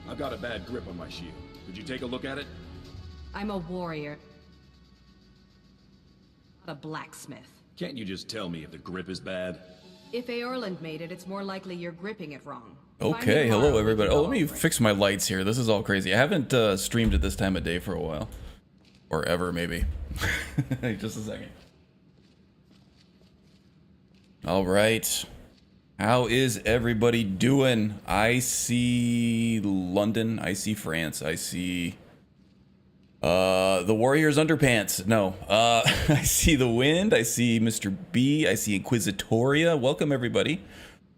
I've got a bad grip on my shield. Could you take a look at it? I'm a warrior, not a blacksmith. Can't you just tell me if the grip is bad? If Aorland made it, it's more likely you're gripping it wrong. Okay, hello everybody. Oh, let me fix my lights here. This is all crazy. I haven't streamed at this time of day for a while. Or ever, maybe. Just a second. All right. How is everybody doing? I see London. I see France. I see the Warriors Underpants. No. I see the Wind. I see Mr. B. I see Inquisitoria. Welcome, everybody.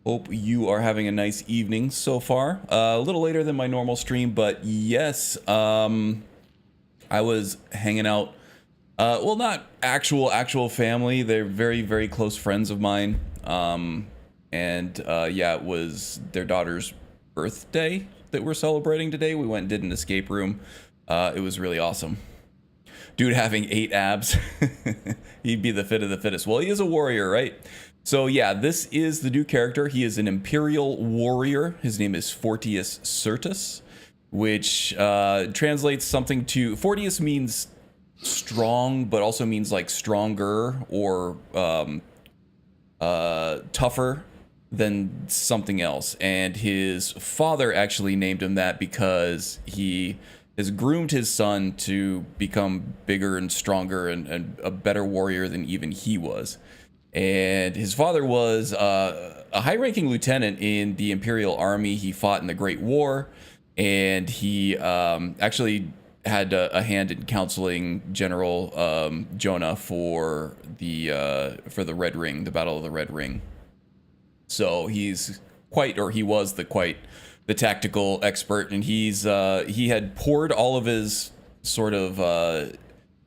Hope you are having a nice evening so far. A little later than my normal stream, but yes, I was hanging out. Well, not actual family. They're very, very close friends of mine. Yeah, it was their daughter's birthday that we're celebrating today. We went and did an escape room. It was really awesome. Dude having 8 abs. He'd be the fit of the fittest. Well, he is a warrior, right? So yeah, this is the new character. He is an Imperial warrior. His name is Fortius Certus, which translates something to... Fortius means strong, but also means like stronger or tougher than something else. And his father actually named him that because he has groomed his son to become bigger and stronger and a better warrior than even he was. And his father was a high-ranking lieutenant in the Imperial Army. He fought in the Great War, and he actually had a hand in counseling General Jonah for the Red Ring, the Battle of the Red Ring. So he's he was the tactical expert, and he had poured all of his sort of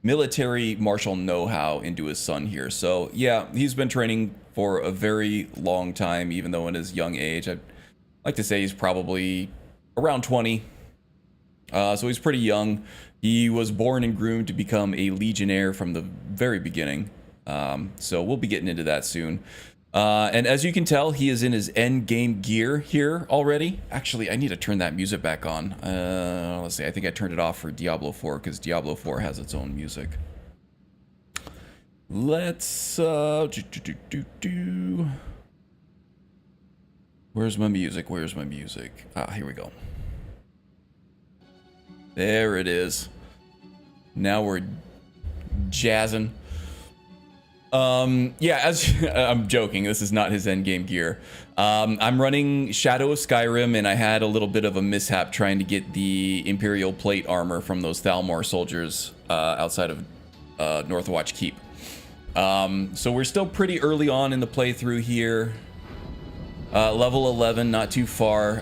military martial know-how into his son here. So yeah, he's been training for a very long time, even though in his young age. I'd like to say he's probably around 20. So he's pretty young. He was born and groomed to become a legionnaire from the very beginning. So we'll be getting into that soon. And as you can tell, he is in his end game gear here already. Actually, I need to turn that music back on. Let's see, I think I turned it off for Diablo 4 because Diablo 4 has its own music. Let's Where's my music? Where's my music? Ah, here we go. There it is. Now we're jazzing. Yeah, as I'm joking, this is not his endgame gear. I'm running Shadow of Skyrim, and I had a little bit of a mishap trying to get the Imperial plate armor from those Thalmor soldiers outside of Northwatch Keep. So we're still pretty early on in the playthrough here. Level 11, not too far.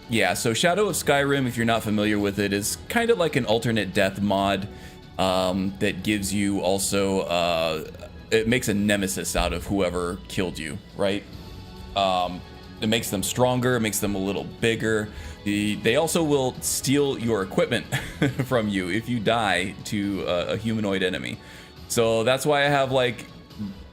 Yeah, so Shadow of Skyrim, if you're not familiar with it, is kind of like an alternate death mod. That gives you also, it makes a nemesis out of whoever killed you, right? It makes them stronger, it makes them a little bigger. They also will steal your equipment from you if you die to a humanoid enemy. So that's why I have like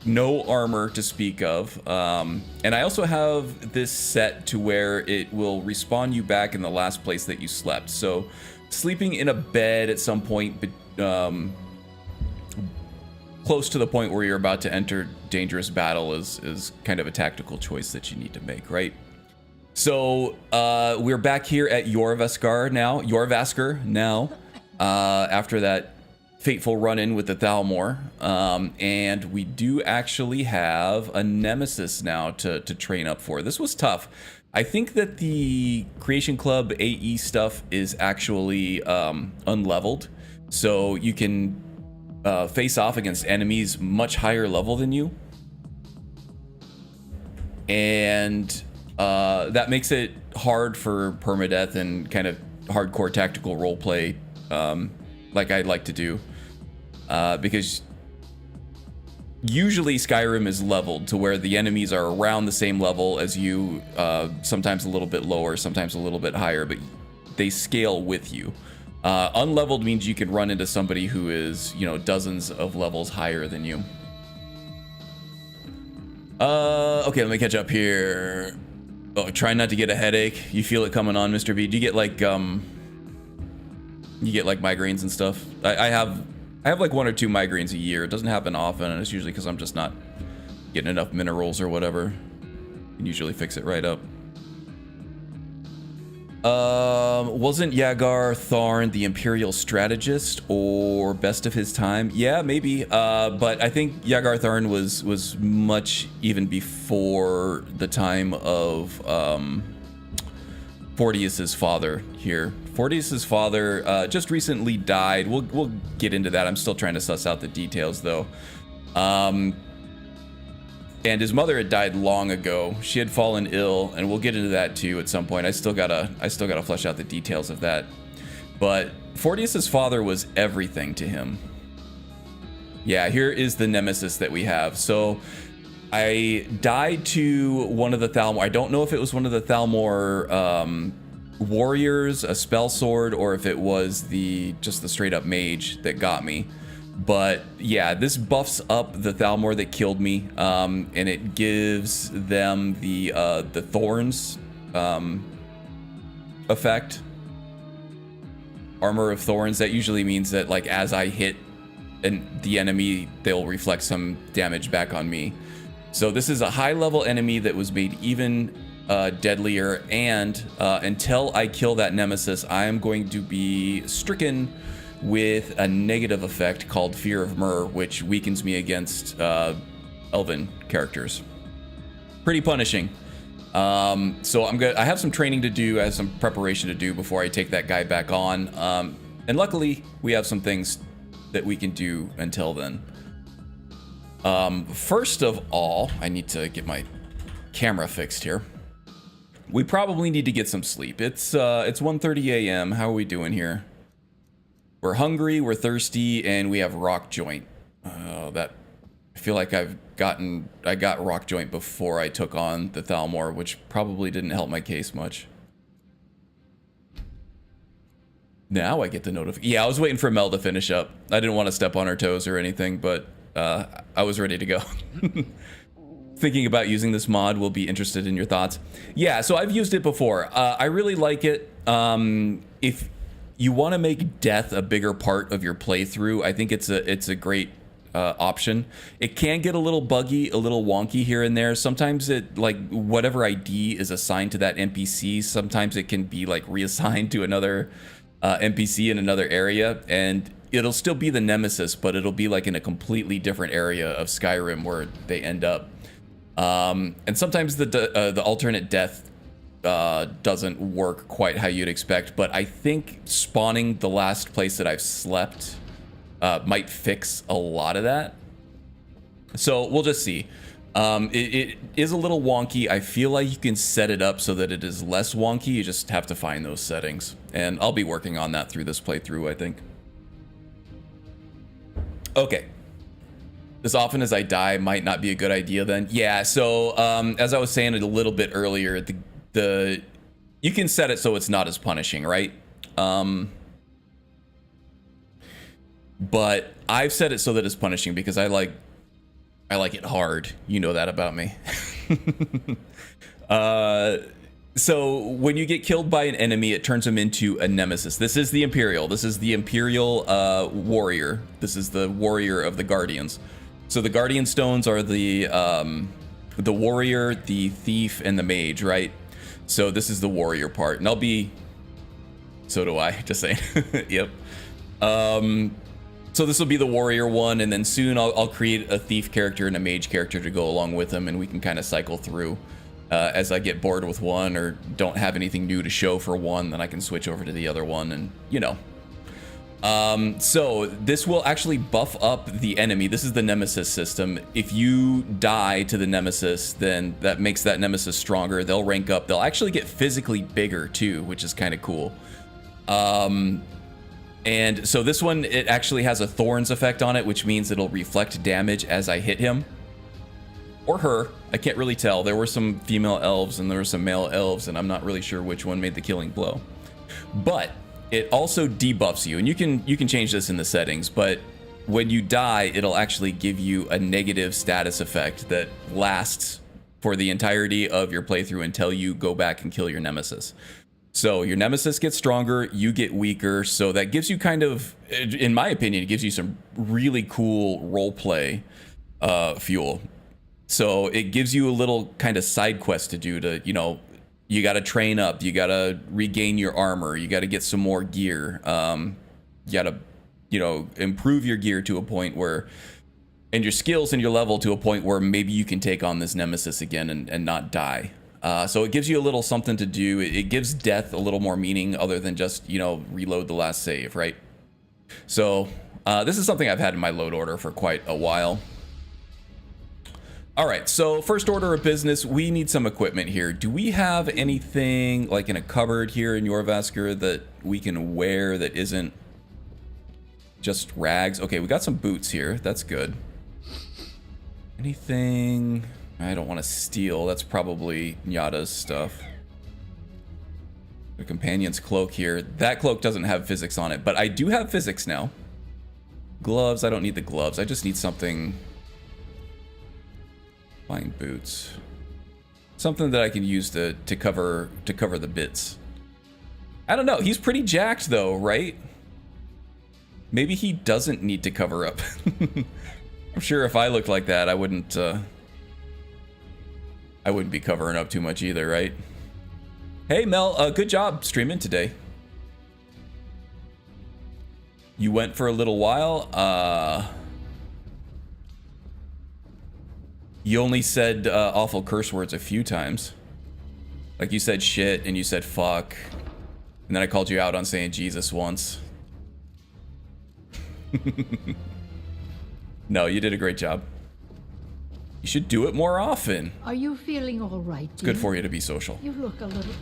no armor to speak of. And I also have this set to where it will respawn you back in the last place that you slept. So sleeping in a bed at some point close to the point where you're about to enter dangerous battle is kind of a tactical choice that you need to make, right? So we're back here at Jorrvaskr now, after that fateful run-in with the Thalmor, and we do actually have a Nemesis now to train up for. This was tough. I think that the Creation Club AE stuff is actually unleveled, so you can face off against enemies much higher level than you, and that makes it hard for permadeath and kind of hardcore tactical roleplay, like I'd like to do, because usually Skyrim is leveled to where the enemies are around the same level as you, sometimes a little bit lower, sometimes a little bit higher, but they scale with you. Unleveled means you can run into somebody who is, you know, dozens of levels higher than you. Okay, let me catch up here. Oh, try not to get a headache. You feel it coming on, Mr. B. Do you get like migraines and stuff? I have like 1 or 2 migraines a year. It doesn't happen often, and it's usually because I'm just not getting enough minerals or whatever. You can usually fix it right up. Wasn't Yagar Tharn the Imperial strategist or best of his time? Yeah, maybe. But I think Yagar Tharn was much even before the time of Fortius's father here. Fortius's father just recently died. We'll get into that. I'm still trying to suss out the details though. And his mother had died long ago. She had fallen ill, and we'll get into that too at some point. I still gotta flesh out the details of that. But Fortius's father was everything to him. Yeah, here is the Nemesis that we have. So I died to one of the Thalmor. I don't know if it was one of the Thalmor warriors, a spell sword, or if it was just the straight up mage that got me. But yeah, this buffs up the Thalmor that killed me, and it gives them the thorns effect. Armor of Thorns. That usually means that like as I hit the enemy, they'll reflect some damage back on me. So this is a high level enemy that was made even deadlier, and until I kill that Nemesis, I am going to be stricken with a negative effect called Fear of Myrrh, which weakens me against elven characters. Pretty punishing. So I have some training to do, I have some preparation to do before I take that guy back on. And luckily, we have some things that we can do until then. First of all, I need to get my camera fixed here. We probably need to get some sleep. It's 1:30 a.m. How are we doing here? We're hungry, we're thirsty, and we have rock joint. I feel like I got rock joint before I took on the Thalmor, which probably didn't help my case much. Now I get the notification. Yeah, I was waiting for Mel to finish up. I didn't want to step on her toes or anything, but I was ready to go. Thinking about using this mod, will be interested in your thoughts. Yeah, so I've used it before. I really like it. If you want to make death a bigger part of your playthrough, I think it's a great option. It can get a little buggy, a little wonky here and there. Sometimes it, like, whatever ID is assigned to that NPC, sometimes it can be like reassigned to another NPC in another area, and it'll still be the Nemesis, but it'll be like in a completely different area of Skyrim where they end up. And sometimes the alternate death doesn't work quite how you'd expect, but I think spawning the last place that I've slept might fix a lot of that. So we'll just see. It is a little wonky. I feel like you can set it up so that it is less wonky. You just have to find those settings, and I'll be working on that through this playthrough, I think. Okay. As often as I die might not be a good idea then. Yeah, so as I was saying a little bit earlier, you can set it so it's not as punishing, right? But I've set it so that it's punishing because I like it hard. You know that about me. So when you get killed by an enemy, it turns them into a Nemesis. This is the Imperial. This is the Imperial warrior. This is the warrior of the Guardians. So the Guardian Stones are the warrior, the thief, and the mage, right? So this is the warrior part, and I'll be. So do I. Just saying. Yep. So this will be the warrior one, and then soon I'll create a thief character and a mage character to go along with them, and we can kind of cycle through. As I get bored with one or don't have anything new to show for one, then I can switch over to the other one, and you know. So this will actually buff up the enemy. This is the Nemesis system. If you die to the Nemesis, then that makes that Nemesis stronger. They'll rank up. They'll actually get physically bigger too, which is kind of cool. And so this one, it actually has a Thorns effect on it, which means it'll reflect damage as I hit him. Or her. I can't really tell. There were some female elves and there were some male elves, and I'm not really sure which one made the killing blow. But it also debuffs you, and you can change this in the settings, but when you die, it'll actually give you a negative status effect that lasts for the entirety of your playthrough until you go back and kill your nemesis. So your nemesis gets stronger, you get weaker, so that gives you kind of, in my opinion, it gives you some really cool roleplay fuel. So it gives you a little kind of side quest to do to, you know, you got to train up, you got to regain your armor, you got to get some more gear, you got to, you know, improve your gear to a point where, and your skills and your level to a point where maybe you can take on this nemesis again and not die. So it gives you a little something to do. It gives death a little more meaning other than just, you know, reload the last save, right? So this is something I've had in my load order for quite a while. All right, so first order of business, we need some equipment here. Do we have anything like in a cupboard here in Jorvaskr that we can wear that isn't just rags? Okay, we got some boots here. That's good. Anything I don't want to steal? That's probably Nyada's stuff. The companion's cloak here. That cloak doesn't have physics on it, but I do have physics now. Gloves, I don't need the gloves. I just need something. Fine boots. Something that I can use to cover the bits. I don't know. He's pretty jacked though, right? Maybe he doesn't need to cover up. I'm sure if I looked like that, I wouldn't be covering up too much either, right? Hey Mel, good job streaming today. You went for a little while. You only said awful curse words a few times. Like you said shit and you said fuck. And then I called you out on saying Jesus once. No, you did a great job. You should do it more often. Are you feeling all right, dear? It's good for you to be social. You look a little...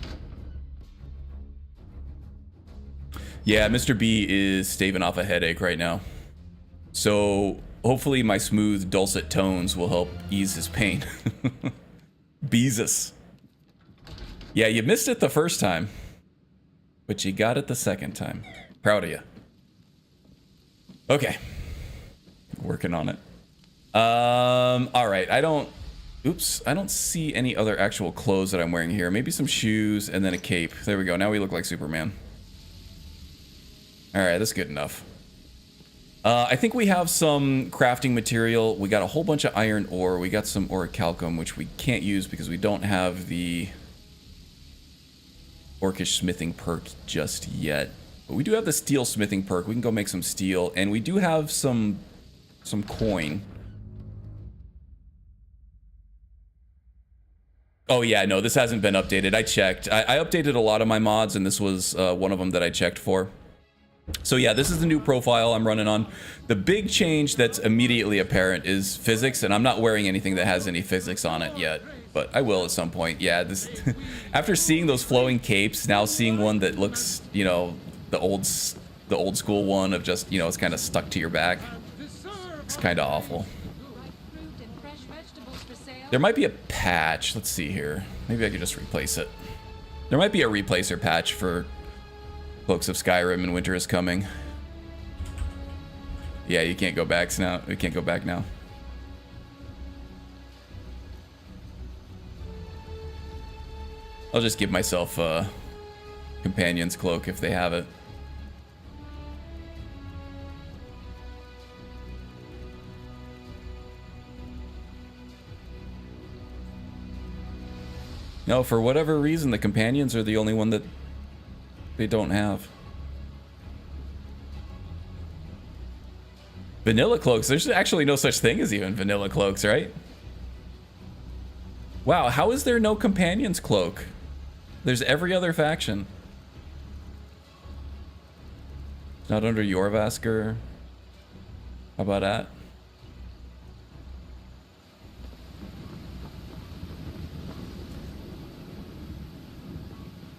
Yeah, Mr. B is staving off a headache right now. So hopefully my smooth, dulcet tones will help ease his pain. Beezus. Yeah, you missed it the first time, but you got it the second time. Proud of you. Okay. Working on it. All right. I don't see any other actual clothes that I'm wearing here. Maybe some shoes and then a cape. There we go. Now we look like Superman. All right, that's good enough. I think we have some crafting material. We got a whole bunch of iron ore. We got some orichalcum, which we can't use because we don't have the orcish smithing perk just yet. But we do have the steel smithing perk. We can go make some steel, and we do have some coin. Oh yeah, no, this hasn't been updated. I checked. I updated a lot of my mods, and this was one of them that I checked for. So yeah, this is the new profile I'm running on. The big change that's immediately apparent is physics, and I'm not wearing anything that has any physics on it yet, but I will at some point. Yeah, this after seeing those flowing capes, now seeing one that looks, you know, the old school one of just, you know, it's kind of stuck to your back. It's kind of awful. There might be a patch. Let's see here. Maybe I could just replace it. There might be a replacer patch for Cloaks of Skyrim and Winter is Coming. Yeah, you can't go back now. We can't go back now. I'll just give myself a companion's cloak if they have it. No, for whatever reason, the companions are the only one that they don't have. Vanilla cloaks. There's actually no such thing as even vanilla cloaks, right? Wow, how is there no companion's cloak? There's every other faction. Not under Jorvaskr. How about that?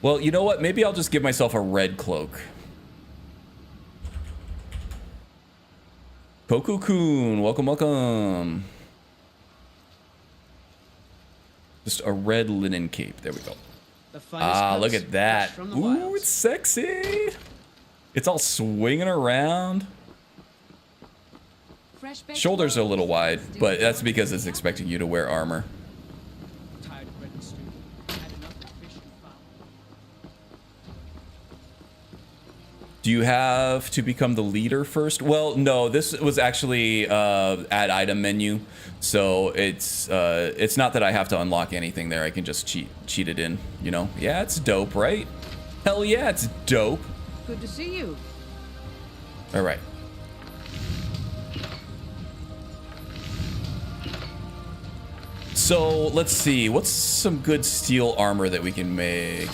Well, you know what? Maybe I'll just give myself a red cloak. Koku-kun, welcome, welcome. Just a red linen cape. There we go. Ah, look at that. Ooh, it's sexy. It's all swinging around. Shoulders are a little wide, but that's because it's expecting you to wear armor. Do you have to become the leader first? Well, no, this was actually add item menu. So it's not that I have to unlock anything there. I can just cheat it in, you know? Yeah, it's dope, right? Hell yeah, it's dope. Good to see you. All right. So let's see, what's some good steel armor that we can make?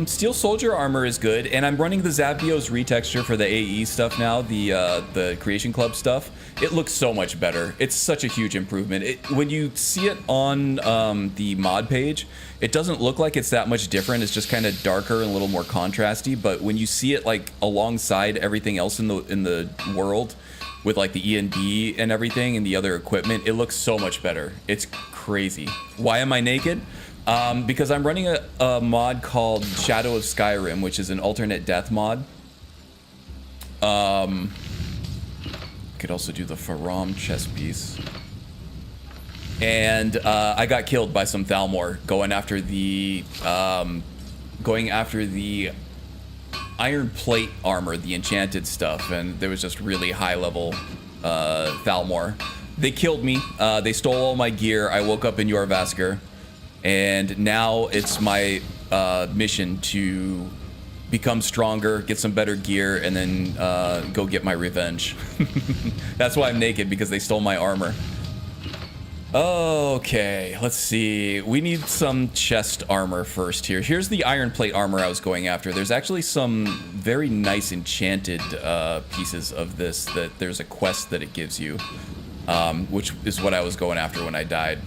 Steel soldier armor is good, and I'm running the Zapdio's retexture for the AE stuff now, the Creation Club stuff. It looks so much better. It's such a huge improvement. When you see it on the mod page, it doesn't look like it's that much different. It's just kind of darker and a little more contrasty. But when you see it like alongside everything else in the world, with like the E&D and everything and the other equipment, it looks so much better. It's crazy. Why am I naked? Because I'm running a mod called Shadow of Skyrim, which is an alternate death mod. Could also do the Faram chess piece. And I got killed by some Thalmor going after the iron plate armor, the enchanted stuff, and there was just really high level Thalmor. They killed me. They stole all my gear. I woke up in Jorvaskr, and now it's my mission to become stronger, get some better gear, and then go get my revenge. That's why I'm naked, because they stole my armor. Okay, let's see. We need some chest armor first here. Here's the iron plate armor I was going after. There's actually some very nice enchanted pieces of this that there's a quest that it gives you, which is what I was going after when I died.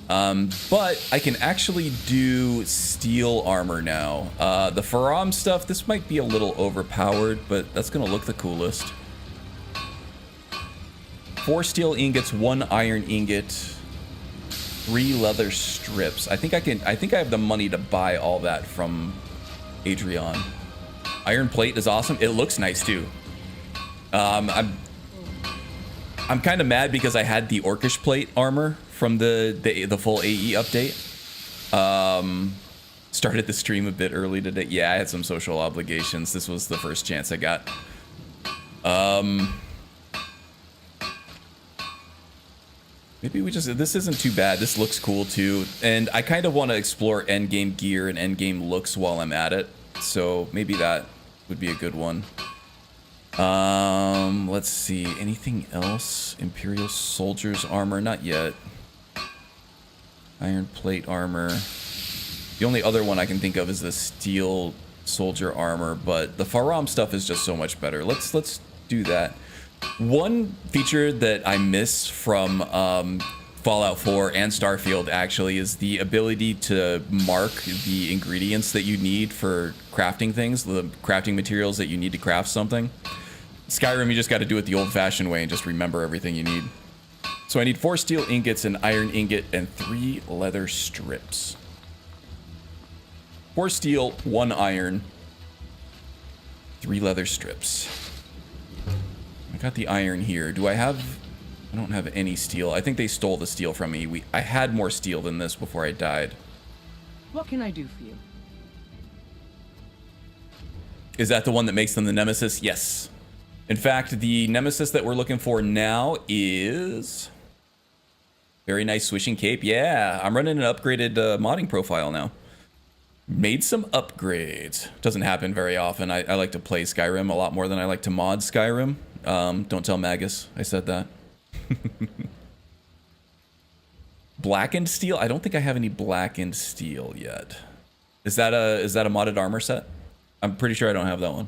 But I can actually do steel armor now. The Faram stuff, this might be a little overpowered, but that's gonna look the coolest. 4 steel ingots, 1 iron ingot, 3 leather strips. I think I have the money to buy all that from Adrian. Iron plate is awesome. It looks nice too. I'm kind of mad because I had the orcish plate armor from the full AE update. Started the stream a bit early today. Yeah, I had some social obligations. This was the first chance I got. Maybe this isn't too bad. This looks cool too. And I kind of want to explore endgame gear and endgame looks while I'm at it. So maybe that would be a good one. Let's see. Anything else? Imperial Soldier's armor? Not yet. Iron plate armor. The only other one I can think of is the steel soldier armor, but the Faram stuff is just so much better. Let's do that. One feature that I miss from Fallout 4 and Starfield actually is the ability to mark the ingredients that you need for crafting things, the crafting materials that you need to craft something. Skyrim, you just got to do it the old-fashioned way and just remember everything you need. So I need 4 steel ingots, an iron ingot, and 3 leather strips. 4 steel, 1 iron, 3 leather strips. I got the iron here. I don't have any steel. I think they stole the steel from me. I had more steel than this before I died. What can I do for you? Is that the one that makes them the Nemesis? Yes. In fact, the Nemesis that we're looking for now is... Very nice swishing cape. Yeah, I'm running an upgraded modding profile now. Made some upgrades. Doesn't happen very often. I like to play Skyrim a lot more than I like to mod Skyrim. Don't tell Magus I said that. Blackened steel? I don't think I have any blackened steel yet. Is that a modded armor set? I'm pretty sure I don't have that one.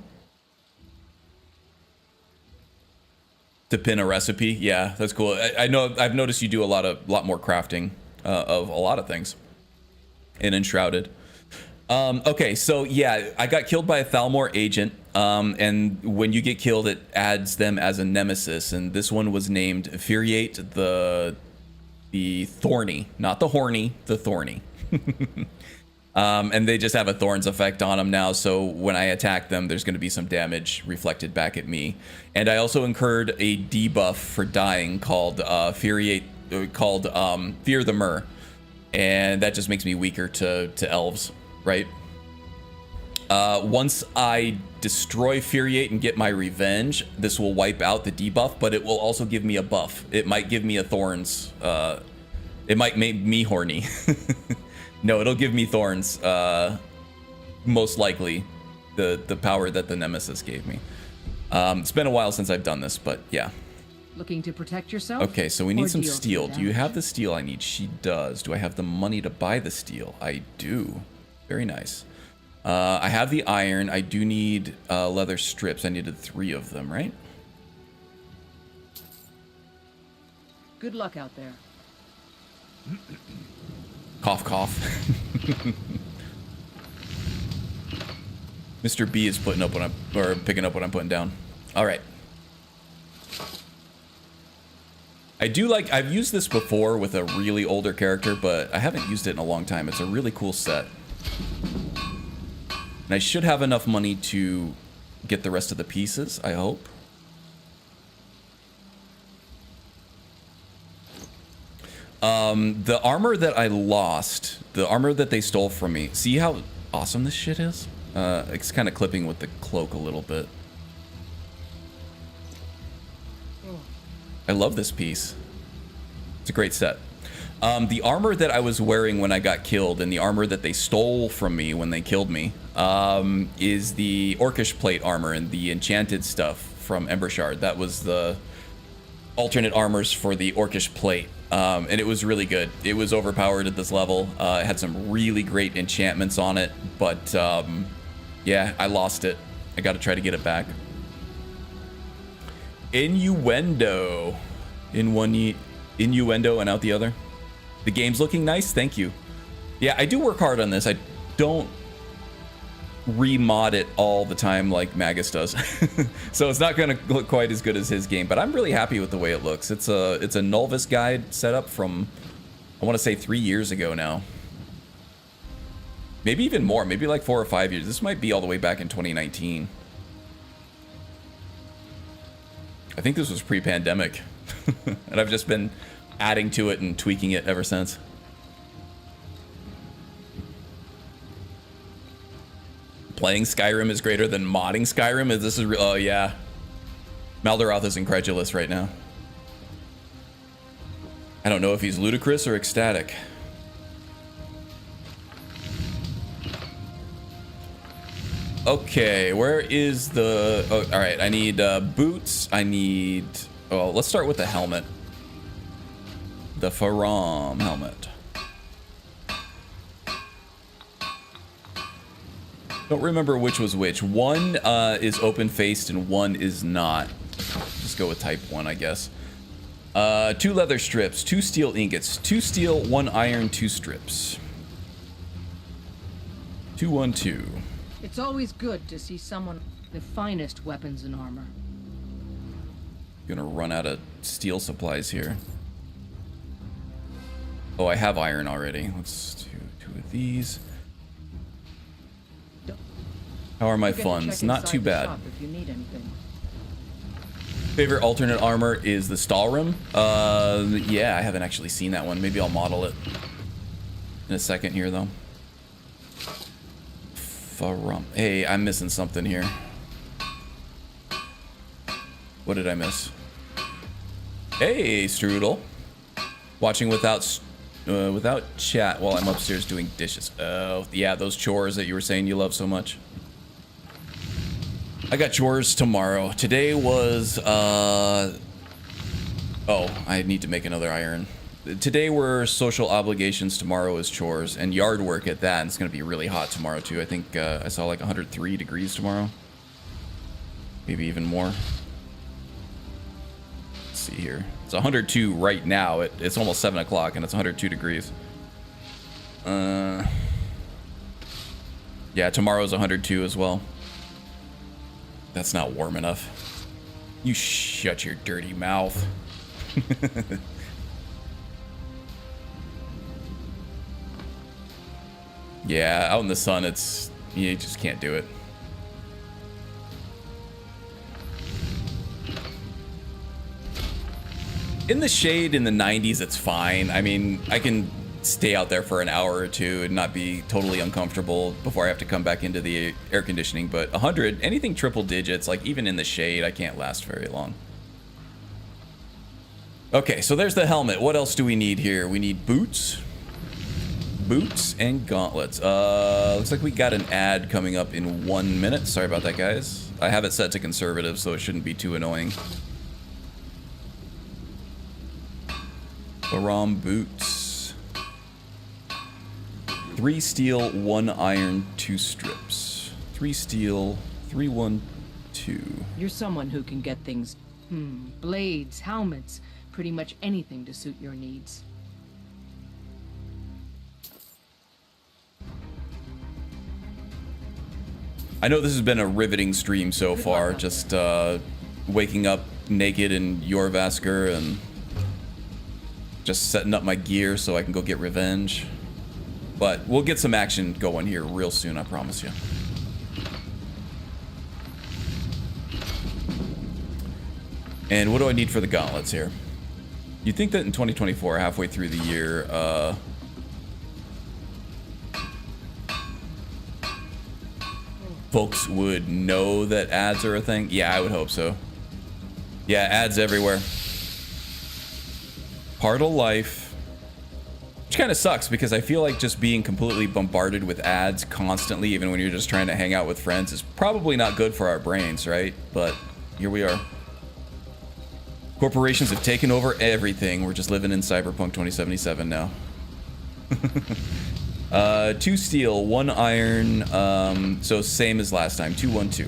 To pin a recipe? Yeah, that's cool. I know I've noticed you do a lot more crafting of a lot of things in Enshrouded. Okay, so yeah, I got killed by a Thalmor agent, and when you get killed, it adds them as a nemesis, and this one was named Infuriate the Thorny, not the Horny, the Thorny. And they just have a Thorns effect on them now, so when I attack them, there's going to be some damage reflected back at me. And I also incurred a debuff for dying called Fear the Myr, and that just makes me weaker to elves. Right? Once I destroy Furiate and get my revenge, this will wipe out the debuff, but it will also give me a buff. It might give me a thorns. It might make me horny. No, it'll give me thorns. Most likely, the power that the Nemesis gave me. It's been a while since I've done this, but yeah. Looking to protect yourself? Okay, so we Or need some deal some steel. Do you damage? have the steel I need? She does. Do I have the money to buy the steel? I do. Very nice. I have the iron. I do need leather strips. I needed 3 of them, right? Good luck out there. Cough, cough. Mr. B is putting up what I'm, or picking up what I'm putting down. All right. I do like, I've used this before with a really older character, but I haven't used it in a long time. It's a really cool set. And I should have enough money to get the rest of the pieces, I hope. The armor that I lost, the armor that they stole from me, see how awesome this shit is? It's kind of clipping with the cloak a little bit. I love this piece. It's a great set. The armor that I was wearing when I got killed and the armor that they stole from me when they killed me is the Orcish plate armor and the enchanted stuff from Embershard. That was the alternate armors for the Orcish plate. And it was really good. It was overpowered at this level. It had some really great enchantments on it, but yeah, I lost it. I got to try to get it back. Innuendo. In one innuendo and out the other. The game's looking nice, thank you. Yeah, I do work hard on this. I don't remod it all the time like Magus does. So it's not gonna look quite as good as his game, but I'm really happy with the way it looks. It's a Nulvis guide setup from, I want to say 3 years ago now. Maybe even more, maybe like 4 or 5 years. This might be all the way back in 2019. I think this was pre-pandemic. And I've just been adding to it and tweaking it ever since. Playing Skyrim is greater than modding Skyrim? This is real? Oh yeah. Maldaroth is incredulous right now. I don't know if he's ludicrous or ecstatic. Okay, where is the... Oh, all right, I need boots. I need... Oh, let's start with the helmet. The Faram helmet. Don't remember which was which. One is open-faced and one is not. Just go with type 1, I guess. 2 leather strips, 2 steel ingots, 2 steel, 1 iron, 2 strips. 2, 1, 2. It's always good to see someone with the finest weapons and armor. Gonna run out of steel supplies here. Oh, I have iron already. Let's do 2 of these. How are my funds? Not too bad. If you need anything. Favorite alternate armor is the Stalrim. Yeah, I haven't actually seen that one. Maybe I'll model it in a second here, though. Faram. Hey, I'm missing something here. What did I miss? Hey, Strudel. Watching without chat while I'm upstairs doing dishes. Oh, yeah, those chores that you were saying you love so much. I got chores tomorrow. Today was, oh, I need to make another iron. Today were social obligations, tomorrow is chores, and yard work at that, and it's going to be really hot tomorrow, too. I think I saw like 103 degrees tomorrow. Maybe even more. Let's see here. It's 102 right now. It's almost 7 o'clock, and it's 102 degrees. Yeah, tomorrow's 102 as well. That's not warm enough. You shut your dirty mouth. Yeah, out in the sun, you just can't do it. In the shade in the 90s, it's fine. I mean, I can stay out there for an hour or two and not be totally uncomfortable before I have to come back into the air conditioning. But 100, anything triple digits, like even in the shade, I can't last very long. Okay, so there's the helmet. What else do we need here? We need boots. Boots and gauntlets. Looks like we got an ad coming up in 1 minute. Sorry about that, guys. I have it set to conservative, so it shouldn't be too annoying. Baram boots. 3 steel, 1 iron, 2 strips. 3 steel, 3, 1, 2. You're someone who can get things... blades, helmets, pretty much anything to suit your needs. I know this has been a riveting stream so far, just waking up naked in Yorvaskr and just setting up my gear so I can go get revenge. But we'll get some action going here real soon, I promise you. And what do I need for the gauntlets here? You'd think that in 2024, halfway through the year, folks would know that ads are a thing. Yeah, I would hope so. Yeah, ads everywhere. Part of life. Which kind of sucks because I feel like just being completely bombarded with ads constantly, even when you're just trying to hang out with friends, is probably not good for our brains, right? But here we are. Corporations have taken over everything. We're just living in Cyberpunk 2077 now. 2 steel, 1 iron, so same as last time, 2, 1, 2.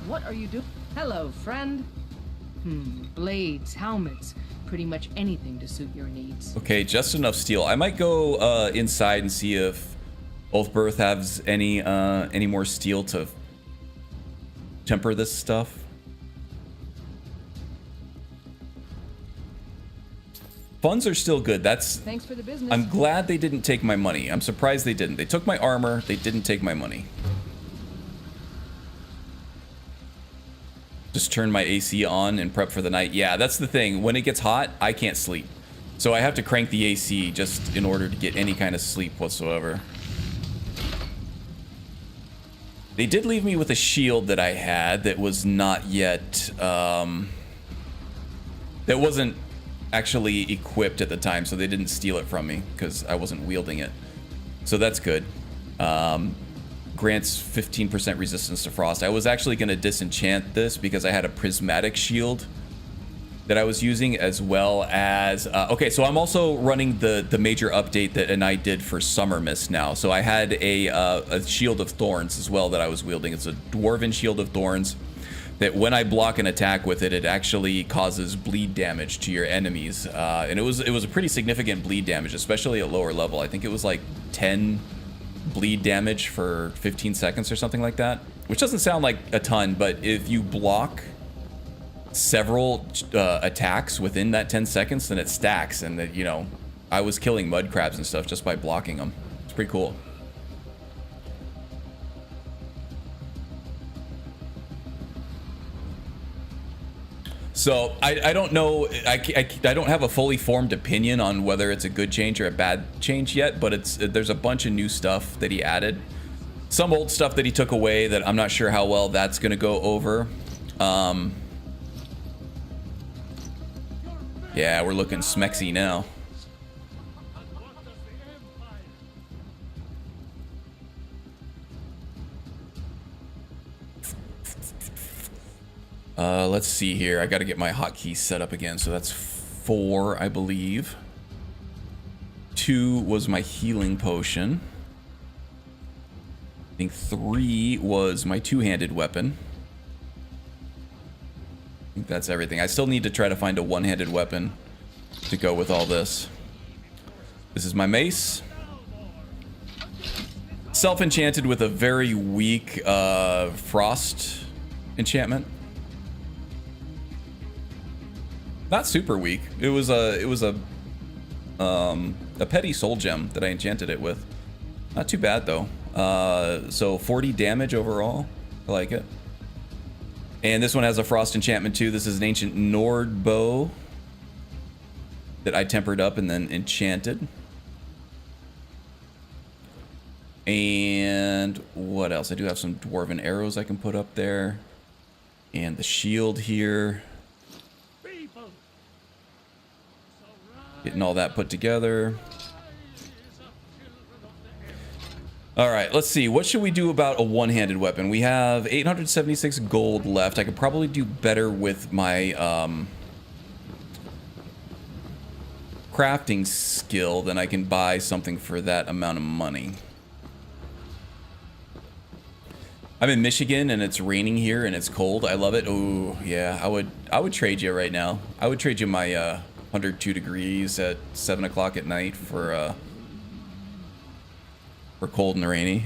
What are you doing? Hello, friend. Blades, helmets, pretty much anything to suit your needs. Okay, just enough steel. I might go inside and see if Oathbirth has any more steel to temper this stuff. Funds are still good. Thanks for the business. I'm glad they didn't take my money. I'm surprised they didn't. They took my armor. They didn't take my money. Just turn my AC on and prep for the night. Yeah, that's the thing. When it gets hot, I can't sleep. So I have to crank the AC just in order to get any kind of sleep whatsoever. They did leave me with a shield that I had that was not yet... that wasn't actually equipped at the time, so they didn't steal it from me because I wasn't wielding it. So that's good. Grants 15% resistance to frost. I was actually going to disenchant this because I had a prismatic shield that I was using, as well as okay, so I'm also running the major update that I did for Summer Mist now. So I had a shield of thorns as well that I was wielding. It's a dwarven shield of thorns that when I block an attack with it, it actually causes bleed damage to your enemies. And it was a pretty significant bleed damage, especially at lower level. I think it was like 10 bleed damage for 15 seconds or something like that, which doesn't sound like a ton, but if you block several attacks within that 10 seconds, then it stacks. And that, you know, I was killing mud crabs and stuff just by blocking them. It's pretty cool. So I don't know, I don't have a fully formed opinion on whether it's a good change or a bad change yet, but there's a bunch of new stuff that he added. Some old stuff that he took away that I'm not sure how well that's going to go over. Yeah, we're looking smexy now. Let's see here. I got to get my hotkeys set up again. So that's 4, I believe. 2 was my healing potion. I think 3 was my two-handed weapon. I think that's everything. I still need to try to find a one-handed weapon to go with all this. This is my mace. Self-enchanted with a very weak frost enchantment. Not super weak. It was a petty soul gem that I enchanted it with. Not too bad though. So 40 damage overall. I like it. And this one has a frost enchantment too. This is an ancient Nord bow that I tempered up and then enchanted. And what else? I do have some dwarven arrows I can put up there. And the shield here. Getting all that put together. All right, let's see. What should we do about a one-handed weapon? We have 876 gold left. I could probably do better with my crafting skill than I can buy something for that amount of money. I'm in Michigan and it's raining here and it's cold. I love it. Oh yeah, I would trade you right now. I would trade you my 102 degrees at 7 o'clock at night for cold and rainy.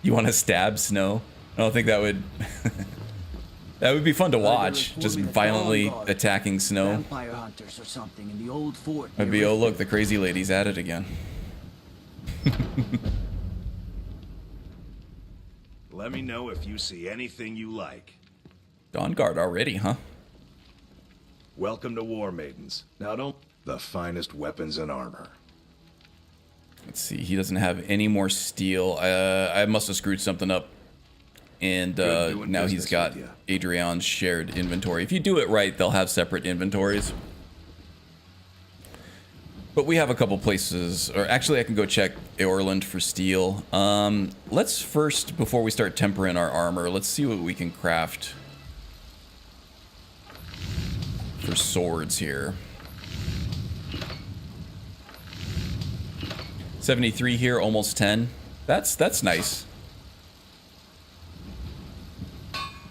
You want to stab snow? I don't think that would that would be fun to watch. Just violently attacking snow. Vampire hunters or something in the old fort. I'd be, oh look, the crazy lady's at it again. Let me know if you see anything you like. Dawn Guard already, huh? Welcome to War Maidens. Now don't... The finest weapons and armor. Let's see, he doesn't have any more steel. I must have screwed something up. And now he's got Adrian's shared inventory. If you do it right, they'll have separate inventories. But we have a couple places, or actually I can go check Eorland for steel. Let's first, before we start tempering our armor, let's see what we can craft for swords here. 73 here, almost 10. That's nice.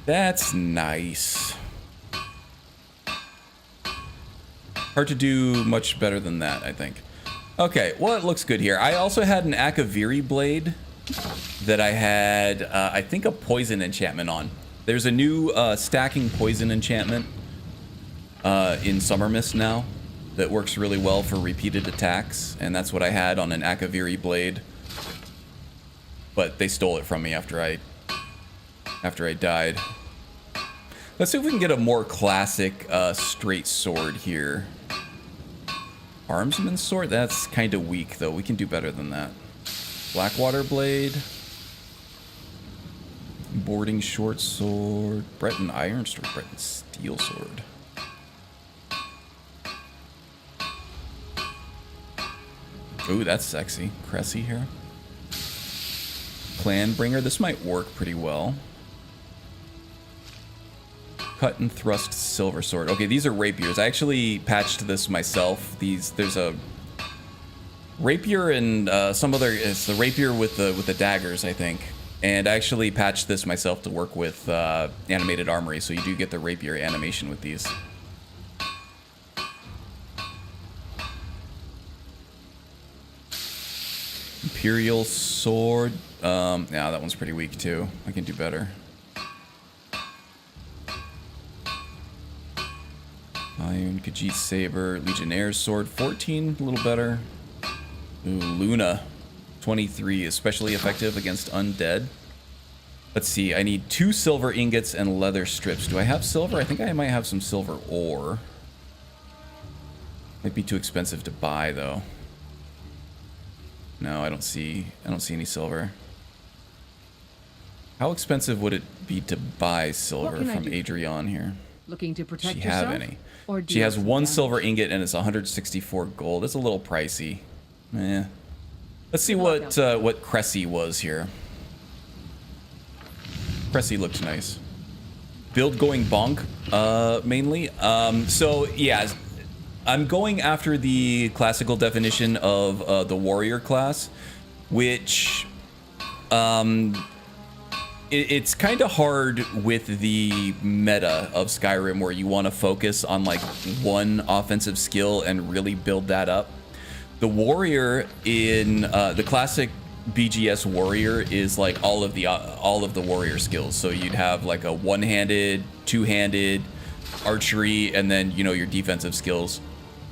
That's nice. Hard to do much better than that, I think. Okay, well, it looks good here. I also had an Akaviri blade that I had, I think, a poison enchantment on. There's a new stacking poison enchantment in Summer Mist now that works really well for repeated attacks, and that's what I had on an Akaviri blade. But they stole it from me after I died. Let's see if we can get a more classic straight sword here. Armsman's sword? That's kind of weak, though. We can do better than that. Blackwater blade. Boarding short sword. Breton iron sword. Breton steel sword. Ooh, that's sexy. Cressy here. Clanbringer. This might work pretty well. Cut and thrust silver sword. Okay, these are rapiers. I actually patched this myself. There's a rapier and some other. It's the rapier with the daggers, I think. And I actually patched this myself to work with animated armory, so you do get the rapier animation with these. Imperial sword. Yeah, that one's pretty weak too. I can do better. Iron Khajiit saber, Legionnaire's sword, 14, a little better. Ooh, Luna, 23, especially effective against undead. Let's see, I need 2 silver ingots and leather strips. Do I have silver? I think I might have some silver ore. Might be too expensive to buy though. No, I don't see any silver. How expensive would it be to buy silver from Adrian here? Looking to protect She yourself? have any? Or She has 1 damage? silver ingot and it's 164 gold. That's a little pricey. Eh. Let's see what Cressy was here. Cressy looks nice. Build going bonk, mainly. So yeah, I'm going after the classical definition of the warrior class, which it's kind of hard with the meta of Skyrim where you want to focus on like one offensive skill and really build that up. The warrior in the classic BGS warrior is like all of the warrior skills. So you'd have like a one-handed, two-handed, archery, and then your defensive skills.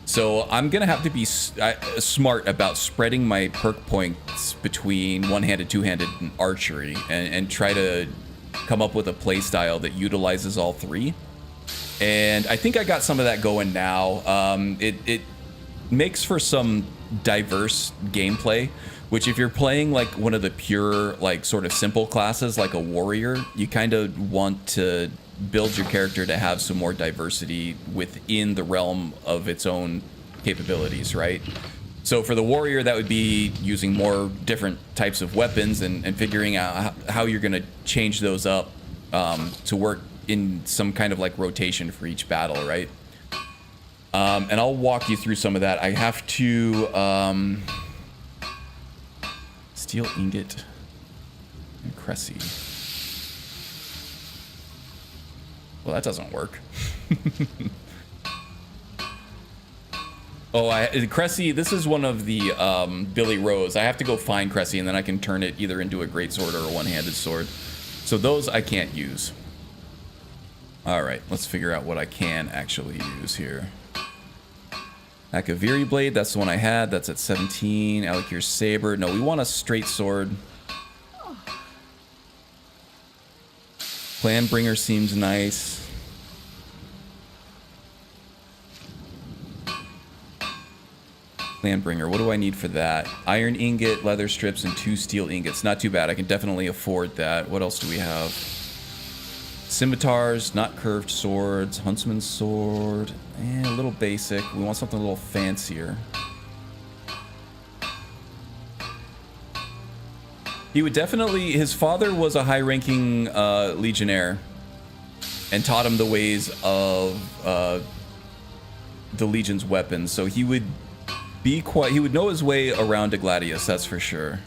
So I'm gonna have to be smart about spreading my perk points between one-handed, two-handed, and archery, and try to come up with a play style that utilizes all three. And I think I got some of that going now. It makes for some diverse gameplay, which if you're playing like one of the pure, like sort of simple classes, like a warrior, you kind of want to build your character to have some more diversity within the realm of its own capabilities, right? So for the warrior, that would be using more different types of weapons and figuring out how you're going to change those up to work in some kind of like rotation for each battle, right? And I'll walk you through some of that. I have to steel ingot and Cressy. Well, that doesn't work. Oh, Cressy, this is one of the Billy Rose. I have to go find Cressy, and then I can turn it either into a greatsword or a one-handed sword. So those I can't use. All right, let's figure out what I can actually use here. Akaviri Blade, that's the one I had. That's at 17. Alikir's Saber. No, we want a straight sword. Planbringer seems nice. Landbringer, what do I need for that? Iron ingot, leather strips, and 2 steel ingots. Not too bad. I can definitely afford that. What else do we have? Scimitars, not curved swords, huntsman's sword, a little basic. We want something a little fancier. He would definitely, his father was a high-ranking legionnaire and taught him the ways of the Legion's weapons, so he would he would know his way around a Gladius, that's for sure.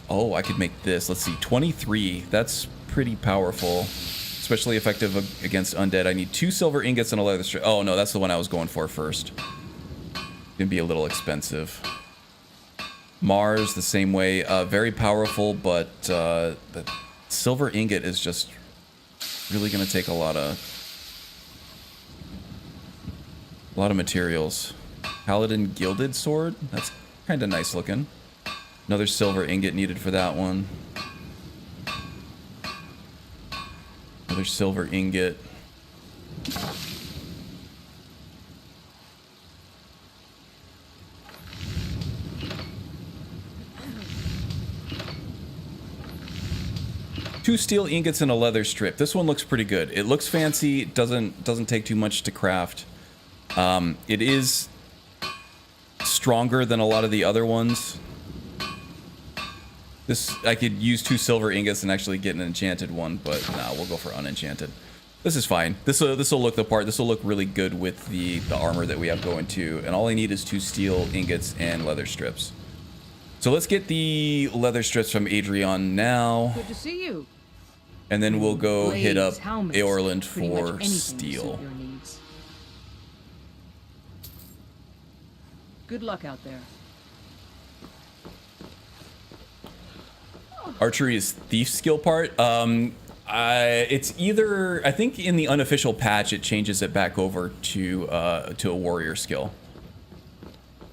Oh, I could make this. Let's see, 23. That's pretty powerful, especially effective against undead. I need 2 silver ingots and a leather strip. Oh no, that's the one I was going for first. Gonna be a little expensive. Mars, the same way. Very powerful, but the silver ingot is just really gonna take a lot of materials. Paladin Gilded Sword. That's kind of nice looking. Another silver ingot needed for that one. Another silver ingot. Two steel ingots and a leather strip. This one looks pretty good. It looks fancy. Doesn't take too much to craft. It is stronger than a lot of the other ones. This, I could use 2 silver ingots and actually get an enchanted one, but nah, we'll go for unenchanted. This is fine. This will look the part. This will look really good with the armor that we have going too. And all I need is 2 steel ingots and leather strips. So let's get the leather strips from Adrian now. Good to see you. And then we'll go Blades, hit up helmets, Eorland pretty much for anything to steel. suit your needs. Good luck out there. Archery is thief skill part. It's either, I think in the unofficial patch it changes it back over to a warrior skill.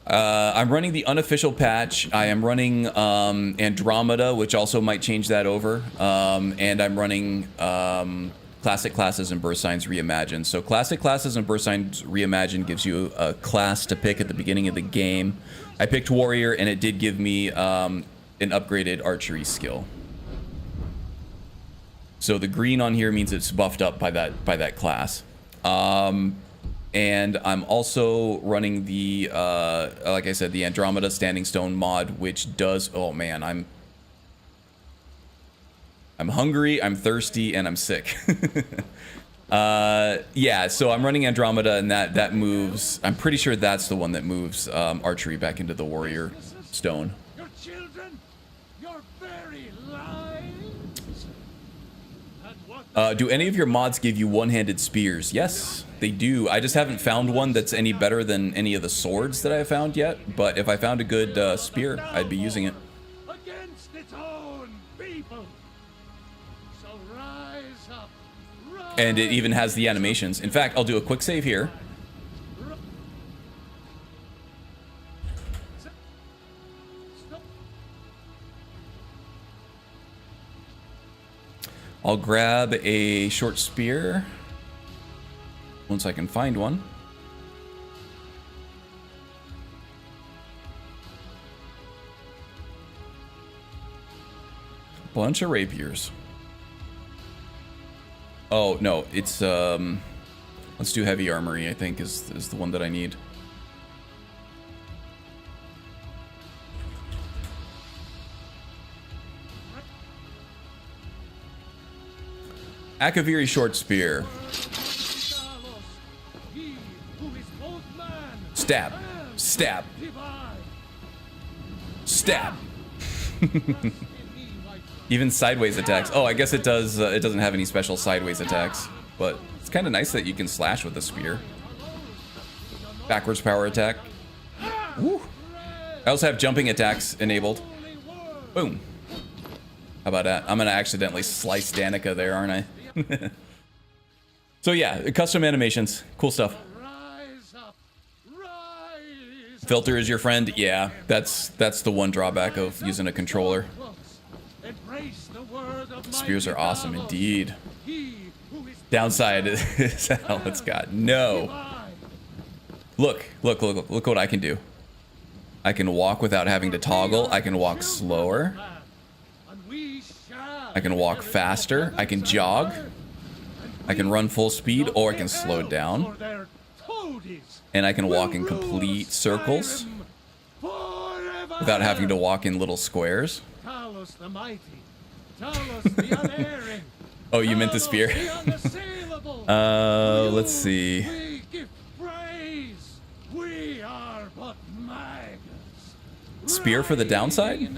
I'm running the unofficial patch. I am running Andromeda, which also might change that over. And I'm running Classic Classes and Birth Signs Reimagined. So Classic Classes and Birth Signs Reimagined gives you a class to pick at the beginning of the game. I picked Warrior, and it did give me an upgraded archery skill. So the green on here means it's buffed up by that class. And I'm also running the, like I said, the Andromeda Standing Stone mod, which does, oh man, I'm hungry, I'm thirsty, and I'm sick. Yeah, so I'm running Andromeda, and that moves, I'm pretty sure that's the one that moves archery back into the warrior stone. Your children, your very lives. And what Do any of your mods give you one-handed spears? Yes, they do. I just haven't found one that's any better than any of the swords that I have found yet, but if I found a good spear, I'd be using it. against its own people. So rise up. Rise. And it even has the animations. In fact, I'll do a quick save here. I'll grab a short spear once I can find one. Bunch of rapiers. Oh no, it's let's do heavy armory. I think is the one that I need. Akaviri short spear. Stab. Stab. Stab. Even sideways attacks. Oh, I guess it does. It doesn't have any special sideways attacks, but it's kind of nice that you can slash with a spear. Backwards power attack. Woo. I also have jumping attacks enabled. Boom. How about that? I'm gonna accidentally slice Danica there, aren't I? So yeah, custom animations, cool stuff. Filter is your friend. Yeah, that's the one drawback of using a controller. Spears are awesome indeed. Downside is hell, it's got no. Look what I can do. I can walk without having to toggle. I can walk slower. I can walk faster. I can jog. I can run full speed, or I can slow down. And I can walk in complete circles without having to walk in little squares. Oh, you meant the spear? Let's see. Spear for the downside?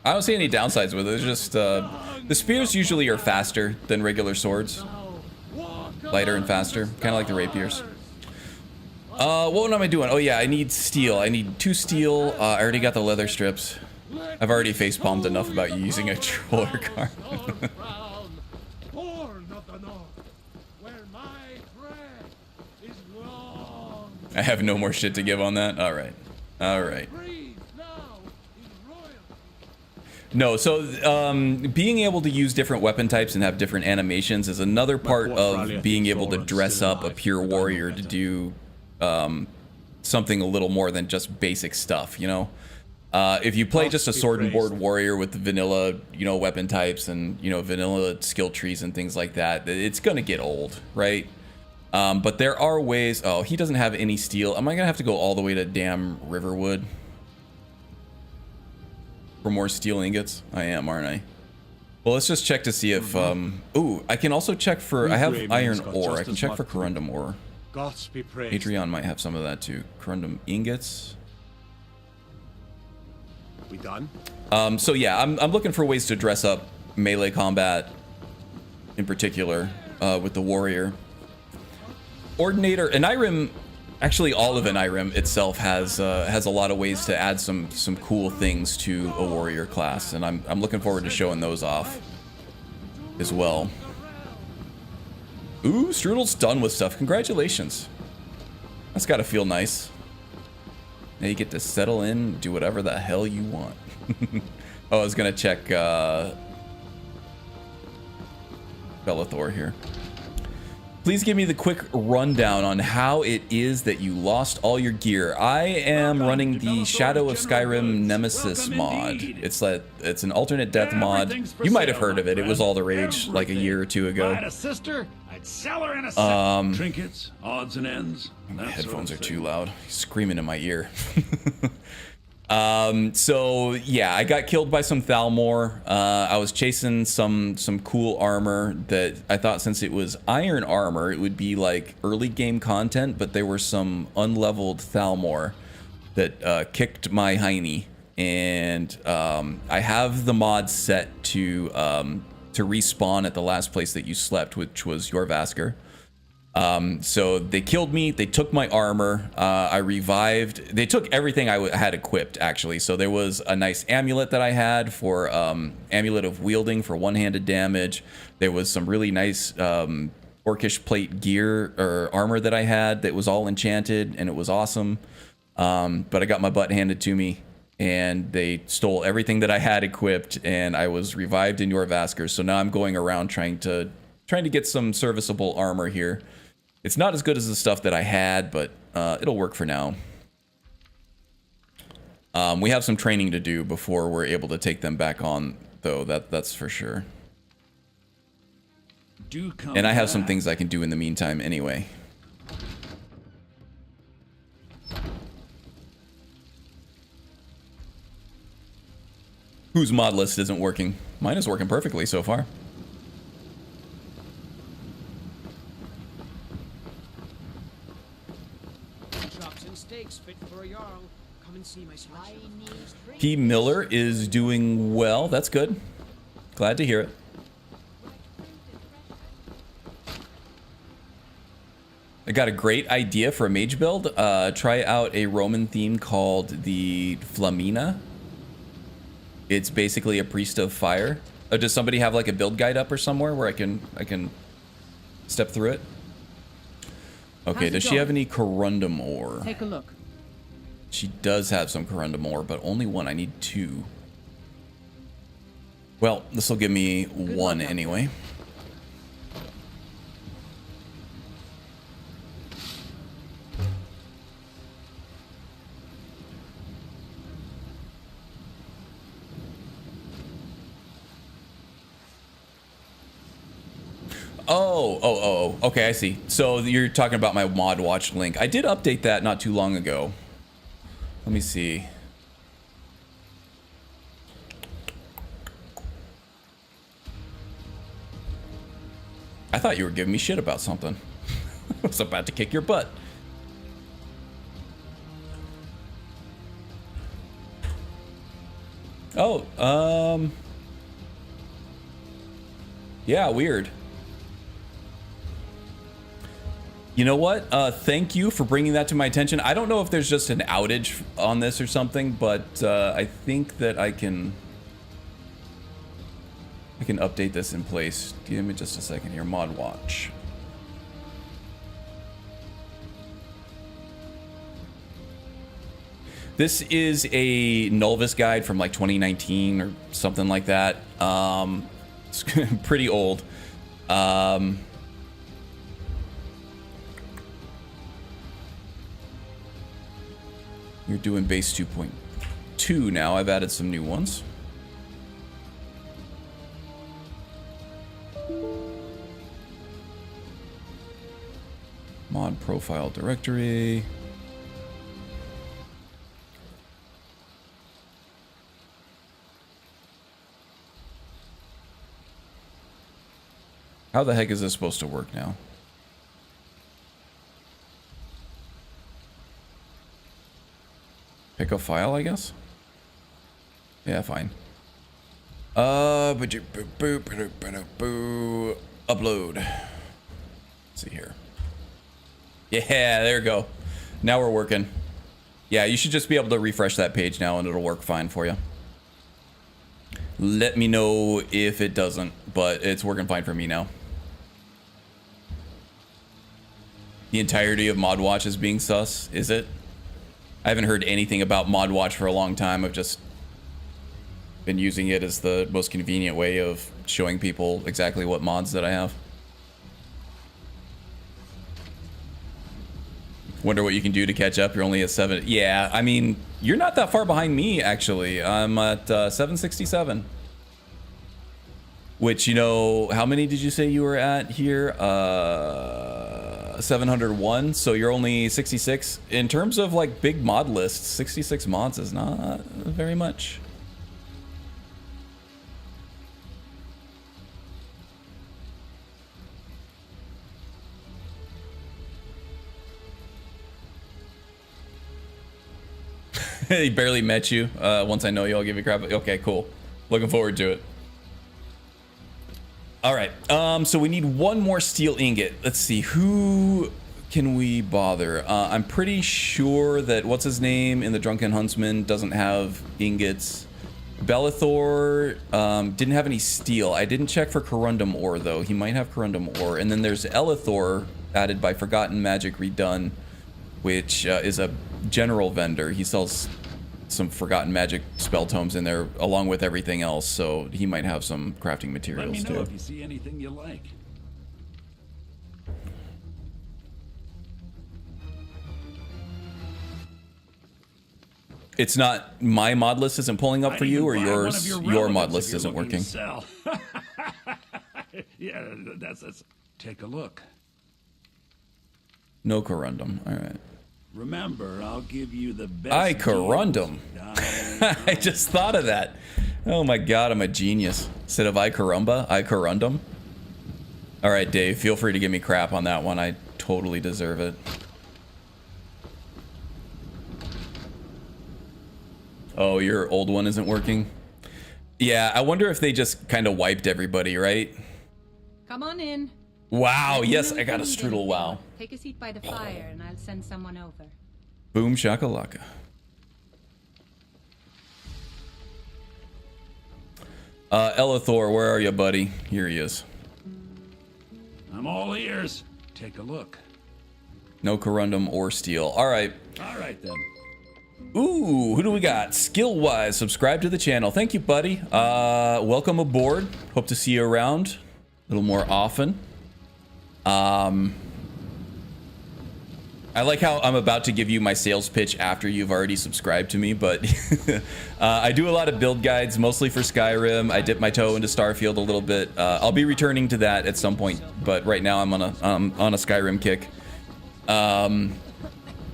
I don't see any downsides with it. It's just the spears usually are faster than regular swords. Lighter and faster, kind of like the rapiers. What am I doing? Oh yeah, I need steel. I need 2 steel. I already got the leather strips. I've already facepalmed enough about using a troller car. I have no more shit to give on that. All right. All right. No, so being able to use different weapon types and have different animations is another part of being able to dress up a pure warrior to do something a little more than just basic stuff, you know? If you play just a sword and board warrior with the vanilla, you know, weapon types and, you know, vanilla skill trees and things like that, it's gonna get old, right? But there are ways. Oh, he doesn't have any steel. Am I gonna have to go all the way to damn Riverwood for more steel ingots? I am, aren't I? Well, let's just check to see if ooh, I can also check for, I have iron ore. I can check for corundum ore. Adrian might have some of that too. Corundum ingots. We done? So yeah, I'm looking for ways to dress up melee combat in particular with the warrior. Ordinator, Anirim, actually all of Anirim itself has a lot of ways to add some cool things to a warrior class, and I'm looking forward to showing those off as well. Ooh, Strudel's done with stuff. Congratulations. That's gotta feel nice. Now you get to settle in, do whatever the hell you want. Oh, I was gonna check Bellathor here. Please give me the quick rundown on how it is that you lost all your gear. I am running the Shadow of Skyrim Nemesis mod. It's an alternate death mod. You might have heard of it. It was all the rage like a year or two ago. Trinkets, odds and ends. My headphones are too loud. He's screaming in my ear. So yeah, I got killed by some Thalmor. I was chasing some cool armor that I thought, since it was iron armor, it would be like early game content, but there were some unleveled Thalmor that kicked my hiney, and I have the mod set to respawn at the last place that you slept, which was Jorvaskr. So they killed me, they took my armor, I revived, they took everything I had equipped, actually. So there was a nice amulet that I had for, amulet of wielding for one-handed damage. There was some really nice, orcish plate gear, or armor that I had that was all enchanted, and it was awesome. But I got my butt handed to me and they stole everything that I had equipped, and I was revived in your Vaskers. So now I'm going around trying to get some serviceable armor here. It's not as good as the stuff that I had, but it'll work for now. We have some training to do before we're able to take them back on, though. That's for sure. Do come And I have back. some things I can do in the meantime anyway. Whose mod list isn't working? Mine is working perfectly so far. Chops and steaks fit for a jarl. Come and see my selection. P. Miller is doing well. That's good. Glad to hear it. I got a great idea for a mage build. Try out a Roman theme called the Flamina. It's basically a priest of fire. Does somebody have like a build guide up or somewhere where I can step through it? Okay, How's it does she going? have any corundum ore? Take a look. She does have some corundum ore, but only one. I need 2. Well, this will give me 1 anyway. Oh, okay, I see. So you're talking about my mod watch link. I did update that not too long ago. Let me see. I thought you were giving me shit about something. I was about to kick your butt. Oh, yeah, weird. You know what? Thank you for bringing that to my attention. I don't know if there's just an outage on this or something, but I think that I can update this in place. Give me just a second here. Mod watch. This is a Nulvis guide from like 2019 or something like that. It's pretty old. You're doing base 2.2 now. I've added some new ones. Mod profile directory. How the heck is this supposed to work now? Pick a file, I guess? Yeah, fine. Upload. Let's see here. Yeah, there we go. Now we're working. Yeah, you should just be able to refresh that page now and it'll work fine for you. Let me know if it doesn't, but it's working fine for me now. The entirety of ModWatch is being sus, is it? I haven't heard anything about ModWatch for a long time. I've just been using it as the most convenient way of showing people exactly what mods that I have. Wonder what you can do to catch up. You're only at 7. Yeah, I mean, you're not that far behind me, actually. I'm at 767. Which, you know, how many did you say you were at here? 701. So you're only 66. In terms of, like, big mod lists, 66 mods is not very much. He barely met you. Once I know you, I'll give you crap. Okay, cool. Looking forward to it. All right. So we need one more steel ingot. Let's see. Who can we bother? I'm pretty sure that what's his name in the Drunken Huntsman doesn't have ingots. Belethor didn't have any steel. I didn't check for corundum ore though. He might have corundum ore. And then there's Elethor added by Forgotten Magic Redone, which is a general vendor. He sells some forgotten magic spell tomes in there along with everything else, so he might have some crafting Let materials me know too. if you see anything you like. It's not my mod list isn't pulling up for you, or yours your mod list isn't working. Sell. Yeah, that's. Take a look. No corundum. All right. Remember, I'll give you the best. I corundum. I just thought of that. Oh my god, I'm a genius. Instead of I carumba, I corundum. All right, Dave, feel free to give me crap on that one. I totally deserve it. Oh, your old one isn't working? Yeah, I wonder if they just kind of wiped everybody, right? Come on in. Wow, yes, I got a strudel, wow. Take a seat by the fire and I'll send someone over. Boom shakalaka. Elithor, where are you, buddy? Here he is. I'm all ears. Take a look. No corundum or steel. All right. All right then. Ooh, who do we got? Skill-wise, subscribe to the channel. Thank you, buddy. Welcome aboard. Hope to see you around a little more often. I like how I'm about to give you my sales pitch after you've already subscribed to me, but I do a lot of build guides, mostly for Skyrim. I dip my toe into Starfield a little bit. I'll be returning to that at some point, but right now I'm on a Skyrim kick.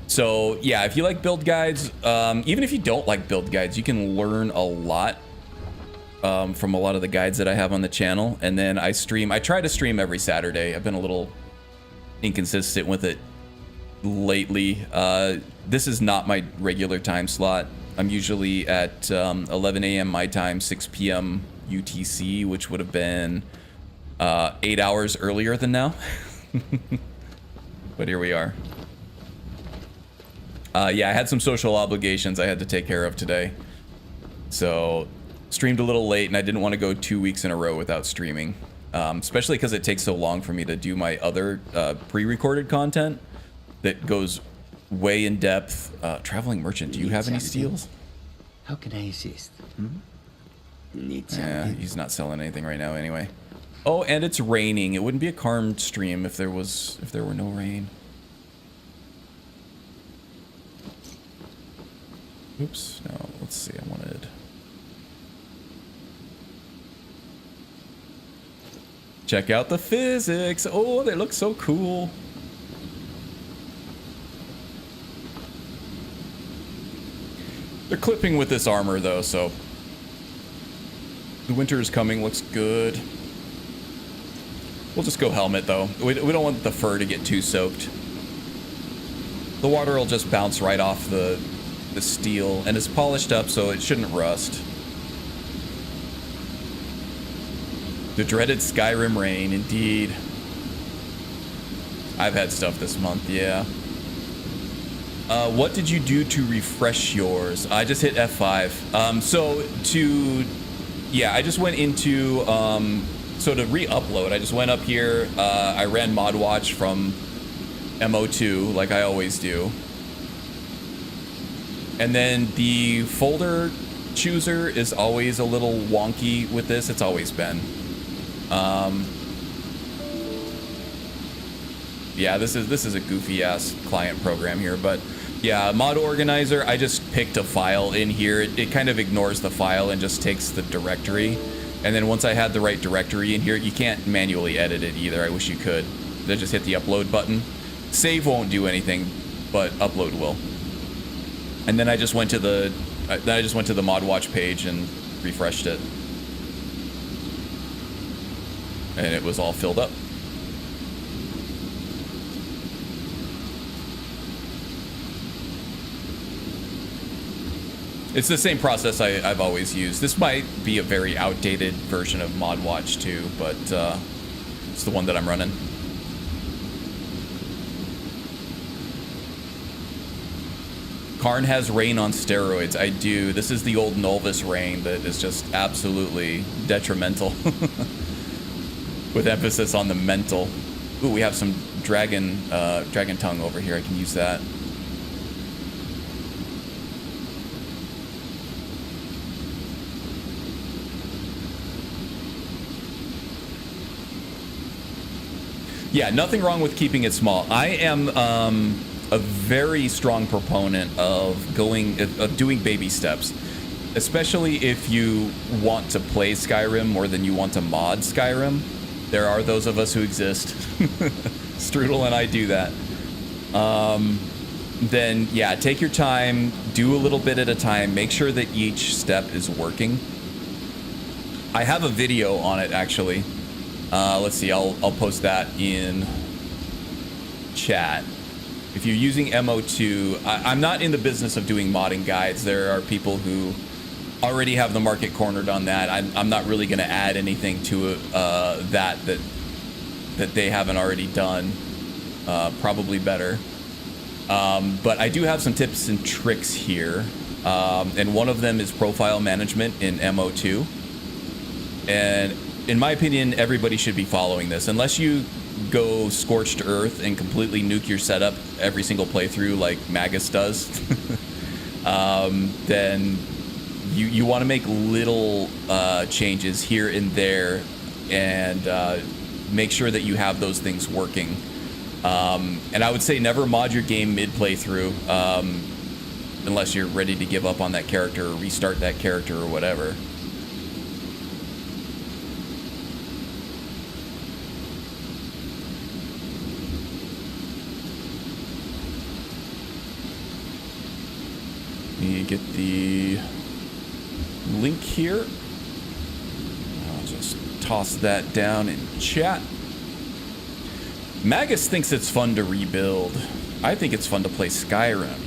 So yeah, if you like build guides, even if you don't like build guides, you can learn a lot from a lot of the guides that I have on the channel. And then I try to stream every Saturday. I've been a little inconsistent with it lately. This is not my regular time slot. I'm usually at 11 a.m. my time, 6 p.m. UTC, which would have been 8 hours earlier than now. But here we are. Yeah, I had some social obligations I had to take care of today. So, streamed a little late, and I didn't want to go 2 weeks in a row without streaming. Especially because it takes so long for me to do my other pre-recorded content that goes way in depth. Traveling Merchant, do you have any steals? How can I assist? Need Yeah, something? he's not selling anything right now anyway. Oh, and it's raining. It wouldn't be a Karm stream if there were no rain. Oops, no, let's see, I wanted... Check out the physics! Oh, they look so cool! They're clipping with this armor though, so... The winter is coming, looks good. We'll just go helmet though. We don't want the fur to get too soaked. The water will just bounce right off the steel, and it's polished up so it shouldn't rust. The dreaded Skyrim rain, indeed. I've had stuff this month, yeah. What did you do to refresh yours? I just hit F5. Yeah, I just went into, so to re-upload, I just went up here, I ran ModWatch from MO2, like I always do. And then the folder chooser is always a little wonky with this. It's always been. Yeah, this is a goofy ass client program here, but yeah, mod organizer, I just picked a file in here. It kind of ignores the file and just takes the directory. And then once I had the right directory in here, you can't manually edit it either. I wish you could. Then just hit the upload button. Save won't do anything, but upload will. And then I just went to the ModWatch page and refreshed it. And it was all filled up. It's the same process I've always used. This might be a very outdated version of ModWatch too, but it's the one that I'm running. Karn has rain on steroids. I do. This is the old Nulvis rain that is just absolutely detrimental. With emphasis on the mental. Ooh, we have some dragon tongue over here. I can use that. Yeah, nothing wrong with keeping it small. I am a very strong proponent of doing baby steps, especially if you want to play Skyrim more than you want to mod Skyrim. There are those of us who exist. Strudel and I do that. Then yeah, take your time, do a little bit at a time, make sure that each step is working. I have a video on it actually. Let's see, I'll post that in chat. If you're using MO2, I'm not in the business of doing modding guides. There are people who already have the market cornered on that. I'm not really going to add anything to it, that they haven't already done. Probably better. But I do have some tips and tricks here. And one of them is profile management in MO2. And in my opinion, everybody should be following this. Unless you go scorched earth and completely nuke your setup every single playthrough like Magus does, then you want to make little changes here and there and make sure that you have those things working. And I would say never mod your game mid-playthrough unless you're ready to give up on that character or restart that character or whatever. Let me get the link here. I'll just toss that down in chat. Magus thinks it's fun to rebuild. I think it's fun to play Skyrim.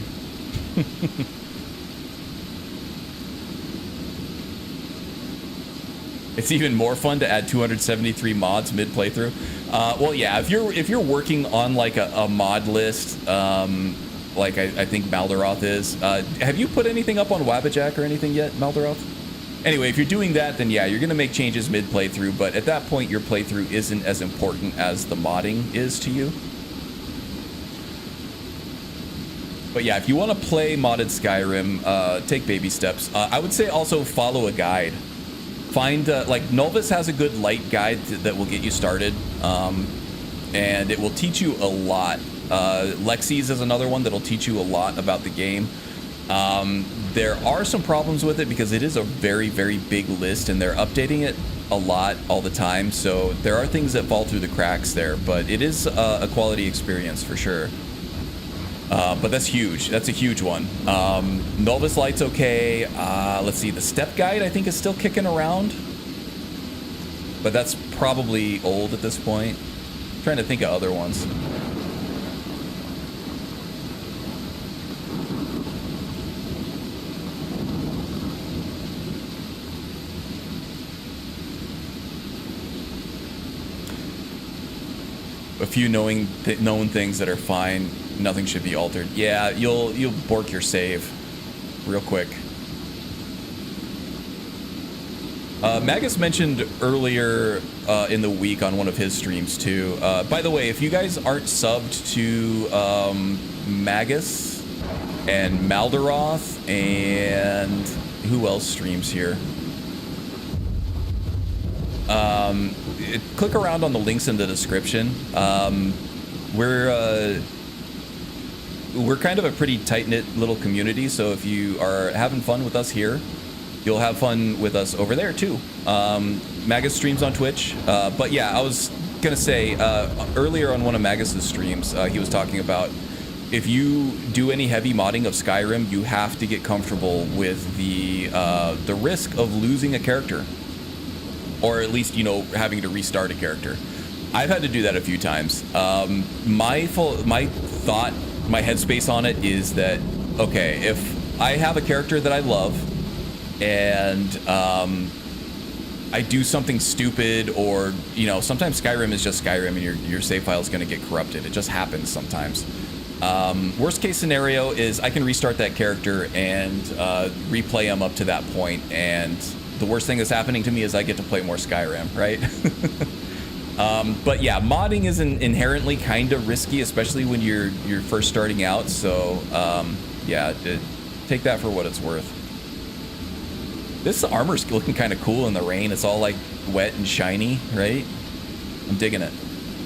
It's even more fun to add 273 mods mid playthrough. Well, yeah, if you're working on like a mod list, like I think Malderoth is. Have you put anything up on Wabbajack or anything yet, Malderoth? Anyway, if you're doing that, then yeah, you're going to make changes mid-playthrough, but at that point, your playthrough isn't as important as the modding is to you. But yeah, if you want to play modded Skyrim, take baby steps. I would say also follow a guide. Find, like, Novus has a good light guide that will get you started, and it will teach you a lot. Lexi's is another one that'll teach you a lot about the game. There are some problems with it because it is a very, very big list and they're updating it a lot all the time. So there are things that fall through the cracks there, but it is a quality experience for sure. But that's huge. That's a huge one. Novus Light's okay. Let's see, the step guide I think is still kicking around, but that's probably old at this point. I'm trying to think of other ones. A few known things that are fine. Nothing should be altered. Yeah, you'll bork your save real quick. Magus mentioned earlier in the week on one of his streams too. By the way, if you guys aren't subbed to Magus and Malderoth and who else streams here? Click around on the links in the description. We're kind of a pretty tight-knit little community, so if you are having fun with us here, you'll have fun with us over there too. Magus streams on Twitch, but yeah, I was gonna say earlier on one of Magus's streams, he was talking about if you do any heavy modding of Skyrim, you have to get comfortable with the risk of losing a character. Or at least, you know, having to restart a character. I've had to do that a few times. My thought, my headspace on it is that, okay, if I have a character that I love and I do something stupid, or, you know, sometimes Skyrim is just Skyrim and your save file is going to get corrupted. It just happens sometimes. Worst case scenario is I can restart that character and replay him up to that point, and the worst thing that's happening to me is I get to play more Skyrim, right? But yeah, modding is inherently kind of risky, especially when you're first starting out. So yeah, take that for what it's worth. This armor's looking kind of cool in the rain. It's all like wet and shiny, right? I'm digging it.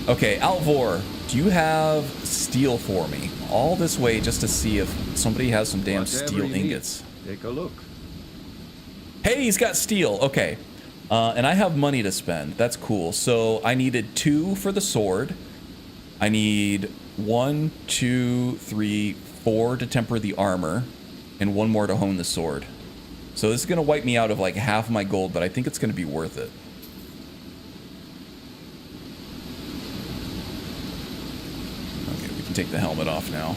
Okay, Alvor, do you have steel for me? All this way just to see if somebody has some damn steel ingots. Take a look. Hey, he's got steel. Okay. And I have money to spend. That's cool. So I needed 2 for the sword. I need 1, 2, 3, 4 to temper the armor. And 1 more to hone the sword. So this is going to wipe me out of like half my gold, but I think it's going to be worth it. Okay, we can take the helmet off now.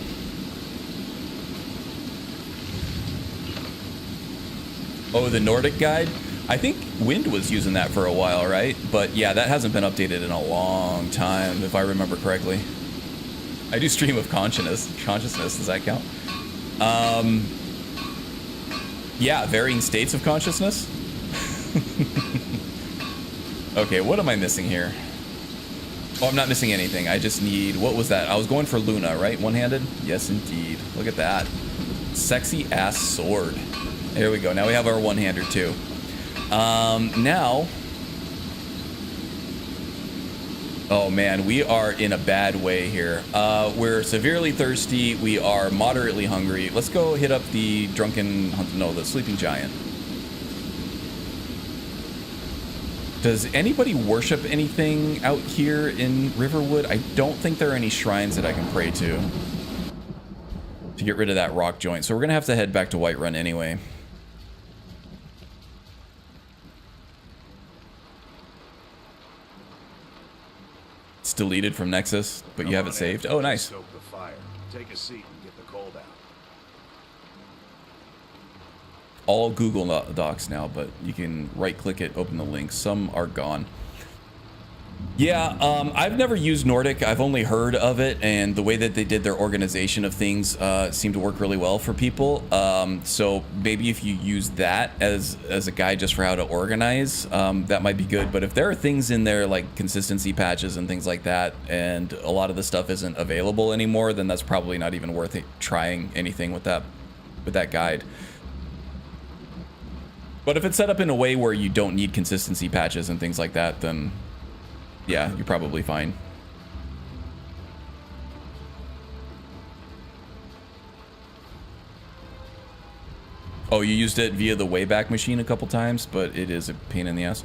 Oh, the Nordic guide? I think Wind was using that for a while, right? But yeah, that hasn't been updated in a long time, if I remember correctly. I do stream of consciousness. Does that count? Yeah, varying states of consciousness. Okay, what am I missing here? Oh, I'm not missing anything. I just need... What was that? I was going for Luna, right? One-handed? Yes, indeed. Look at that. Sexy-ass sword. There we go. Now we have our one-hander, too. Now... Oh, man. We are in a bad way here. We're severely thirsty. We are moderately hungry. Let's go hit up the drunken... No, the sleeping giant. Does anybody worship anything out here in Riverwood? I don't think there are any shrines that I can pray to get rid of that rock joint. So we're going to have to head back to Whiterun anyway. It's deleted from Nexus, but you have it saved. Oh, nice. Stoke the fire. Take a seat and get the cold out. All Google Docs now, but you can right-click it, open the links. Some are gone. Yeah, I've never used Nordic. I've only heard of it, and the way that they did their organization of things seemed to work really well for people. So maybe if you use that as a guide just for how to organize, that might be good. But if there are things in there like consistency patches and things like that, and a lot of the stuff isn't available anymore, then that's probably not even worth it trying anything with that guide. But if it's set up in a way where you don't need consistency patches and things like that, then yeah, you're probably fine. Oh, you used it via the Wayback Machine a couple times, but it is a pain in the ass.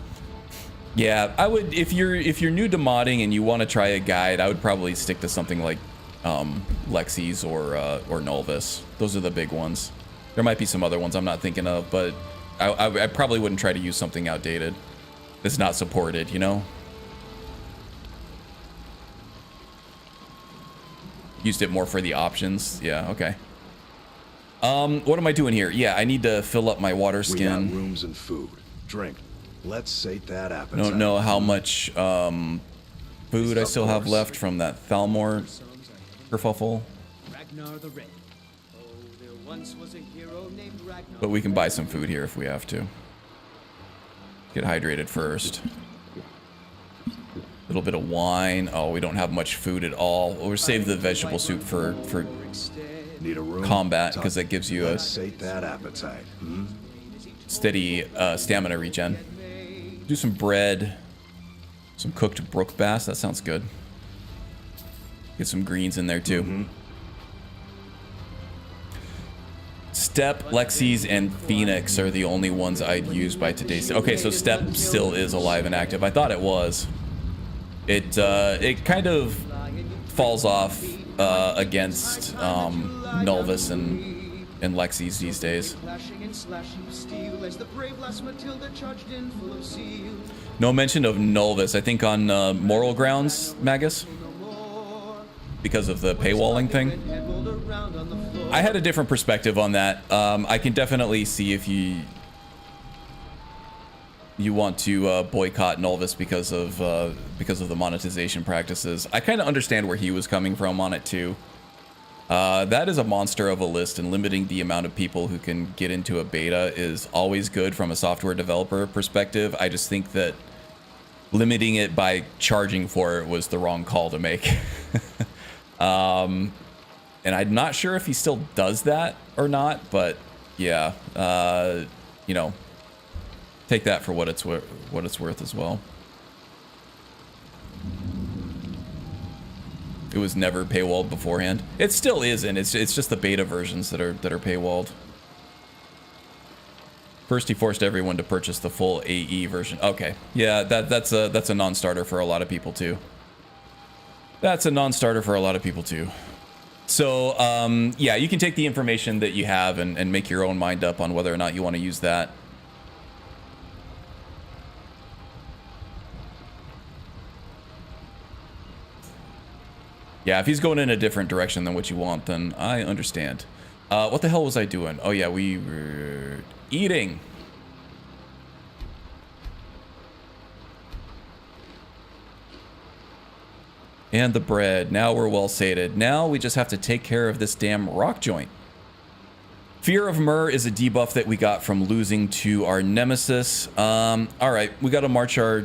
Yeah, I would, if you're new to modding and you want to try a guide, I would probably stick to something like Lexis or Nulvis. Those are the big ones. There might be some other ones I'm not thinking of, but I probably wouldn't try to use something outdated that's not supported, you know? Used it more for the options. Yeah, okay. What am I doing here? Yeah, I need to fill up my water skin. We got rooms and food. Drink. Let's sate that appetite. Don't know how much food I still have left from that Thalmor kerfuffle. Ragnar the Red. Oh, there once was a hero named Ragnar. But we can buy some food here if we have to. Get hydrated first. A little bit of wine. Oh, we don't have much food at all. We'll save the vegetable soup for Need a room? combat, because that gives you a sate that appetite. steady stamina regen. Do some bread. Some cooked brook bass. That sounds good. Get some greens in there too. Step, Lexis, and Phoenix are the only ones I'd use by today's... Okay, so Step still is alive and active. I thought it was. It kind of falls off against Nulvis and Lexis these days. No mention of Nulvis, I think on moral grounds, Magus, because of the paywalling thing. I had a different perspective on that. I can definitely see if you want to boycott Nulvis because of the monetization practices. I kind of understand where he was coming from on it too. That is a monster of a list, and limiting the amount of people who can get into a beta is always good from a software developer perspective. I just think that limiting it by charging for it was the wrong call to make. And I'm not sure if he still does that or not, but yeah, you know, take that for what it's worth as well. It was never paywalled beforehand. It still isn't. It's just the beta versions that are paywalled. First, he forced everyone to purchase the full AE version. Okay, yeah, that's a non-starter for a lot of people too. That's a non-starter for a lot of people too. So, yeah, you can take the information that you have and make your own mind up on whether or not you want to use that. Yeah, if he's going in a different direction than what you want, then I understand. What the hell was I doing? Oh yeah, we were eating. And the bread. Now we're well sated. Now we just have to take care of this damn rock joint. Fear of Myrrh is a debuff that we got from losing to our Nemesis. Alright, we gotta march our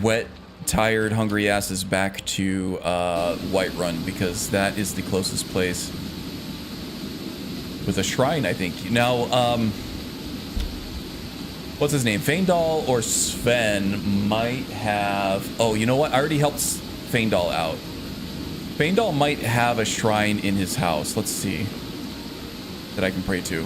wet, tired, hungry asses back to Whiterun, because that is the closest place with a shrine, I think. Now, what's his name? Feindal or Sven might have... Oh, you know what? I already helped Feindal out. Feindal might have a shrine in his house. Let's see. That I can pray to.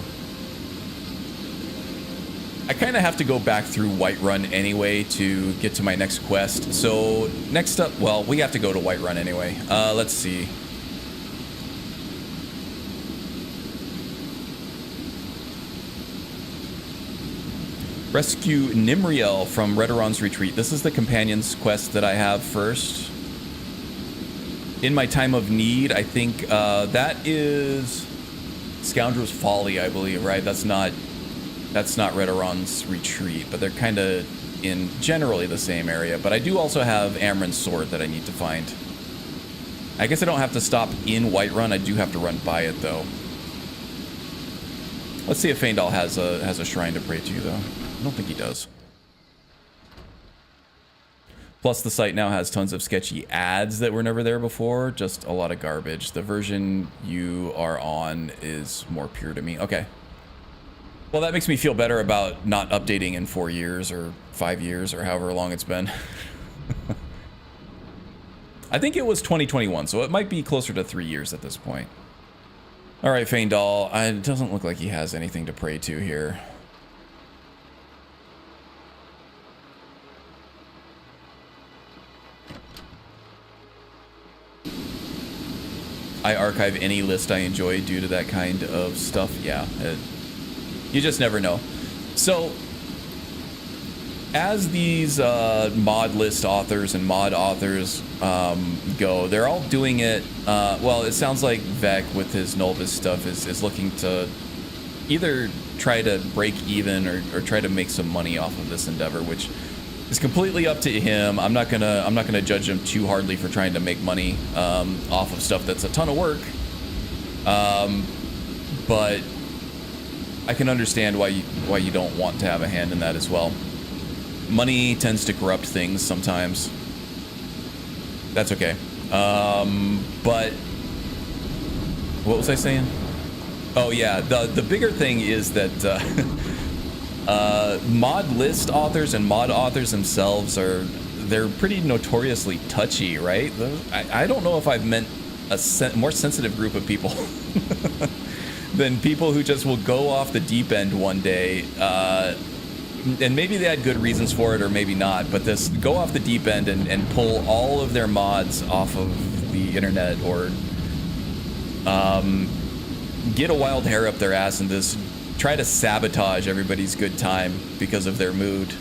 I kind of have to go back through Whiterun anyway to get to my next quest. So, next up... Well, we have to go to Whiterun anyway. Let's see. Rescue Nimriel from Redoran's Retreat. This is the companion's quest that I have first. In my time of need, I think that is Scoundrel's Folly, I believe, right? That's not Redoran's Retreat, but they're kind of in generally the same area. But I do also have Amren's Sword that I need to find. I guess I don't have to stop in Whiterun. I do have to run by it, though. Let's see if Feindal has a shrine to pray to, though. I don't think he does. Plus, the site now has tons of sketchy ads that were never there before. Just a lot of garbage. The version you are on is more pure to me. Okay. Well, that makes me feel better about not updating in 4 years or 5 years or however long it's been. I think it was 2021, so it might be closer to 3 years at this point. All right, Feindal. It doesn't look like he has anything to pray to here. I archive any list I enjoy due to that kind of stuff. Yeah, you just never know. So, as these mod list authors and mod authors go, they're all doing it. Well, it sounds like Vec with his Novus stuff is looking to either try to break even or try to make some money off of this endeavor, which is completely up to him. I'm not gonna judge him too hardly for trying to make money off of stuff that's a ton of work. But I can understand why you don't want to have a hand in that as well. Money tends to corrupt things sometimes. That's okay. But what was I saying? Oh yeah, the bigger thing is that mod list authors and mod authors themselves they're pretty notoriously touchy, right? I don't know if I've met a more sensitive group of people than people who just will go off the deep end one day, and maybe they had good reasons for it or maybe not, but this go off the deep end and pull all of their mods off of the internet, or get a wild hair up their ass and just try to sabotage everybody's good time because of their mood.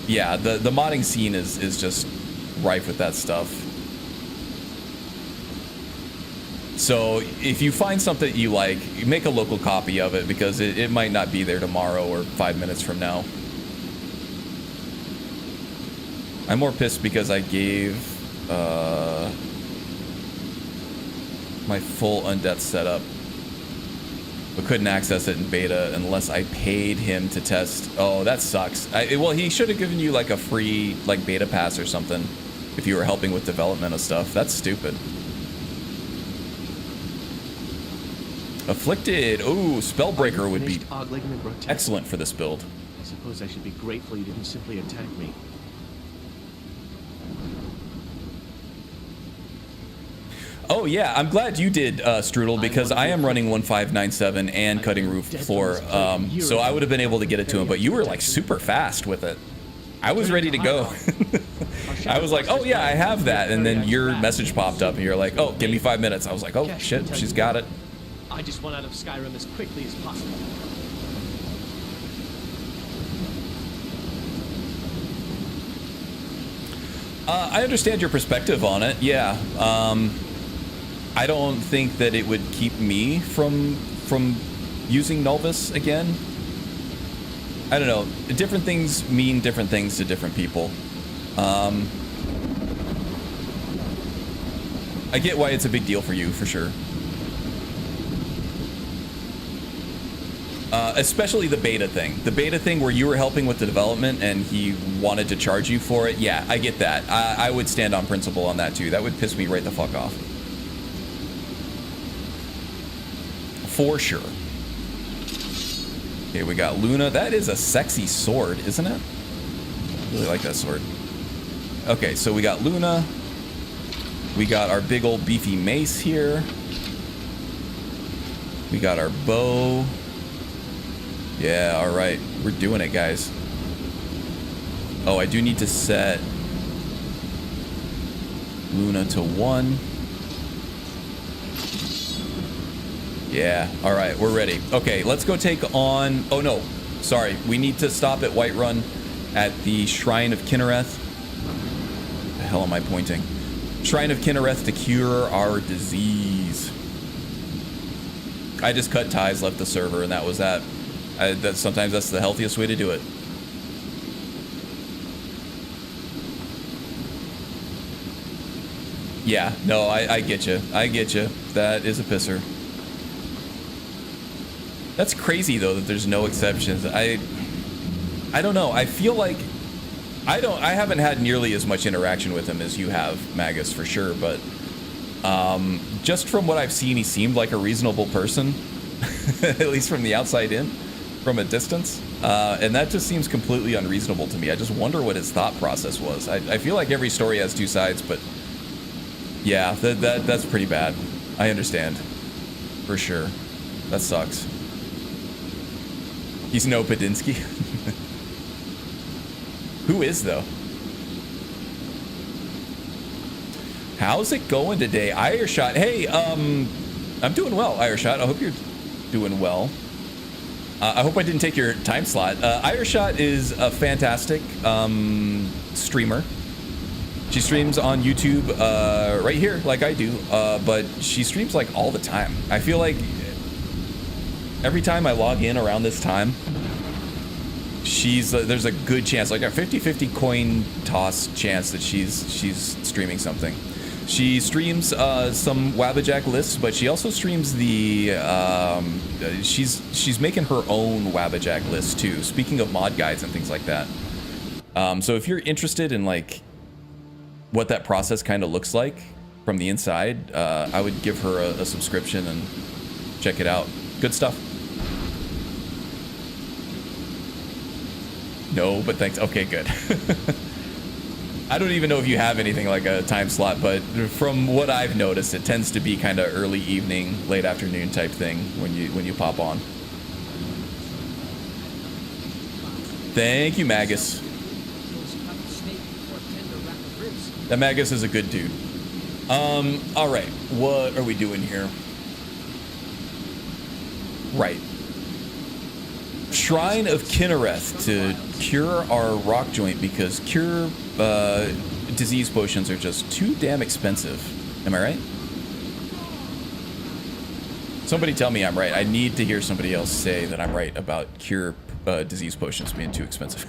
Yeah, the modding scene is just rife with that stuff. So if you find something you like, you make a local copy of it, because it might not be there tomorrow or 5 minutes from now. I'm more pissed because I gave my full undeath setup, but couldn't access it in beta unless I paid him to test. Oh, that sucks. Well, he should have given you like a free beta pass or something if you were helping with development of stuff. That's stupid. Afflicted. Ooh, Spellbreaker would be excellent for this build. I suppose I should be grateful you didn't simply attack me. Oh yeah, I'm glad you did, Strudel, because I am running 1597 and cutting roof floor, so I would have been able to get it to him, but you were like super fast with it. I was ready to go. I was like, oh yeah, I have that, and then your message popped up, and you're like, oh, give me 5 minutes. I was like, oh shit, she's got it. I just want out of Skyrim as quickly as possible. I understand your perspective on it, yeah. I don't think that it would keep me from using Nulvis again. I don't know. Different things mean different things to different people. I get why it's a big deal for you, for sure. Especially the beta thing. The beta thing where you were helping with the development and he wanted to charge you for it. Yeah, I get that. I would stand on principle on that too. That would piss me right the fuck off. For sure. Okay, we got Luna. That is a sexy sword, isn't it? I really like that sword. Okay, so we got Luna. We got our big old beefy mace here. We got our bow. Yeah, all right. We're doing it, guys. Oh, I do need to set Luna to 1. Yeah, all right. We're ready. Okay, let's go take on... Oh, no. Sorry. We need to stop at Whiterun at the Shrine of Kinnereth. The hell am I pointing? Shrine of Kinnereth to cure our disease. I just cut ties, left the server, and that was that. Sometimes that's the healthiest way to do it. Yeah, no, I get you. I get you. That is a pisser. That's crazy though that there's no exceptions. I don't know. I feel like I haven't had nearly as much interaction with him as you have, Magus, for sure, but just from what I've seen, he seemed like a reasonable person, at least from the outside in. From a distance, and that just seems completely unreasonable to me. I just wonder what his thought process was. I feel like every story has two sides, but yeah, that's pretty bad. I understand, for sure. That sucks. He's no Padinsky. Who is though? How's it going today, Ireshot? Hey, I'm doing well, Ireshot. I hope you're doing well. I hope I didn't take your time slot. Ireshot is a fantastic streamer. She streams on YouTube right here, like I do, but she streams like all the time. I feel like every time I log in around this time, there's a good chance, like a 50-50 coin toss chance that she's streaming something. She streams some Wabbajack lists, but she also streams the she's making her own Wabbajack list too. Speaking of mod guides and things like that. So if you're interested in like what that process kind of looks like from the inside, I would give her a subscription and check it out. Good stuff. No, but thanks. Okay, good. I don't even know if you have anything like a time slot, but from what I've noticed, it tends to be kind of early evening, late afternoon type thing when you pop on. Thank you, Magus. That Magus is a good dude. All right, what are we doing here? Right. Shrine of Kinnereth to cure our rock joint because cure disease potions are just too damn expensive. Am I right? Somebody tell me I'm right. I need to hear somebody else say that I'm right about cure disease potions being too expensive.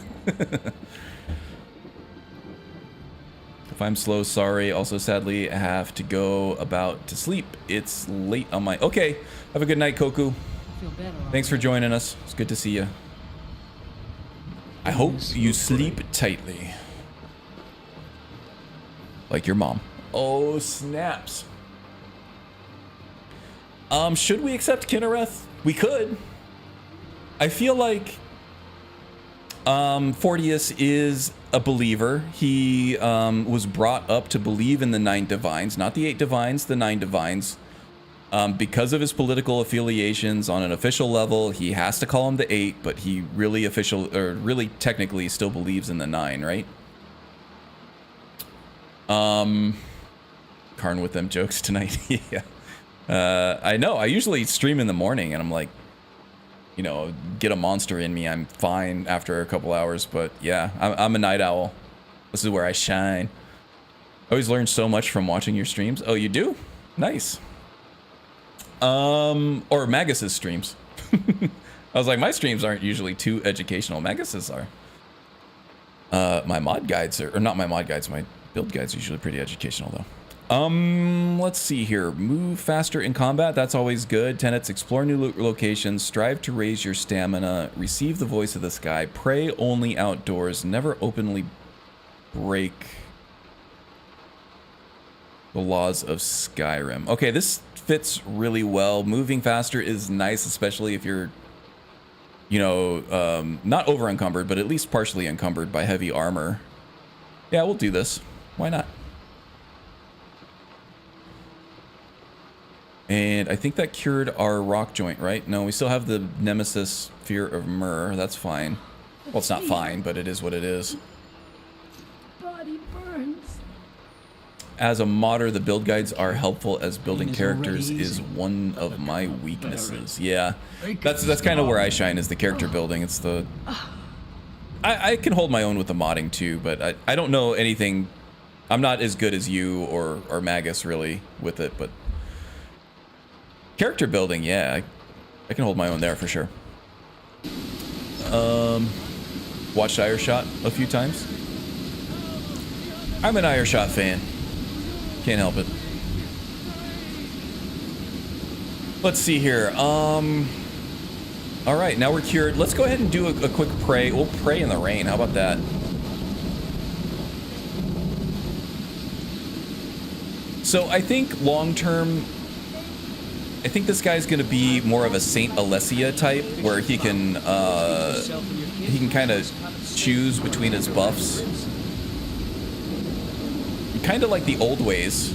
If I'm slow, sorry. Also, sadly, I have to go about to sleep. It's late on my... Okay. Have a good night, Koku. Thanks for joining us. It's good to see you. I hope you sleep tightly. Like your mom. Oh, snaps. Should we accept Kinnereth? We could. I feel like Fortius is a believer. He was brought up to believe in the 9 divines, not the 8 divines, the 9 divines. Because of his political affiliations on an official level, he has to call him the 8, but he really really technically still believes in the 9, right? Karn with them jokes tonight. Yeah. I know. I usually stream in the morning and I'm like, you know, get a monster in me. I'm fine after a couple hours, but yeah, I'm a night owl. This is where I shine. I always learn so much from watching your streams. Oh, you do? Nice. Or Magus's streams. I was like, my streams aren't usually too educational. Magus's are. My mod guides are, or not my mod guides, my build guides are usually pretty educational though. Let's see here. Move faster in combat. That's always good. Tenets, explore new locations, strive to raise your stamina, receive the voice of the sky, pray only outdoors, never openly break the laws of Skyrim. Okay, this fits really well. Moving faster is nice, especially if you're, you know, not over encumbered, but at least partially encumbered by heavy armor. Yeah, we'll do this. Why not? And I think that cured our rock joint, right? No, we still have the Nemesis Fear of Myrrh. That's fine. Well, it's not fine, but it is what it is. Body burns. As a modder, the build guides are helpful as building characters is one of my weaknesses. Yeah, that's kind of where I shine, is the character building. It's the... I can hold my own with the modding too, but I don't know anything. I'm not as good as you or Magus really with it, but... Character building, yeah, I can hold my own there for sure. Watched Ireshot a few times. I'm an Ireshot fan. Can't help it. Let's see here. All right, now we're cured. Let's go ahead and do a quick pray. We'll pray in the rain. How about that? So I think long term, I think this guy's gonna be more of a Saint Alessia type, where he can kind of choose between his buffs, kind of like the old ways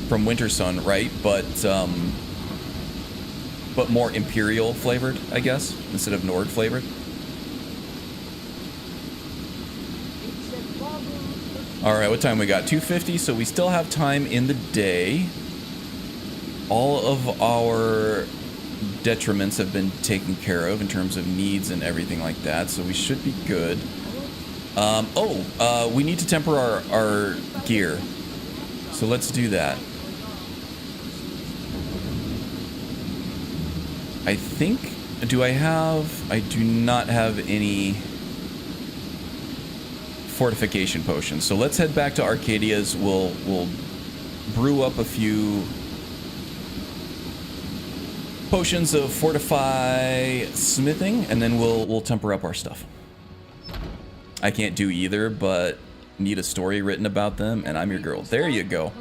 from Winter Sun, right? But more Imperial flavored, I guess, instead of Nord flavored. All right, what time we got? 2:50, so we still have time in the day. All of our detriments have been taken care of in terms of needs and everything like that, so we should be good. We need to temper our gear, so let's do that. I think, I do not have any fortification potions, so let's head back to Arcadia's. We'll brew up a few potions of fortify smithing, and then we'll temper up our stuff. I can't do either, but need a story written about them, and I'm your girl. There you go.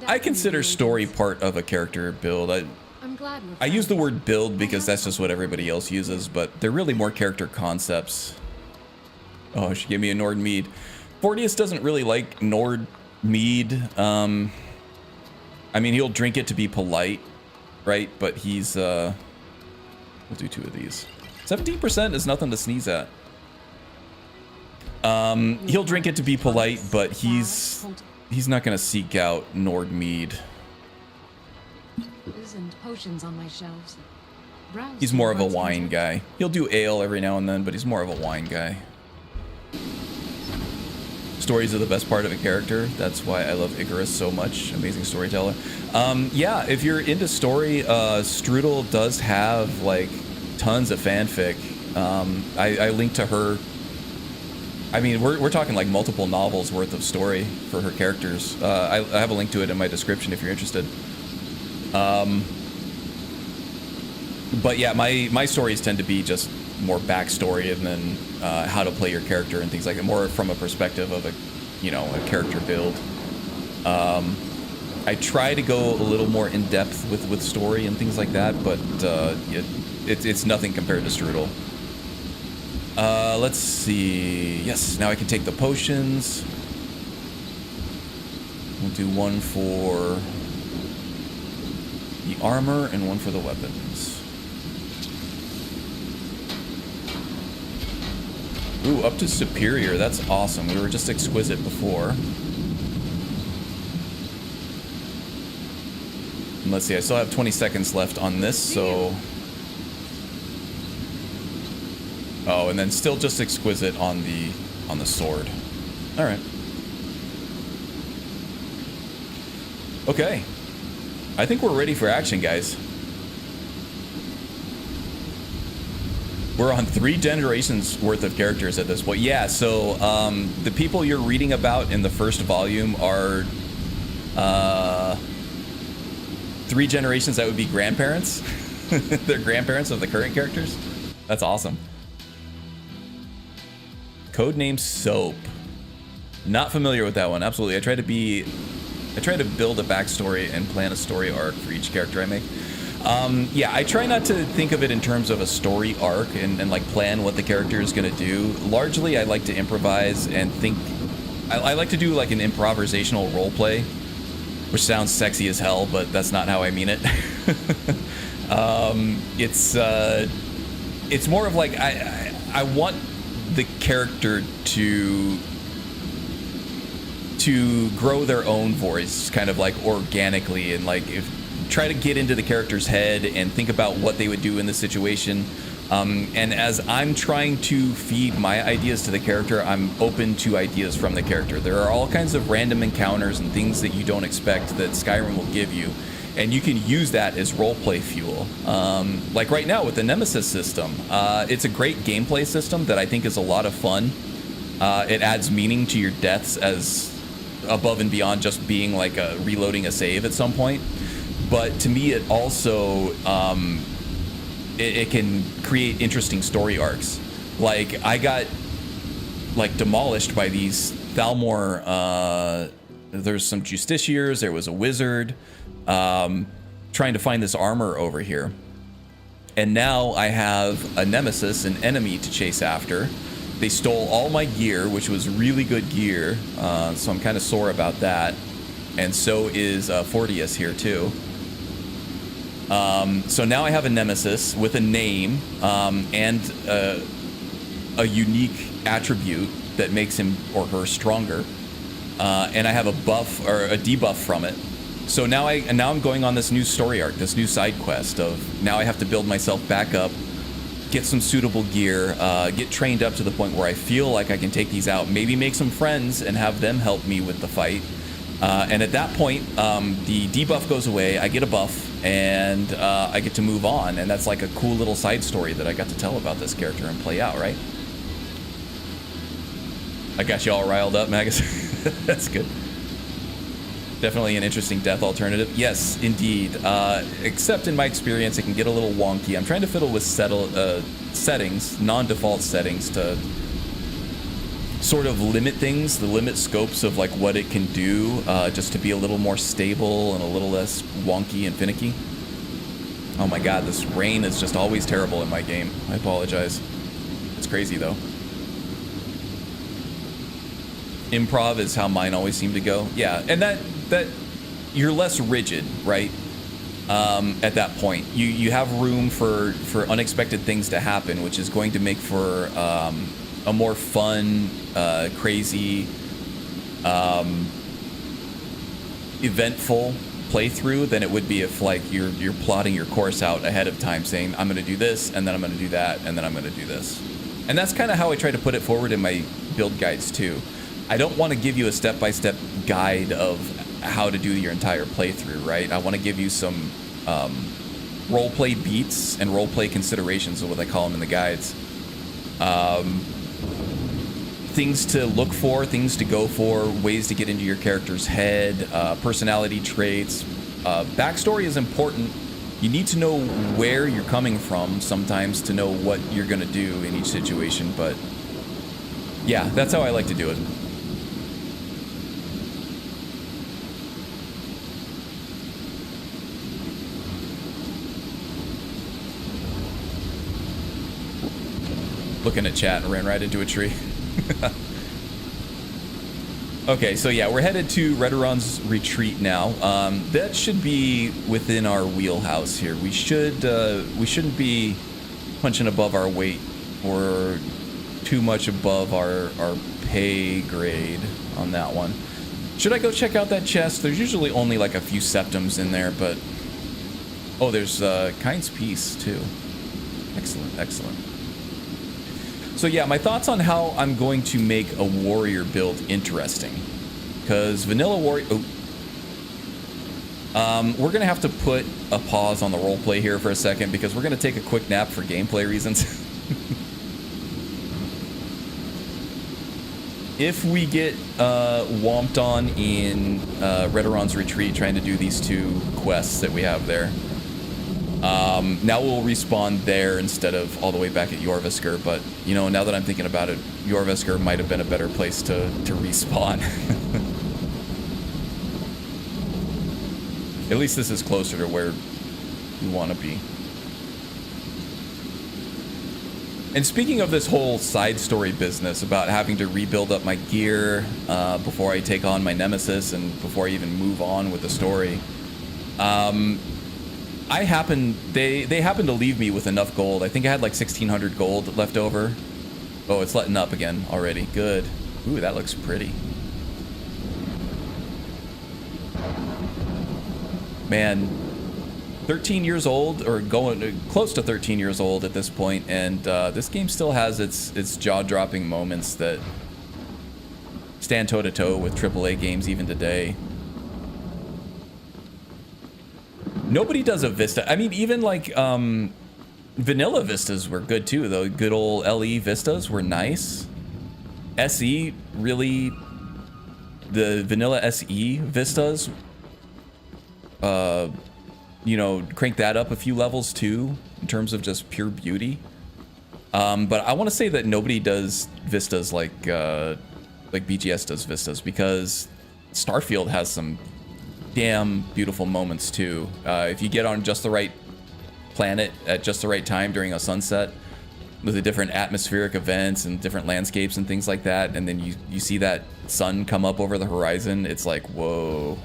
I consider story part of a character build. I use the word build because that's just what everybody else uses, but they're really more character concepts. Oh, she gave me a Nord mead. Fortius doesn't really like Nord mead. I mean, he'll drink it to be polite, right? But he's, we'll do 2 of these. 17% is nothing to sneeze at. He'll drink it to be polite, but he's not gonna seek out Nord mead. And potions on my shelves. He's more of a wine guy. He'll do ale every now and then, but he's more of a wine guy. Stories are the best part of a character. That's why I love Icarus so much. Amazing storyteller. Yeah, if you're into story, Strudel does have like tons of fanfic. I linked to her. I mean, we're talking like multiple novels worth of story for her characters. I have a link to it in my description if you're interested. But yeah, my stories tend to be just more backstory and then how to play your character and things like that, more from a perspective of a character build. I try to go a little more in depth with story and things like that, but it's nothing compared to Strudel. Let's see. Yes, now I can take the potions. We'll do one for the armor and one for the weapons. Ooh, up to superior. That's awesome. We were just exquisite before. And let's see, I still have 20 seconds left on this, so... Oh, and then still just exquisite on the sword. All right. Okay. I think we're ready for action, guys. We're on 3 generations worth of characters at this point. Yeah, so the people you're reading about in the first volume are 3 generations that would be grandparents. They're grandparents of the current characters. That's awesome. Codename Soap. Not familiar with that one. Absolutely. I try to build a backstory and plan a story arc for each character I make. Yeah, I try not to think of it in terms of a story arc and like plan what the character is going to do. Largely, I like to improvise and think. I like to do like an improvisational role play, which sounds sexy as hell, but that's not how I mean it. It's more of like I want the character to grow their own voice kind of like organically, and like try to get into the character's head and think about what they would do in the situation. And as I'm trying to feed my ideas to the character, I'm open to ideas from the character. There are all kinds of random encounters and things that you don't expect that Skyrim will give you, and you can use that as roleplay fuel. Like right now with the Nemesis system, it's a great gameplay system that I think is a lot of fun. It adds meaning to your deaths as above and beyond just being like reloading a save at some point. But to me, it also it can create interesting story arcs. Like I got like demolished by these Thalmor. There's some justiciars. There was a wizard trying to find this armor over here, and now I have a nemesis, an enemy to chase after. They stole all my gear, which was really good gear, so I'm kind of sore about that. And so is Fortius here too. So now I have a nemesis with a name and a unique attribute that makes him or her stronger, and I have a buff or a debuff from it. So now I'm going on this new story arc, this new side quest of now I have to build myself back up, get some suitable gear, get trained up to the point where I feel like I can take these out, maybe make some friends and have them help me with the fight. And at that point, the debuff goes away, I get a buff, and I get to move on. And that's like a cool little side story that I got to tell about this character and play out, right? I got you all riled up, Magus. That's good. Definitely an interesting death alternative. Yes, indeed. Except in my experience, it can get a little wonky. I'm trying to fiddle with settings, non-default settings, to sort of limit things, the limit scopes of like what it can do, just to be a little more stable and a little less wonky and finicky. Oh my god, this rain is just always terrible in my game. I apologize. It's crazy though. Improv is how mine always seem to go. Yeah, and that you're less rigid, right? At that point, you have room for unexpected things to happen, which is going to make for a more fun, crazy, eventful playthrough than it would be if like you're plotting your course out ahead of time, saying I'm going to do this and then I'm going to do that and then I'm going to do this. And that's kind of how I try to put it forward in my build guides too. I don't want to give you a step-by-step guide of how to do your entire playthrough, right? I want to give you some roleplay beats and roleplay considerations, is what I call them in the guides. Things to look for, things to go for, ways to get into your character's head, personality traits. Backstory is important. You need to know where you're coming from sometimes to know what you're going to do in each situation, but yeah, that's how I like to do it. looking at chat and ran right into a tree. Okay, so yeah, we're headed to Redoran's retreat now. That should be within our wheelhouse here. We shouldn't be punching above our weight or too much above our pay grade on that one. Should I go check out that chest? There's usually only like a few septums in there, but oh, there's Kind's Peace too. Excellent, excellent. So yeah, my thoughts on how I'm going to make a warrior build interesting. Because vanilla warrior... Oh. We're going to have to put a pause on the roleplay here for a second because we're going to take a quick nap for gameplay reasons. If we get whomped on in Redoran's retreat trying to do these 2 quests that we have there, now we'll respawn there instead of all the way back at Jorvisker, but, you know, now that I'm thinking about it, Jorvisker might have been a better place to respawn. At least this is closer to where we want to be. And speaking of this whole side story business about having to rebuild up my gear before I take on my Nemesis and before I even move on with the story, they happened to leave me with enough gold. I think I had like 1,600 gold left over. Oh, it's letting up again already. Good. Ooh, that looks pretty. Man, 13 years old, or going close to 13 years old at this point, and this game still has its jaw-dropping moments that stand toe-to-toe with AAA games even today. Nobody does a Vista. I mean, even like vanilla Vistas were good too, though. Good old LE Vistas were nice. SE, really, the vanilla SE Vistas, you know, crank that up a few levels too, in terms of just pure beauty. But I want to say that nobody does Vistas like BGS does Vistas, because Starfield has some damn beautiful moments too. If you get on just the right planet at just the right time during a sunset, with the different atmospheric events and different landscapes and things like that, and then you see that sun come up over the horizon, it's like, whoa.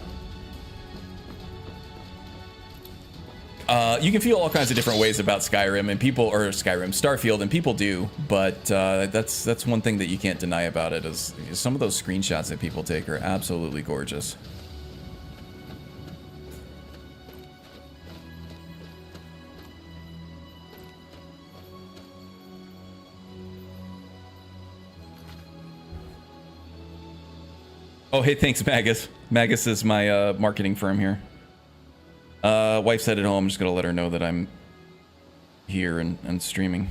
You can feel all kinds of different ways about Skyrim and people, or Starfield, and people do, but that's one thing that you can't deny about it, is some of those screenshots that people take are absolutely gorgeous. Oh, hey, thanks, Magus. Magus is my marketing firm here. Wife's headed home. I'm just gonna let her know that I'm here and streaming.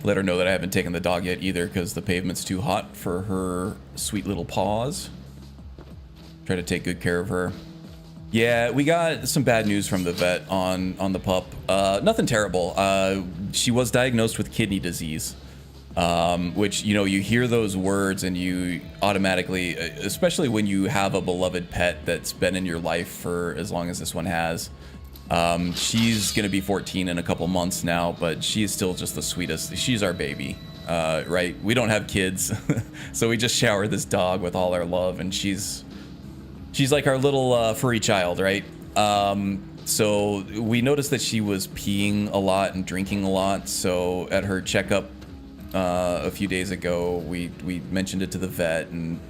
Let her know that I haven't taken the dog yet either, because the pavement's too hot for her sweet little paws. Try to take good care of her. Yeah, we got some bad news from the vet on the pup. Nothing terrible. She was diagnosed with kidney disease, which, you know, you hear those words and you automatically, especially when you have a beloved pet that's been in your life for as long as this one has. She's gonna be 14 in a couple months now, but she is still just the sweetest. She's our baby, right? We don't have kids, so we just shower this dog with all our love, and she's like our little furry child, right? So we noticed that she was peeing a lot and drinking a lot. So at her checkup a few days ago, we mentioned it to the vet, and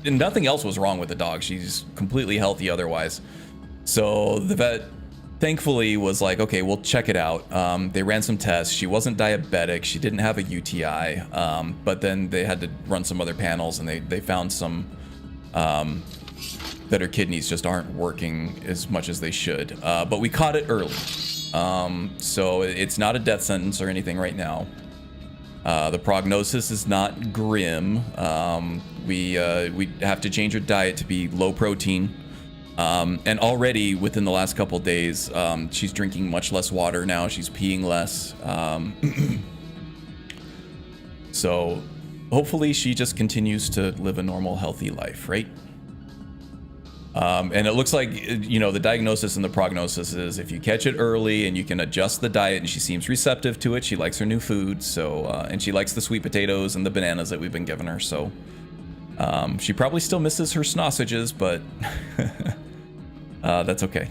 nothing else was wrong with the dog. She's completely healthy otherwise. So the vet thankfully was like, okay, we'll check it out. They ran some tests. She wasn't diabetic. She didn't have a UTI. But then they had to run some other panels, and they found some that her kidneys just aren't working as much as they should. But we caught it early. So it's not a death sentence or anything right now. The prognosis is not grim. We have to change her diet to be low protein. And already within the last couple days, she's drinking much less water now. She's peeing less. So hopefully she just continues to live a normal, healthy life, right? And it looks like, you know, the diagnosis and the prognosis is if you catch it early and you can adjust the diet, and she seems receptive to it. She likes her new food, so and she likes the sweet potatoes and the bananas that we've been giving her. So she probably still misses her sausages, but that's okay.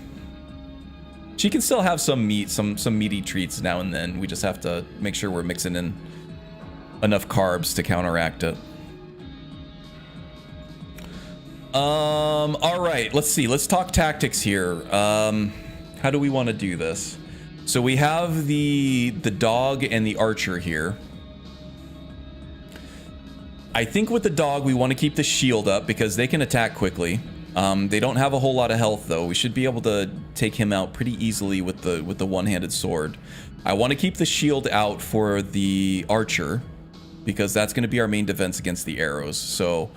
She can still have some meat, some meaty treats now and then. We just have to make sure we're mixing in enough carbs to counteract it. All right, let's see. Let's talk tactics here. How do we want to do this? So we have the dog and the archer here. I think with the dog, we want to keep the shield up because they can attack quickly. They don't have a whole lot of health though. We should be able to take him out pretty easily with the one-handed sword. I want to keep the shield out for the archer because that's going to be our main defense against the arrows. So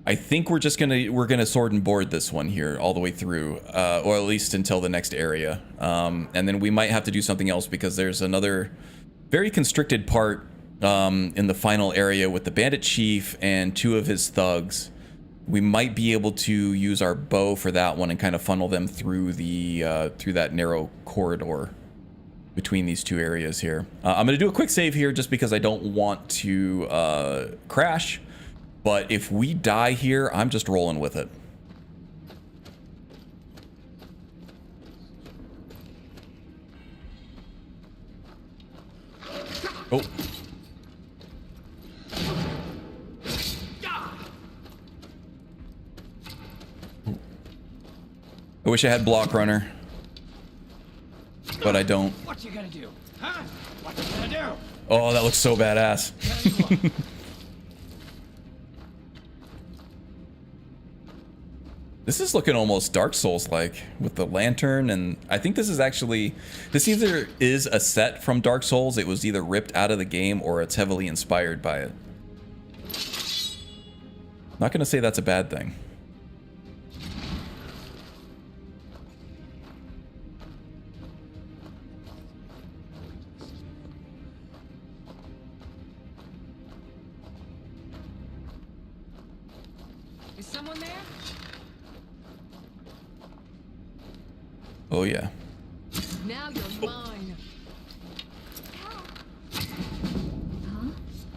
I think we're gonna sword and board this one here all the way through, or at least until the next area. And then we might have to do something else because there's another very constricted part in the final area with the bandit chief and 2 of his thugs. We might be able to use our bow for that one and kind of funnel them through the through that narrow corridor between these 2 areas here. I'm gonna do a quick save here just because I don't want to crash. But if we die here, I'm just rolling with it. Oh. I wish I had block runner, but I don't. What you gonna do? Huh? What you gonna do? Oh, that looks so badass. This is looking almost Dark Souls-like with the lantern, and I think this either is a set from Dark Souls, it was either ripped out of the game, or it's heavily inspired by it. Not gonna say that's a bad thing. Is someone there? Oh yeah. Now you're mine.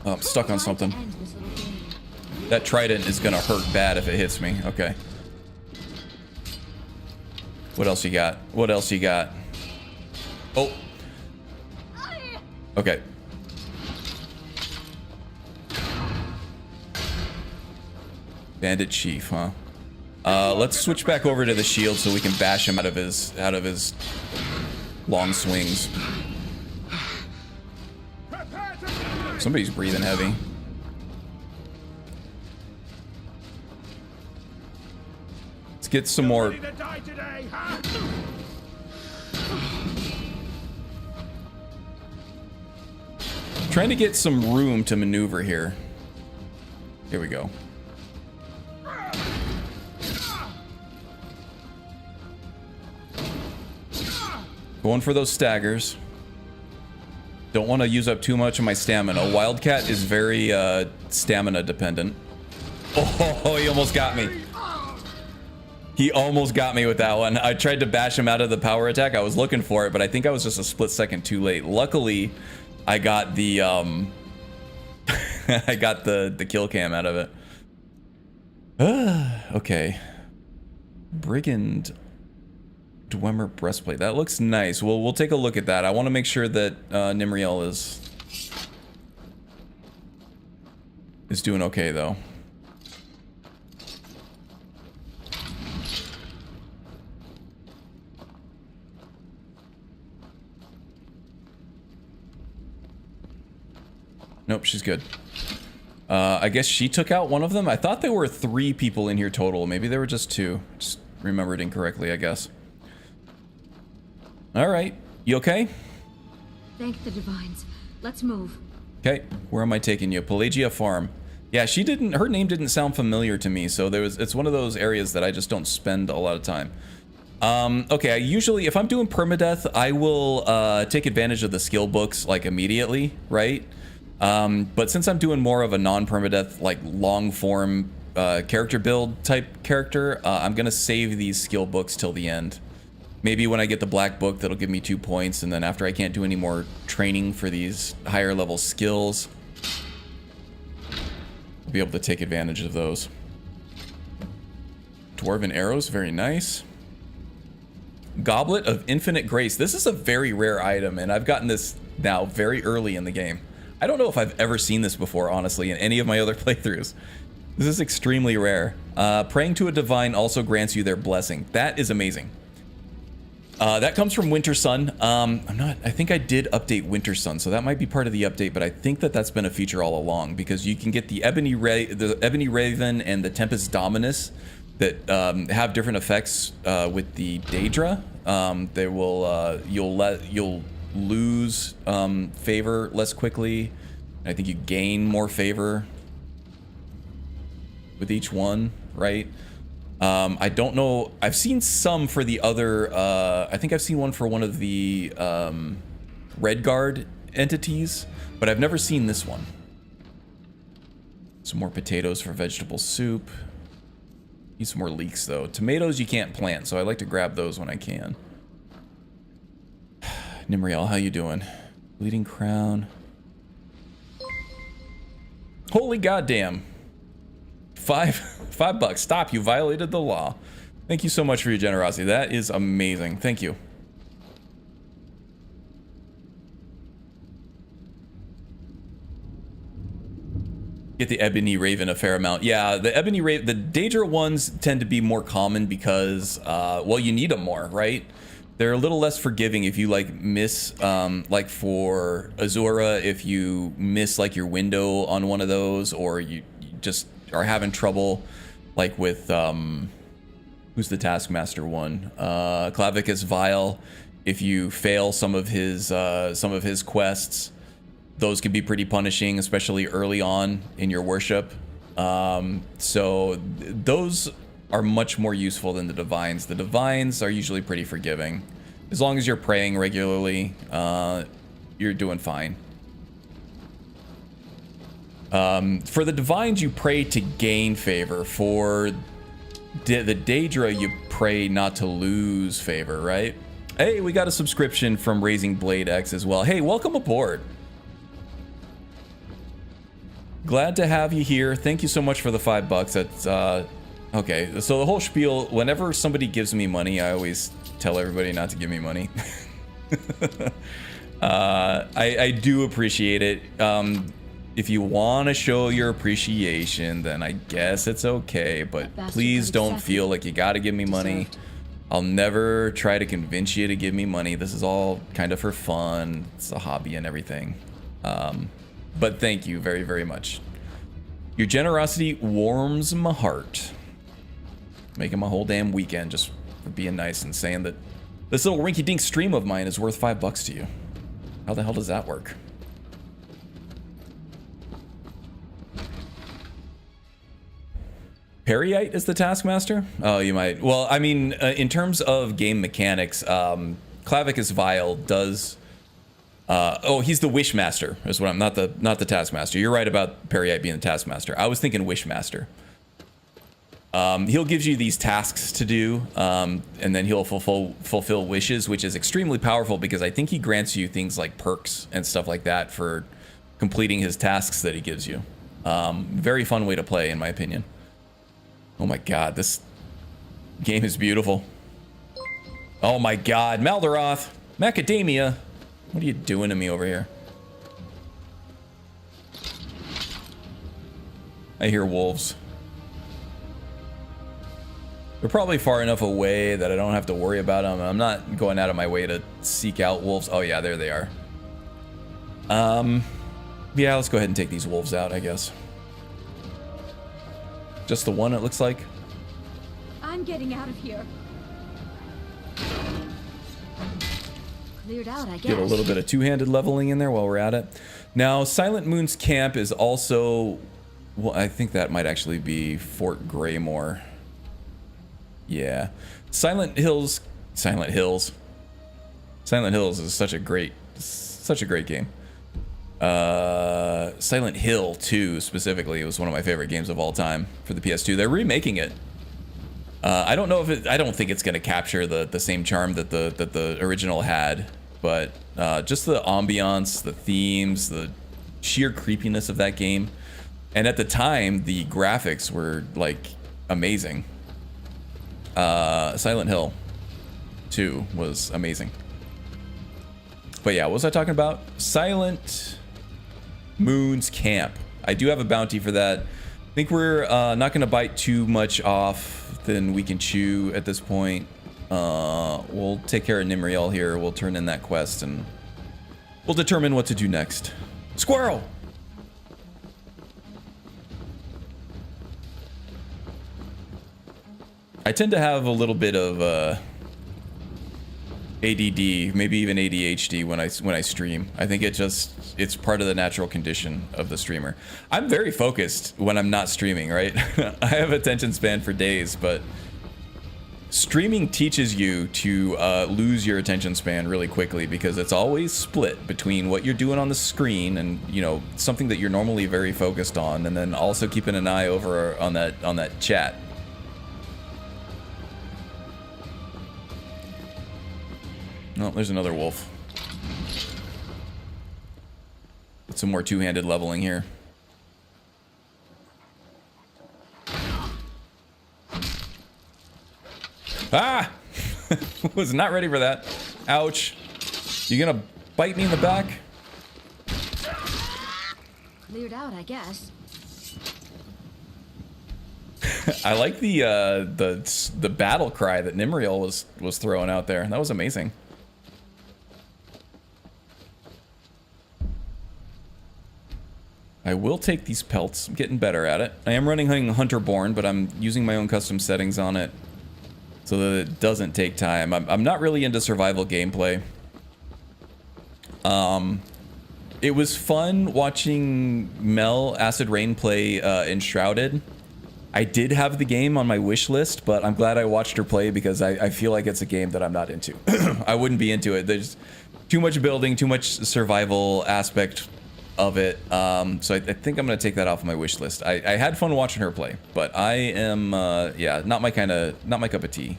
Oh, I'm stuck on something. That trident is gonna hurt bad if it hits me. Okay. What else you got? What else you got? Oh. Okay. Bandit chief, huh? Let's switch back over to the shield so we can bash him out of his long swings. Somebody's breathing heavy. Let's get some more. Trying to get some room to maneuver here. Here we go. Going for those staggers. Don't want to use up too much of my stamina. Wildcat is very stamina dependent. Oh, he almost got me. He almost got me with that one. I tried to bash him out of the power attack. I was looking for it, but I think I was just a split second too late. Luckily, I got the I got the kill cam out of it. Okay. Brigand Dwemer breastplate. That looks nice. We'll take a look at that. I want to make sure that Nimriel is doing okay though. Nope, she's good. I guess she took out one of them. I thought there were 3 people in here total. Maybe there were just 2. Just remembered incorrectly, I guess. All right, you okay? Thank the divines. Let's move. Okay, where am I taking you? Pelagia Farm. Yeah, she didn't. Her name didn't sound familiar to me, so it's one of those areas that I just don't spend a lot of time. Okay, I usually, if I'm doing permadeath, I will take advantage of the skill books like immediately, right? But since I'm doing more of a non-permadeath, like long form character build type character, I'm gonna save these skill books till the end. Maybe when I get the black book, that'll give me 2 points, and then after I can't do any more training for these higher level skills, I'll be able to take advantage of those. Dwarven arrows, very nice. Goblet of Infinite Grace. This is a very rare item, and I've gotten this now very early in the game. I don't know if I've ever seen this before, honestly, in any of my other playthroughs. This is extremely rare. Praying to a divine also grants you their blessing. That is amazing. That comes from Winter Sun. I think I did update Winter Sun, so that might be part of the update, but I think that that's been a feature all along, because you can get the Ebony Raven and the Tempest Dominus that have different effects with the Daedra. They will you'll lose favor less quickly. I think you gain more favor with each one, right? I don't know. I've seen some for the other. I think I've seen one for one of the Redguard entities, but I've never seen this one. Some more potatoes for vegetable soup. Need some more leeks though. Tomatoes you can't plant, so I like to grab those when I can. Nimriel, how you doing? Bleeding Crown. Holy goddamn. $5. Stop, you violated the law. Thank you so much for your generosity. That is amazing. Thank you. Get the Ebony Raven a fair amount. Yeah, the Ebony Raven, the Daedra ones tend to be more common because, well, you need them more, right? They're a little less forgiving if you like miss, like for Azura, if you miss like your window on one of those, or you just are having trouble, like with who's the Taskmaster one? Clavicus Vile. If you fail some of his quests, those can be pretty punishing, especially early on in your worship. So those are much more useful than the divines. The divines are usually pretty forgiving. As long as you're praying regularly, you're doing fine. For the divines, you pray to gain favor. For the Daedra, you pray not to lose favor, right? Hey, we got a subscription from Raising Blade X as well. Hey, welcome aboard. Glad to have you here. Thank you so much for the $5. That's okay. So the whole spiel, whenever somebody gives me money, I always tell everybody not to give me money. I do appreciate it. If you want to show your appreciation, then I guess it's okay, but please don't feel like you got to give me money. I'll never try to convince you to give me money. This is all kind of for fun. It's a hobby and everything. But thank you very, very much. Your generosity warms my heart. Making my whole damn weekend just for being nice and saying that this little rinky-dink stream of mine is worth $5 to you. How the hell does that work? Periite is the Taskmaster? Oh, you might. Well, I mean, in terms of game mechanics, Clavicus Vile does... oh, he's the Wishmaster, is what I'm... Not the Taskmaster. You're right about Periite being the Taskmaster. I was thinking Wishmaster. He'll give you these tasks to do, and then he'll fulfill wishes, which is extremely powerful because I think he grants you things like perks and stuff like that for completing his tasks that he gives you. Very fun way to play, in my opinion. Oh my god, this game is beautiful. Oh my god, Maldaroth, Macadamia, what are you doing to me over here? I hear wolves. They're probably far enough away that I don't have to worry about them. I'm not going out of my way to seek out wolves. Oh yeah, there they are. Yeah, let's go ahead and take these wolves out, I guess. Just the one, it looks like. I'm getting out of here. Cleared out, I guess. Get a little bit of two-handed leveling in there while we're at it. Now, Silent Moon's camp is also Well, I think that might actually be Fort Greymore. Yeah. Silent Hills is such a great game. Silent Hill 2 specifically was one of my favorite games of all time for the PS2. They're remaking it. I don't know if I don't think it's going to capture the same charm that the original had, but just the ambiance, the themes, the sheer creepiness of that game. And at the time, the graphics were like amazing. Silent Hill 2 was amazing. But yeah, what was I talking about? Silent Moon's Camp. I do have a bounty for that. I think we're not going to bite too much off than we can chew at this point. We'll take care of Nimriel here. We'll turn in that quest and we'll determine what to do next. Squirrel! I tend to have a little bit of ADD, maybe even ADHD when I stream. I think it's part of the natural condition of the streamer. I'm very focused when I'm not streaming, right? I have attention span for days, but streaming teaches you to lose your attention span really quickly because it's always split between what you're doing on the screen and, you know, something that you're normally very focused on, and then also keeping an eye over on that chat. No, there's another wolf. Get some more two-handed leveling here. Ah! Was not ready for that. Ouch. You gonna bite me in the back? Cleared out, I guess. I like the battle cry that Nimriel was throwing out there. That was amazing. I will take these pelts. I'm getting better at it. I am running Hunterborn, but I'm using my own custom settings on it so that it doesn't take time. I'm not really into survival gameplay. It was fun watching Mel Acid Rain play Enshrouded. I did have the game on my wish list, but I'm glad I watched her play because I feel like it's a game that I'm not into. I wouldn't be into it. There's too much building, too much survival aspect of it. So I think I'm gonna take that off my wish list. I had fun watching her play, but I am yeah, not my cup of tea.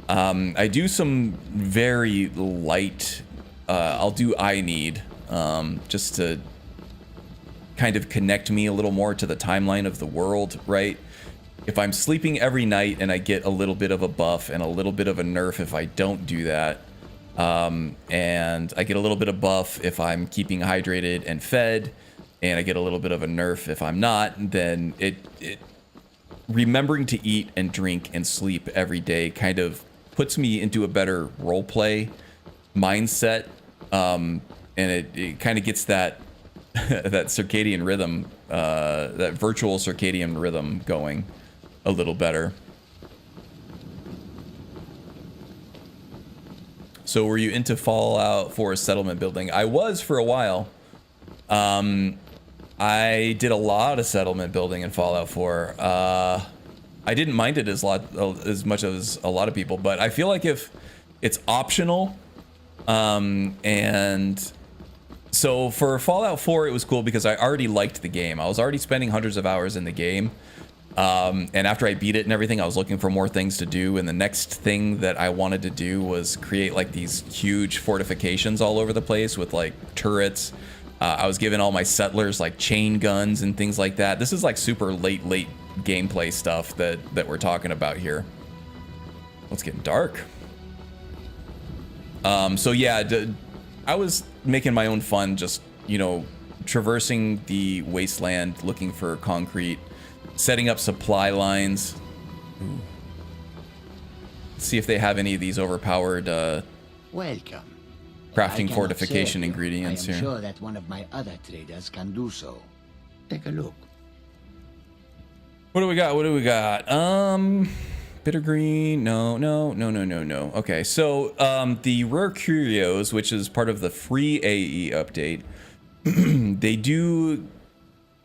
I do some very light I'll do I need just to kind of connect me a little more to the timeline of the world, right? If I'm sleeping every night and I get a little bit of a buff and a little bit of a nerf if I don't do that, and I get a little bit of buff if I'm keeping hydrated and fed, and I get a little bit of a nerf if I'm not, then it remembering to eat and drink and sleep every day kind of puts me into a better roleplay mindset, and it kind of gets that that circadian rhythm, that virtual circadian rhythm going a little better. So were you into Fallout 4 settlement building? I was for a while. I did a lot of settlement building in Fallout 4. I didn't mind it as much as a lot of people, but I feel like if it's optional, and so for Fallout 4 it was cool because I already liked the game. I was already spending hundreds of hours in the game. And after I beat it and everything, I was looking for more things to do. And the next thing that I wanted to do was create like these huge fortifications all over the place with like turrets. I was giving all my settlers like chain guns and things like that. This is like super late gameplay stuff that we're talking about here. Well, it's getting dark. So yeah, I was making my own fun, just, you know, traversing the wasteland, looking for concrete, setting up supply lines. Ooh. Let's see if they have any of these overpowered Welcome. crafting I fortification cannot save you. ingredients I am here. sure that one of my other traders can do so. Take a look. What do we got? What do we got? Bitter green. No. Okay, so the rare curios, which is part of the free AE update, they do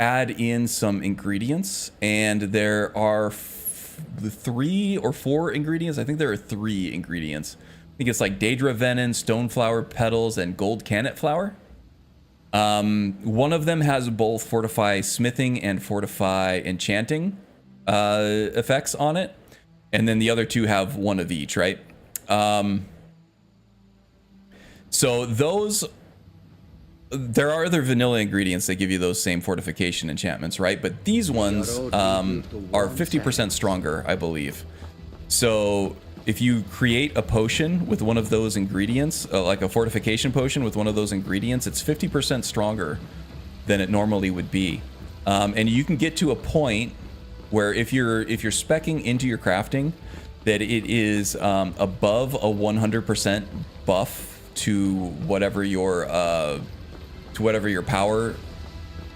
add in some ingredients, and there are 3 or 4 ingredients. I think there are 3 ingredients. I think it's like Daedra venom, stoneflower petals, and gold cannet flower. One of them has both fortify smithing and fortify enchanting effects on it, and then the other 2 have one of each, right? So those, there are other vanilla ingredients that give you those same fortification enchantments, right? But these ones are 50% stronger, I believe. So if you create a potion with one of those ingredients, like a fortification potion with one of those ingredients, it's 50% stronger than it normally would be. And you can get to a point where if you're speccing into your crafting, that it is above a 100% buff to whatever your power,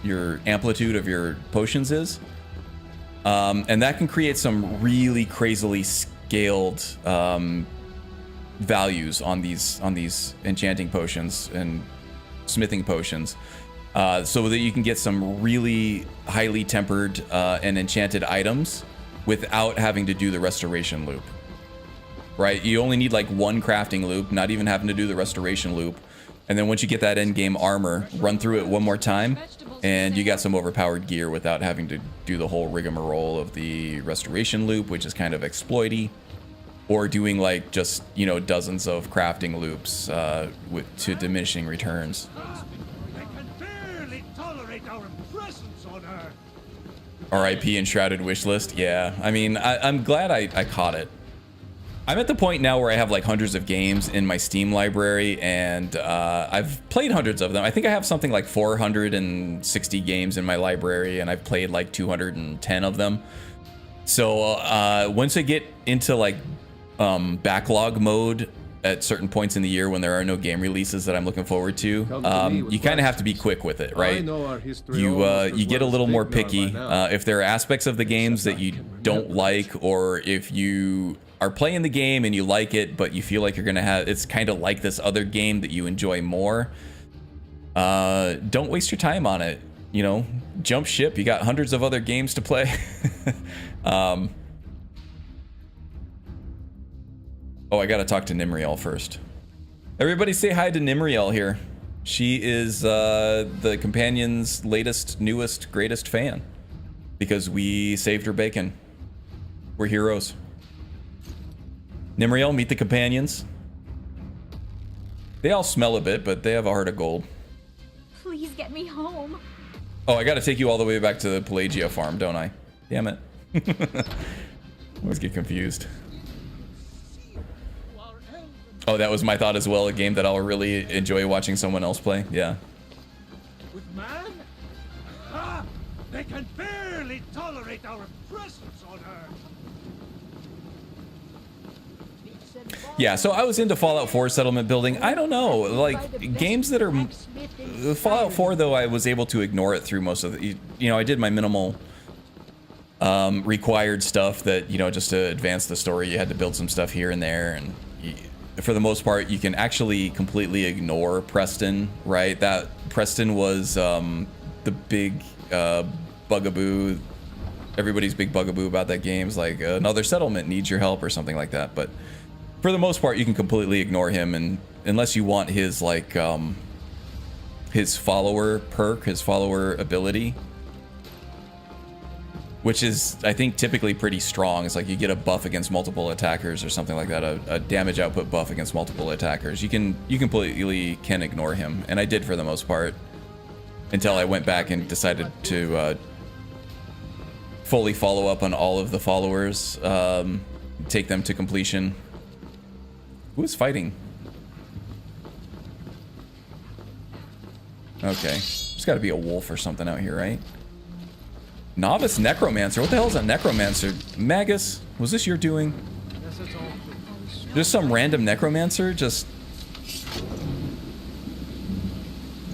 your amplitude of your potions is, and that can create some really crazily scaled values on these enchanting potions and smithing potions, so that you can get some really highly tempered and enchanted items without having to do the restoration loop. Right, you only need like 1 crafting loop, not even having to do the restoration loop. And then once you get that end game armor, run through it one more time, and you got some overpowered gear without having to do the whole rigmarole of the restoration loop, which is kind of exploity, or doing like just, you know, dozens of crafting loops to diminishing returns. I can barely tolerate our presence on Earth. R.I.P. Enshrouded Wishlist. Yeah, I mean, I'm glad I caught it. I'm at the point now where I have like hundreds of games in my Steam library, and I've played hundreds of them. I think I have something like 460 games in my library, and I've played like 210 of them. So once I get into like backlog mode at certain points in the year when there are no game releases that I'm looking forward to, you kind of have to be quick with it, right? You get a little more picky. If there are aspects of the games that you don't like, or if you are playing the game and you like it, but you feel like you're gonna have, it's kind of like this other game that you enjoy more, don't waste your time on it. You know, jump ship. You got hundreds of other games to play. Oh, I gotta talk to Nimriel first. Everybody say hi to Nimriel here. She is the companion's latest, newest, greatest fan, because we saved her bacon. We're heroes. Nimriel, meet the companions. They all smell a bit, but they have a heart of gold. Please get me home. Oh, I gotta take you all the way back to the Pelagia farm, don't I? Damn it. Always get confused. Oh, that was my thought as well. A game that I'll really enjoy watching someone else play. Yeah. With man? Ah, they can barely tolerate our presence on Earth. Yeah, so I was into Fallout 4 settlement building. I don't know, like games that are Fallout 4 though, I was able to ignore it through most of the, you know, I did my minimal required stuff that, you know, just to advance the story, you had to build some stuff here and there, and for the most part, you can actually completely ignore Preston, right? That Preston was the big bugaboo, everybody's big bugaboo about that game is like another settlement needs your help or something like that. But for the most part, you can completely ignore him, and unless you want his like his follower perk, his follower ability, which is, I think, typically pretty strong. It's like you get a buff against multiple attackers or something like that, a damage output buff against multiple attackers. You completely can ignore him, and I did for the most part until I went back and decided to fully follow up on all of the followers, take them to completion. Who is fighting? Okay, there's got to be a wolf or something out here, right? Novice Necromancer? What the hell is a Necromancer? Magus, was this your doing? Just some random Necromancer just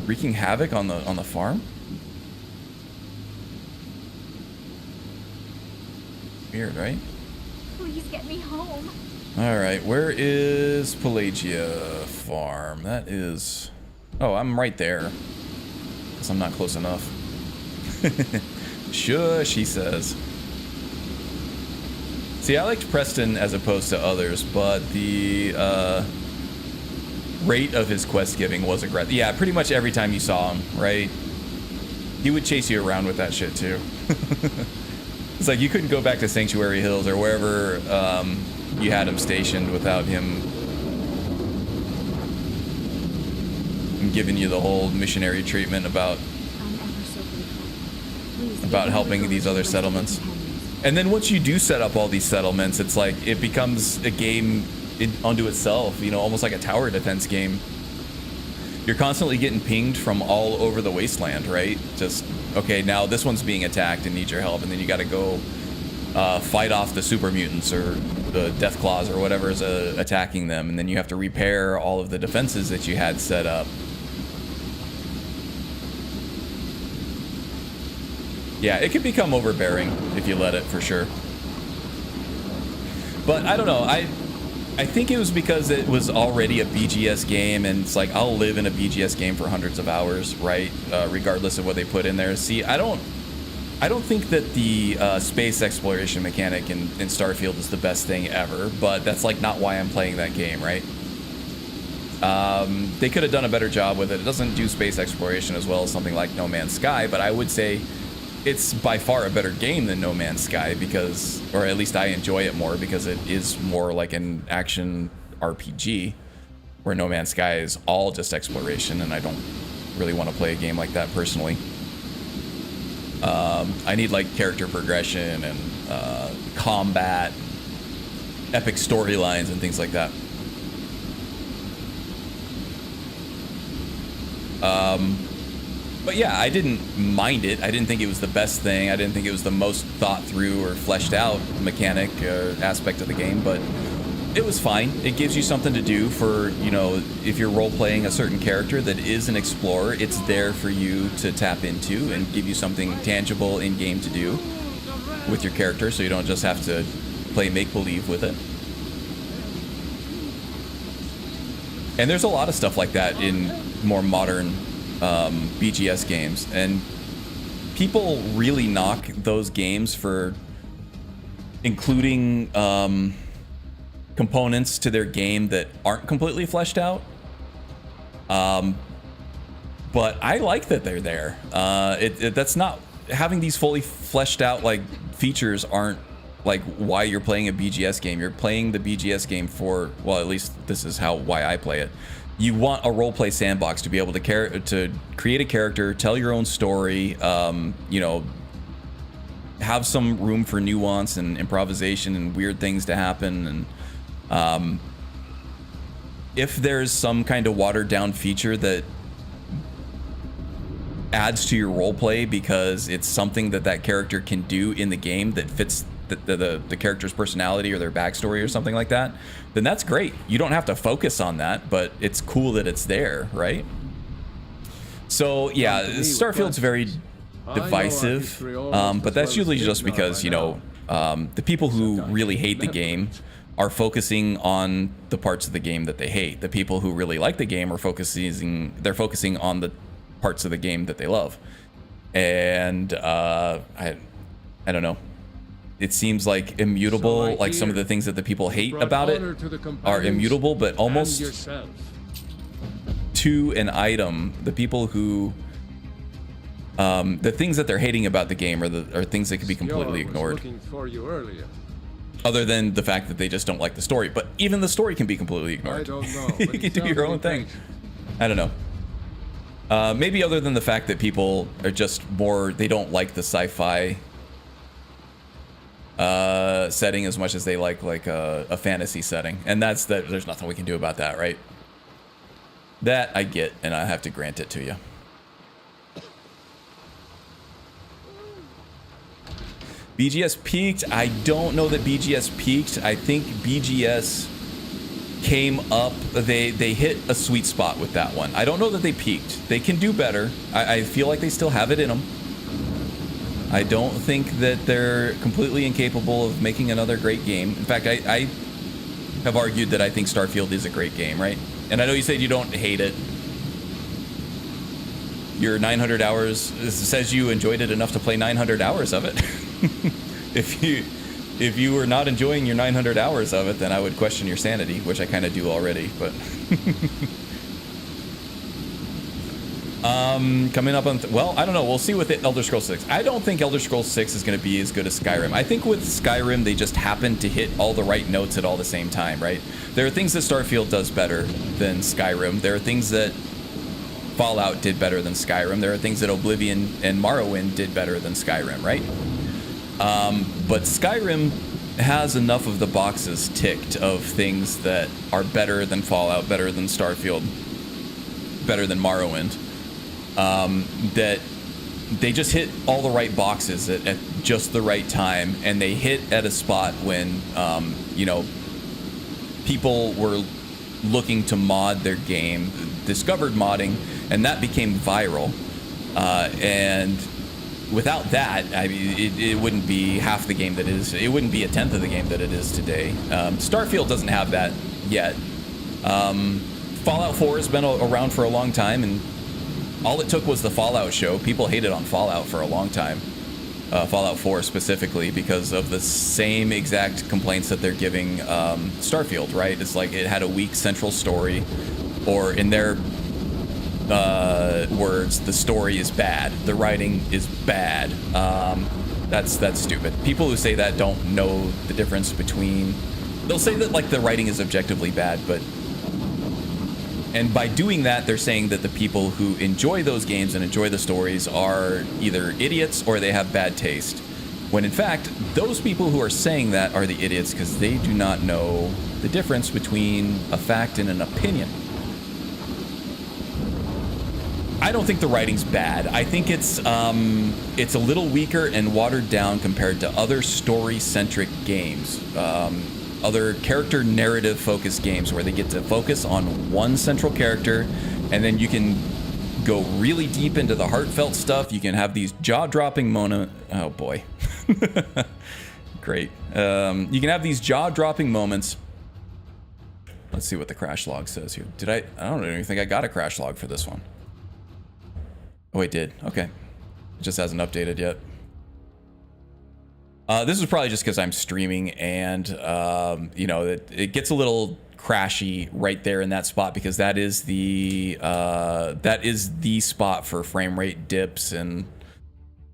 wreaking havoc on the farm? Weird, right? Please get me home. Alright, where is Pelagia farm? That is... Oh, I'm right there. Guess I'm not close enough. Shush, he says. See, I liked Preston as opposed to others, but the rate of his quest giving was aggressive. Yeah, pretty much every time you saw him, right? He would chase you around with that shit too. It's like you couldn't go back to Sanctuary Hills or wherever you had him stationed without him giving you the whole missionary treatment about helping these other settlements. And then once you do set up all these settlements, it's like it becomes a game unto itself, you know, almost like a tower defense game. You're constantly getting pinged from all over the wasteland, right? Just, okay, now this one's being attacked and needs your help, and then you got to go fight off the super mutants or the death claws or whatever is attacking them, and then you have to repair all of the defenses that you had set up. Yeah, it could become overbearing if you let it, for sure. But I don't know, I think it was because it was already a BGS game, and it's like, I'll live in a BGS game for hundreds of hours, right? Regardless of what they put in there. See, I don't think that the space exploration mechanic in Starfield is the best thing ever, but that's like not why I'm playing that game, right? They could have done a better job with it. It doesn't do space exploration as well as something like No Man's Sky, but I would say it's by far a better game than No Man's Sky because, or at least I enjoy it more because it is more like an action RPG, where No Man's Sky is all just exploration, and I don't really want to play a game like that personally. I need like character progression and combat, epic storylines and things like that. But yeah, I didn't mind it. I didn't think it was the best thing. I didn't think it was the most thought through or fleshed out mechanic or aspect of the game, but it was fine. It gives you something to do for, you know, if you're role playing a certain character that is an explorer, it's there for you to tap into and give you something tangible in game to do with your character, so you don't just have to play make-believe with it. And there's a lot of stuff like that in more modern BGS games, and people really knock those games for including components to their game that aren't completely fleshed out. But I like that they're there. That's not having these fully fleshed out like features aren't like why you're playing a BGS game. You're playing the BGS game for, well, at least this is why I play it. You want a roleplay sandbox to be able to create a character, tell your own story, you know, have some room for nuance and improvisation and weird things to happen. And if there's some kind of watered down feature that adds to your roleplay because it's something that character can do in the game that fits the character's personality or their backstory or something like that, then that's great. You don't have to focus on that, but it's cool that it's there, right? So yeah, Starfield's very divisive, but that's usually just because, you know, the people who really hate the game are focusing on the parts of the game that they hate. The people who really like the game are focusing on the parts of the game that they love. And I don't know. It seems like immutable, like some of the things that the people hate about it are immutable, but almost to an item. The people who, the things that they're hating about the game are things that can be completely ignored. Other than the fact that they just don't like the story, but even the story can be completely ignored. I don't know. You can do your own thing. I don't know. Maybe other than the fact that people are just more, they don't like the sci-fi setting as much as they like a fantasy setting, and that's that. There's nothing we can do about that, right? That I get, and I have to grant it to you. BGS peaked. I don't know that BGS peaked. I think BGS came up. They hit a sweet spot with that one. I don't know that they peaked. They can do better. I feel like they still have it in them. I don't think that they're completely incapable of making another great game. In fact, I have argued that I think Starfield is a great game, right? And I know you said you don't hate it. your 900 hours says you enjoyed it enough to play 900 hours of it. If you were not enjoying your 900 hours of it, then I would question your sanity, which I kind of do already, but coming up on well, I don't know, we'll see with it. Elder Scrolls 6. I don't think Elder Scrolls 6 is going to be as good as Skyrim. I think with Skyrim they just happened to hit all the right notes at all the same time, right? There are things that Starfield does better than Skyrim. There are things that Fallout did better than Skyrim. There are things that Oblivion and Morrowind did better than Skyrim, right? But Skyrim has enough of the boxes ticked of things that are better than Fallout, better than Starfield, better than Morrowind, that they just hit all the right boxes at just the right time, and they hit at a spot when, you know, people were looking to mod their game, discovered modding, and that became viral, and without that, I mean, it wouldn't be half the game that it is. It wouldn't be a tenth of the game that it is today. Starfield doesn't have that yet. Fallout 4 has been around for a long time, and all it took was the Fallout show. People hated on Fallout for a long time. Fallout 4 specifically, because of the same exact complaints that they're giving Starfield, right? It's like it had a weak central story, or in their words, the story is bad, the writing is bad. That's stupid. People who say that don't know the difference between, they'll say that like the writing is objectively bad, but, and by doing that they're saying that the people who enjoy those games and enjoy the stories are either idiots or they have bad taste, when in fact those people who are saying that are the idiots, because they do not know the difference between a fact and an opinion. I don't think the writing's bad. I think it's a little weaker and watered down compared to other story-centric games, other character narrative focused games where they get to focus on one central character, and then you can go really deep into the heartfelt stuff. You can have these jaw-dropping oh boy. Great. You can have these jaw-dropping moments. Let's see what the crash log says here. I don't even think I got a crash log for this one. Oh, it did. Okay. It just hasn't updated yet. This is probably just because I'm streaming, and, you know, it gets a little crashy right there in that spot, because that is the spot for frame rate dips and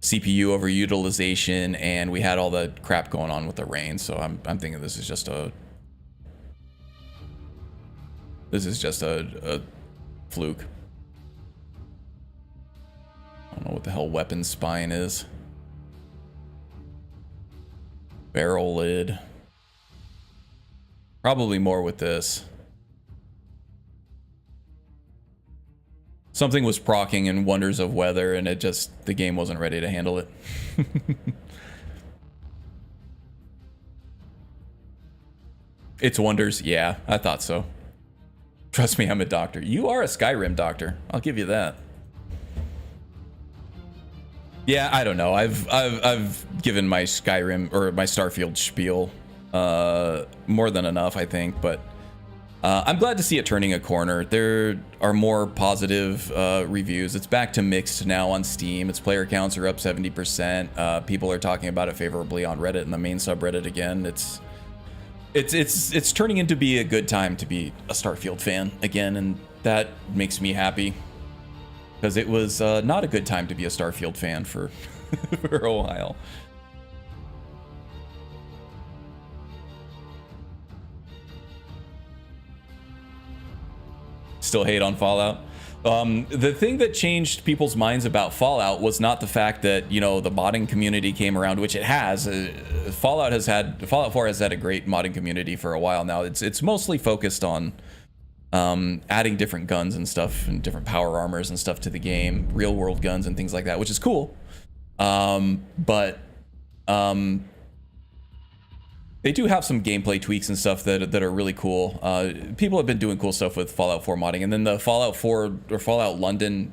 CPU overutilization, and we had all the crap going on with the rain, so I'm thinking this is just a fluke. I don't know what the hell weapon spine is. Barrel lid. Probably more with this. Something was proccing in Wonders of Weather, and the game wasn't ready to handle it. It's Wonders? Yeah, I thought so. Trust me, I'm a doctor. You are a Skyrim doctor. I'll give you that. Yeah, I don't know. I've given my Skyrim or my Starfield spiel more than enough, I think, but I'm glad to see it turning a corner. There are more positive reviews. It's back to mixed now on Steam. Its player counts are up 70%. People are talking about it favorably on Reddit and the main subreddit again. It's turning into be a good time to be a Starfield fan again, and that makes me happy. Because it was not a good time to be a Starfield fan for, for a while. Still hate on Fallout. The thing that changed people's minds about Fallout was not the fact that, you know, the modding community came around, which it has. Fallout 4 has had a great modding community for a while now. It's mostly focused on adding different guns and stuff and different power armors and stuff to the game, real world guns and things like that, which is cool. But they do have some gameplay tweaks and stuff that are really cool. People have been doing cool stuff with Fallout 4 modding, and then the Fallout 4 or Fallout London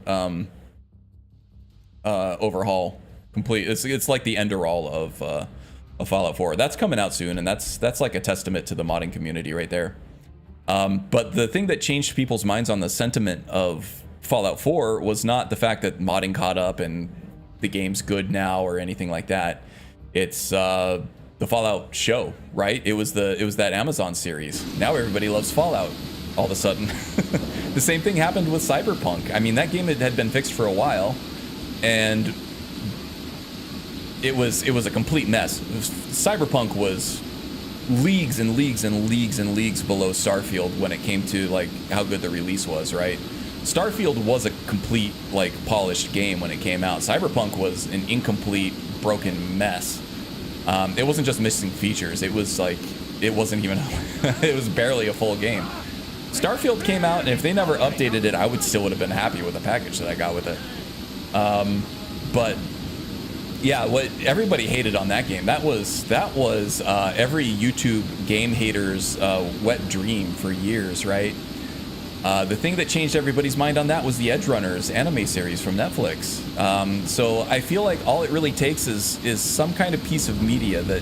overhaul complete. It's like the end all of Fallout 4. That's coming out soon, and that's like a testament to the modding community right there. But the thing that changed people's minds on the sentiment of Fallout 4 was not the fact that modding caught up and the game's good now or anything like that. It's the Fallout show, right? It was that Amazon series. Now everybody loves Fallout all of a sudden. The same thing happened with Cyberpunk. I mean, that game had been fixed for a while, and it was a complete mess. Cyberpunk was leagues and leagues and leagues and leagues below Starfield when it came to like how good the release was, right? Starfield was a complete, like, polished game when it came out. Cyberpunk was an incomplete, broken mess. It wasn't just missing features. It was like, it wasn't even, it was barely a full game. Starfield came out, and if they never updated it, I would have been happy with the package that I got with it. But yeah, what everybody hated on that game, that was every YouTube game hater's wet dream for years, right? The thing that changed everybody's mind on that was the Edge Runners anime series from Netflix. So I feel like all it really takes is some kind of piece of media that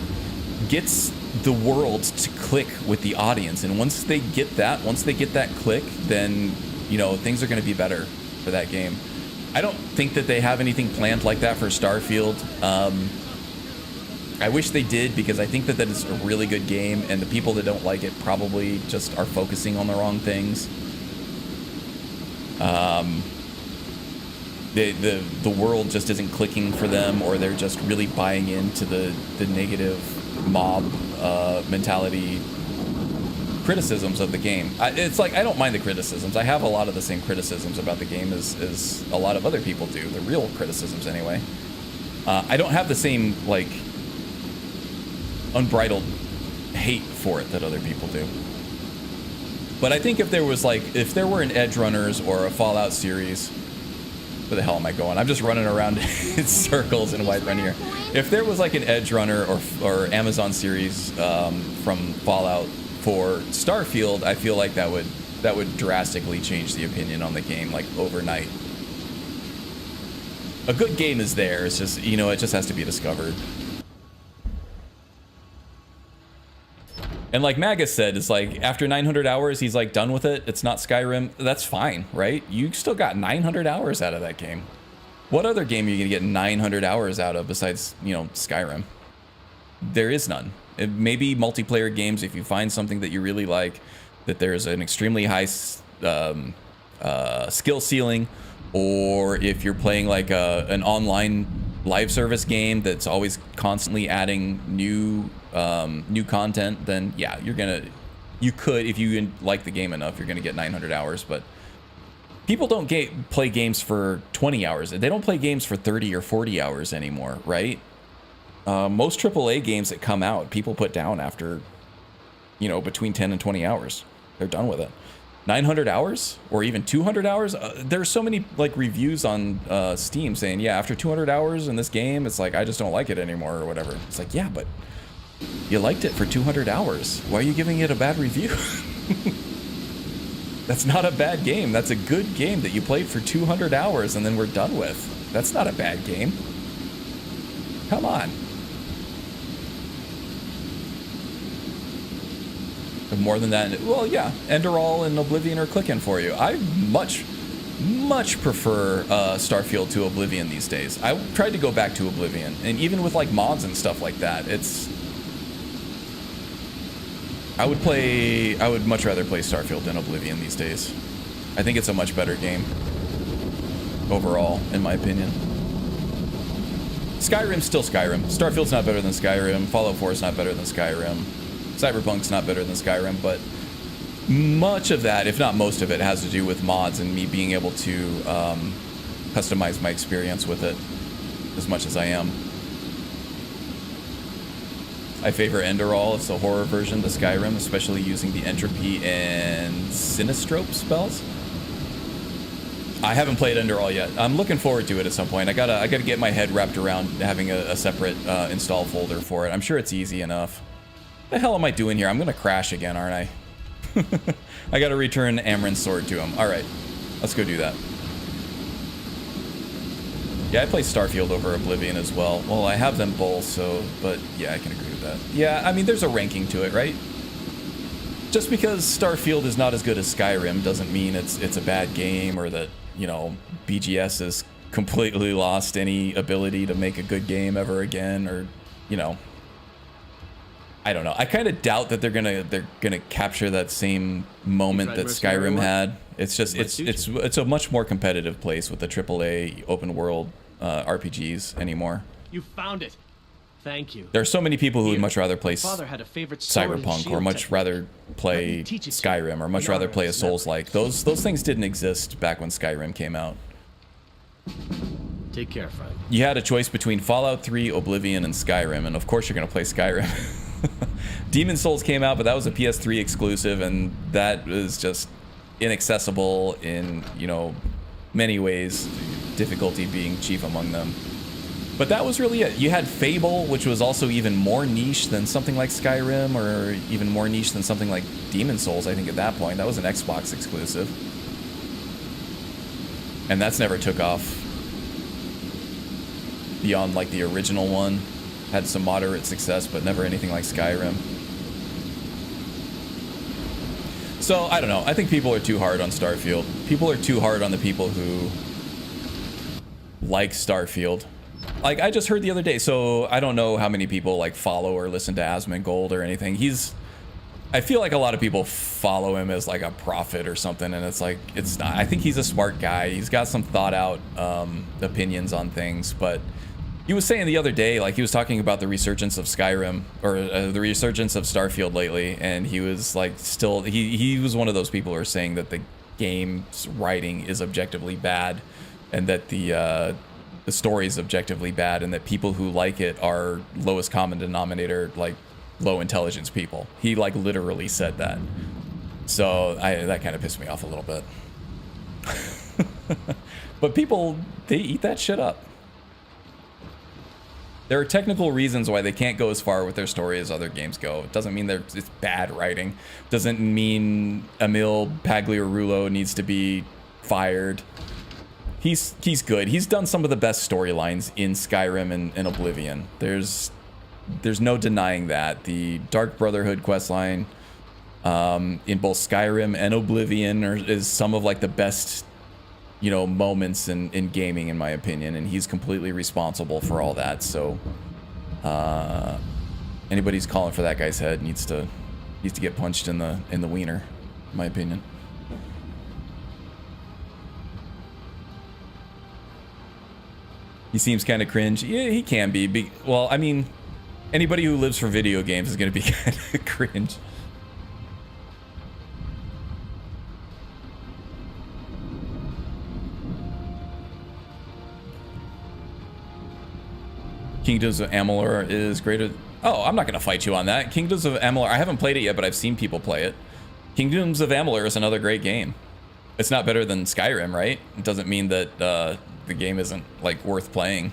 gets the world to click with the audience, and once they get that click, then, you know, things are going to be better for that game. I don't think that they have anything planned like that for Starfield. I wish they did, because I think that is a really good game, and the people that don't like it probably just are focusing on the wrong things. The world just isn't clicking for them, or they're just really buying into the negative mob mentality criticisms of the game. It's like, I don't mind the criticisms. I have a lot of the same criticisms about the game as a lot of other people do, the real criticisms anyway. I don't have the same, like, unbridled hate for it that other people do. But I think if there were an Edge Runners or a Fallout series, where the hell am I going? I'm just running around in circles in Whiterun here. If there was like an Edge Runner or Amazon series from Fallout for Starfield, I feel like that would drastically change the opinion on the game, like, overnight. A good game is there. It's just, you know, it just has to be discovered. And like Magus said, it's like, after 900 hours, he's like done with it. It's not Skyrim. That's fine, right? You still got 900 hours out of that game. What other game are you gonna get 900 hours out of besides, you know, Skyrim? There is none. Maybe multiplayer games, if you find something that you really like, that there's an extremely high skill ceiling, or if you're playing like an online live service game that's always constantly adding new content, then yeah, you could, if you like the game enough, you're gonna get 900 hours. But people don't play games for 20 hours. They don't play games for 30 or 40 hours anymore, right? Most AAA games that come out, people put down after, you know, between 10 and 20 hours. They're done with it. 900 hours or even 200 hours. There's so many like reviews on Steam saying, yeah, after 200 hours in this game, it's like, I just don't like it anymore or whatever. It's like, yeah, but you liked it for 200 hours. Why are you giving it a bad review? That's not a bad game. That's a good game that you played for 200 hours and then we're done with. That's not a bad game. Come on. More than that, well, yeah, Enderall and Oblivion are clicking for you. I much prefer Starfield to Oblivion these days. I tried to go back to Oblivion, and even with like mods and stuff like that, I would much rather play Starfield than Oblivion these days. I think it's a much better game overall, in my opinion. Skyrim's still Skyrim. Starfield's not better than Skyrim. Fallout 4 is not better than Skyrim. Cyberpunk's not better than Skyrim, but much of that, if not most of it, has to do with mods and me being able to customize my experience with it as much as I am. I favor Enderall. It's the horror version of Skyrim, especially using the entropy and Sinistrope spells. I haven't played Enderall yet. I'm looking forward to it at some point. I gotta get my head wrapped around having a separate install folder for it. I'm sure it's easy enough. What the hell am I doing here? I'm gonna crash again, aren't I? I gotta return Amren's sword to him. Alright, let's go do that. Yeah, I play Starfield over Oblivion as well. Well, I have them both, so, but yeah, I can agree with that. Yeah, I mean, there's a ranking to it, right? Just because Starfield is not as good as Skyrim doesn't mean it's a bad game, or that, you know, BGS has completely lost any ability to make a good game ever again, or, you know, I don't know. I kind of doubt that they're gonna capture that same moment that Skyrim had. It's just it's a much more competitive place with the AAA open world RPGs anymore. You found it. Thank you. There are so many people who would much rather play Father had a favorite sword and Cyberpunk, or shield much technique. rather play Skyrim, or much rather play a Souls-like. Those things didn't exist back when Skyrim came out. Take care, friend. You had a choice between Fallout 3, Oblivion, and Skyrim, and of course you're gonna play Skyrim. Demon Souls came out, but that was a PS3 exclusive, and that was just inaccessible in, you know, many ways, difficulty being chief among them. But that was really it. You had Fable, which was also even more niche than something like Skyrim, or even more niche than something like Demon Souls, I think, at that point. That was an Xbox exclusive. And that's never took off beyond, like, the original one. Had some moderate success, but never anything like Skyrim. So, I don't know. I think people are too hard on Starfield. People are too hard on the people who like Starfield. Like, I just heard the other day, so I don't know how many people, like, follow or listen to Asmongold or anything. I feel like a lot of people follow him as, like, a prophet or something, and it's like, it's not. I think he's a smart guy. He's got some thought-out opinions on things, but he was saying the other day, like, he was talking about the resurgence of Skyrim, or the resurgence of Starfield lately, and he was, like, still, he was one of those people who are saying that the game's writing is objectively bad, and that the story is objectively bad, and that people who like it are lowest common denominator, like, low intelligence people. He, like, literally said that. So that kind of pissed me off a little bit. But people, they eat that shit up. There are technical reasons why they can't go as far with their story as other games go. It doesn't mean it's bad writing. Doesn't mean Emil Pagliarulo needs to be fired. He's good. He's done some of the best storylines in Skyrim and Oblivion. There's no denying that. The Dark Brotherhood questline in both Skyrim and Oblivion is some of, like, the best, you know, moments in gaming, in my opinion, and he's completely responsible for all that. So anybody who's calling for that guy's head needs to get punched in the wiener, in my opinion. He seems kind of cringe. Yeah, he can be. Well, I mean, anybody who lives for video games is going to be kind of cringe. Kingdoms of Amalur is greater. Oh, I'm not going to fight you on that. Kingdoms of Amalur, I haven't played it yet, but I've seen people play it. Kingdoms of Amalur is another great game. It's not better than Skyrim, right? It doesn't mean that the game isn't, like, worth playing.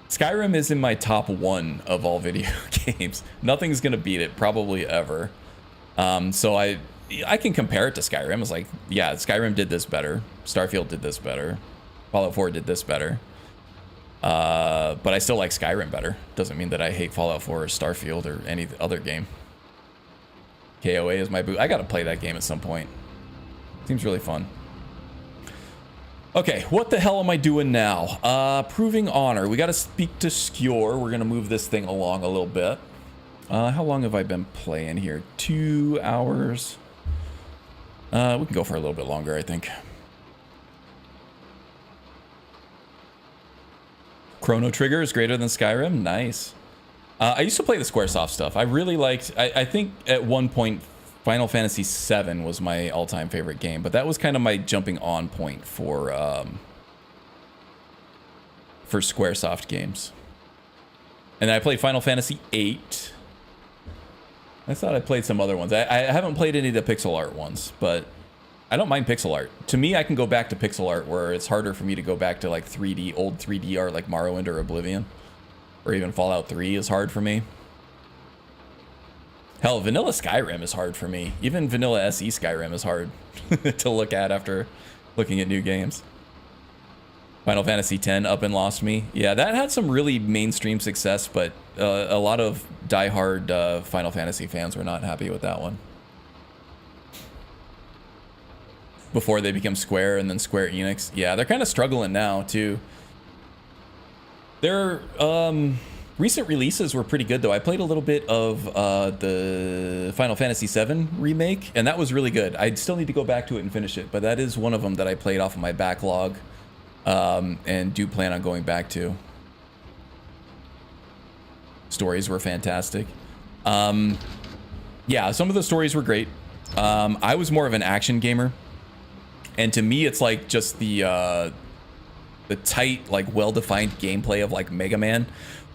Skyrim is in my top 1 of all video games. Nothing's gonna beat it, probably ever. So I can compare it to Skyrim. It's like, yeah, Skyrim did this better. Starfield did this better. Fallout 4 did this better. But I still like Skyrim better. Doesn't mean that I hate Fallout 4 or Starfield or any other game. KOA is my boot. I gotta play that game at some point. Seems really fun. Okay, what the hell am I doing now? Proving honor. We gotta speak to Skjor. We're gonna move this thing along a little bit. How long have I been playing here? 2 hours. We can go for a little bit longer, I think. Chrono Trigger is greater than Skyrim. Nice. I used to play the Squaresoft stuff. I really liked. I think at one point Final Fantasy VII was my all-time favorite game, but that was kind of my jumping on point for Squaresoft games. And then I played Final Fantasy VIII. I thought I played some other ones. I haven't played any of the pixel art ones, but I don't mind pixel art. To me, I can go back to pixel art where it's harder for me to go back to, like, old 3D art like Morrowind or Oblivion. Or even Fallout 3 is hard for me. Hell, vanilla Skyrim is hard for me. Even vanilla SE Skyrim is hard to look at after looking at new games. Final Fantasy X up and lost me. Yeah, that had some really mainstream success, but a lot of diehard Final Fantasy fans were not happy with that one. before they become Square and then Square Enix. Yeah, they're kind of struggling now too. Their recent releases were pretty good though. I played a little bit of the Final Fantasy VII remake, and that was really good. I still need to go back to it and finish it, but that is one of them that I played off of my backlog, and do plan on going back to. Stories were fantastic. Yeah, some of the stories were great. I was more of an action gamer, and to me it's like just the tight, like well-defined gameplay of like Mega Man.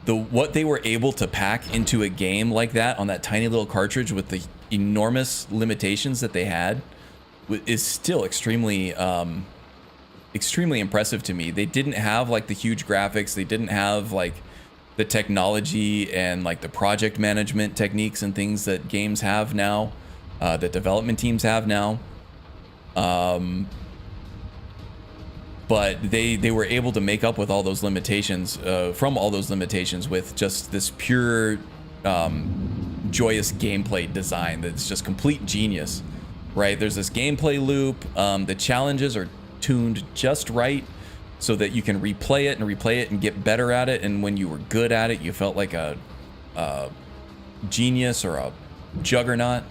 What they were able to pack into a game like that on that tiny little cartridge with the enormous limitations that they had is still extremely impressive to me. They didn't have like the huge graphics, they didn't have like the technology and like the project management techniques and things that games have now, that development teams have now. But they were able to make up with all those limitations, from all those limitations, with just this pure, joyous gameplay design that's just complete genius, right? There's this gameplay loop. The challenges are tuned just right so that you can replay it and get better at it. And when you were good at it, you felt like a genius or a juggernaut.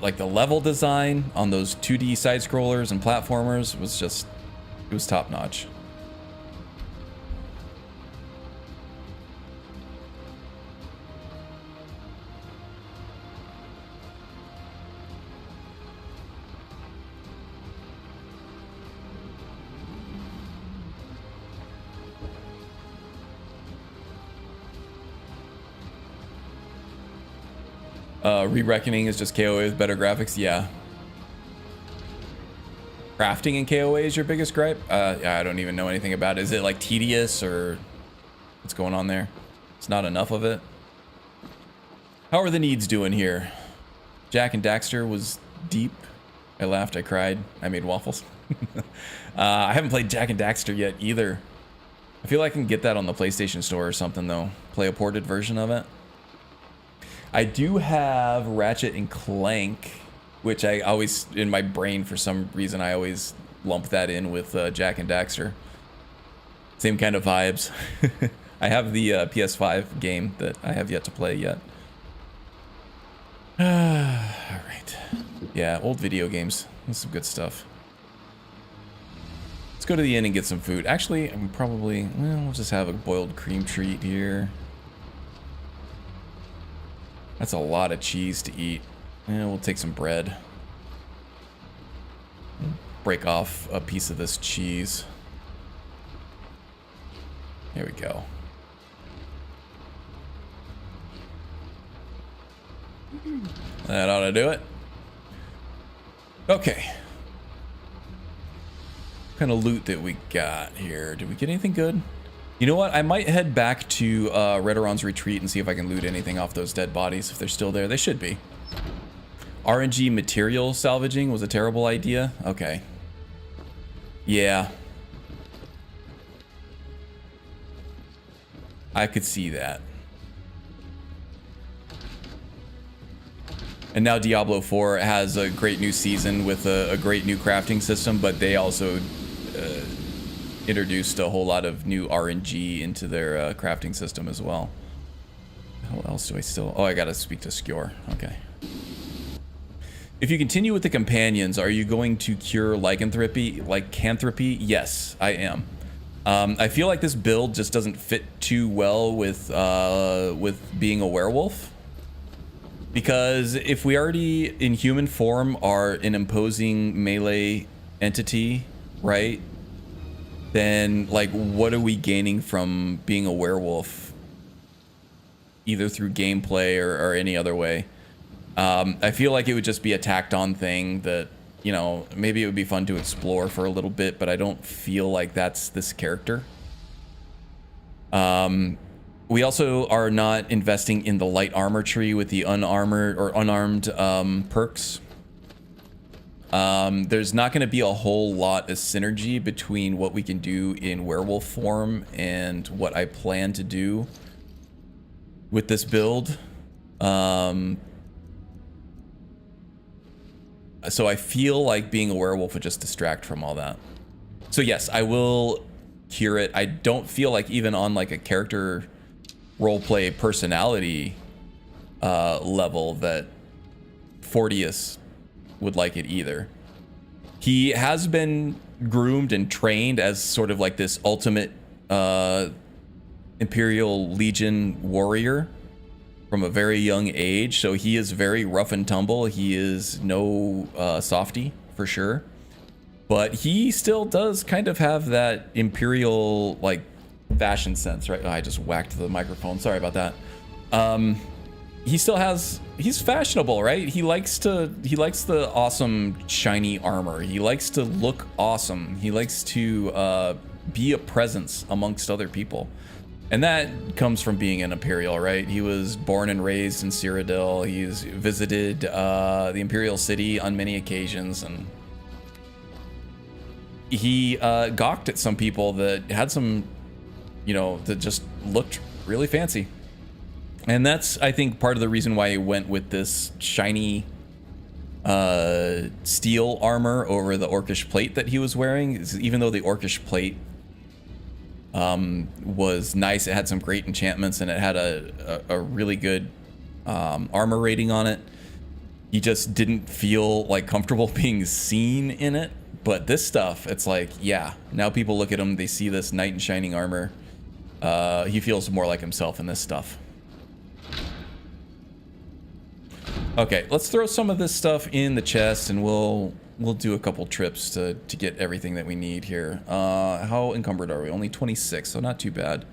Like the level design on those 2D side scrollers and platformers was just, it was top notch. Re-Reckoning is just KOA with better graphics. Yeah. Crafting in KOA is your biggest gripe? Yeah, I don't even know anything about it. Is it like tedious or what's going on there? It's not enough of it. How are the needs doing here? Jack and Daxter was deep. I laughed, I cried, I made waffles. I haven't played Jack and Daxter yet either. I feel like I can get that on the PlayStation Store or something though. Play a ported version of it. I do have Ratchet and Clank, which I always, in my brain for some reason, I always lump that in with Jack and Daxter. Same kind of vibes. I have the PS5 game that I have yet to play yet. Alright. Yeah, old video games. That's some good stuff. Let's go to the inn and get some food. Actually, I'm probably, well, we'll just have a boiled cream treat here. That's a lot of cheese to eat. Yeah, we'll take some bread. Break off a piece of this cheese. There we go. That ought to do it. Okay. What kind of loot that we got here? Did we get anything good? You know what? I might head back to Redoron's Retreat and see if I can loot anything off those dead bodies. If they're still there, they should be. RNG material salvaging was a terrible idea. Okay. Yeah. I could see that. And now Diablo 4 has a great new season with a great new crafting system, but they also introduced a whole lot of new RNG into their crafting system as well. What else do I still... Oh, I gotta speak to Skjor. Okay. If you continue with the companions, are you going to cure lycanthropy? Yes, I am. I feel like this build just doesn't fit too well with being a werewolf. Because if we already, in human form, are an imposing melee entity, right? Then, like, what are we gaining from being a werewolf? Either through gameplay or any other way. I feel like it would just be a tacked on thing that, you know, maybe it would be fun to explore for a little bit, but I don't feel like that's this character. We also are not investing in the light armor tree with the unarmored or unarmed perks. There's not going to be a whole lot of synergy between what we can do in werewolf form and what I plan to do with this build. So I feel like being a werewolf would just distract from all that. So yes, I will cure it. I don't feel like even on like a character roleplay personality level that Fortius would like it either. He has been groomed and trained as sort of like this ultimate Imperial Legion warrior from a very young age, so he is very rough and tumble. He is no softy for sure, but he still does kind of have that Imperial like fashion sense, right? Oh, I just whacked the microphone. Sorry about that. He still has. He's fashionable, right? He likes the awesome shiny armor. He likes to look awesome. He likes to be a presence amongst other people. And that comes from being an Imperial, right? He was born and raised in Cyrodiil. He's visited the Imperial City on many occasions, and he gawked at some people that had some, you know, that just looked really fancy. And that's, I think, part of the reason why he went with this shiny steel armor over the Orcish plate that he was wearing. Even though the Orcish plate was nice, it had some great enchantments and it had a really good armor rating on it. He just didn't feel like comfortable being seen in it. But this stuff, it's like, yeah, now people look at him, they see this knight in shining armor. He feels more like himself in this stuff. Okay, let's throw some of this stuff in the chest and we'll do a couple trips to get everything that we need here. How encumbered are we? Only 26, so not too bad.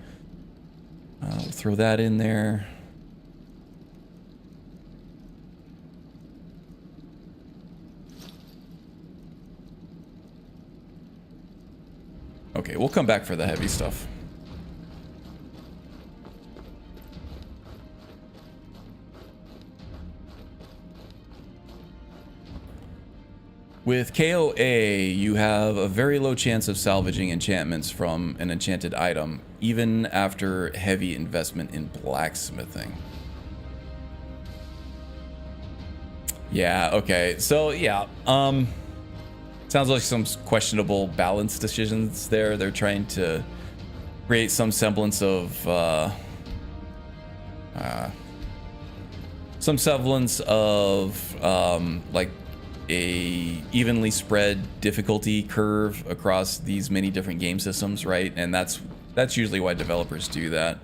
We'll throw that in there. Okay, we'll come back for the heavy stuff. With KOA, you have a very low chance of salvaging enchantments from an enchanted item, even after heavy investment in blacksmithing. Yeah, okay. So, yeah. Sounds like some questionable balance decisions there. They're trying to create some semblance of... like a evenly spread difficulty curve across these many different game systems, right? And that's usually why developers do that.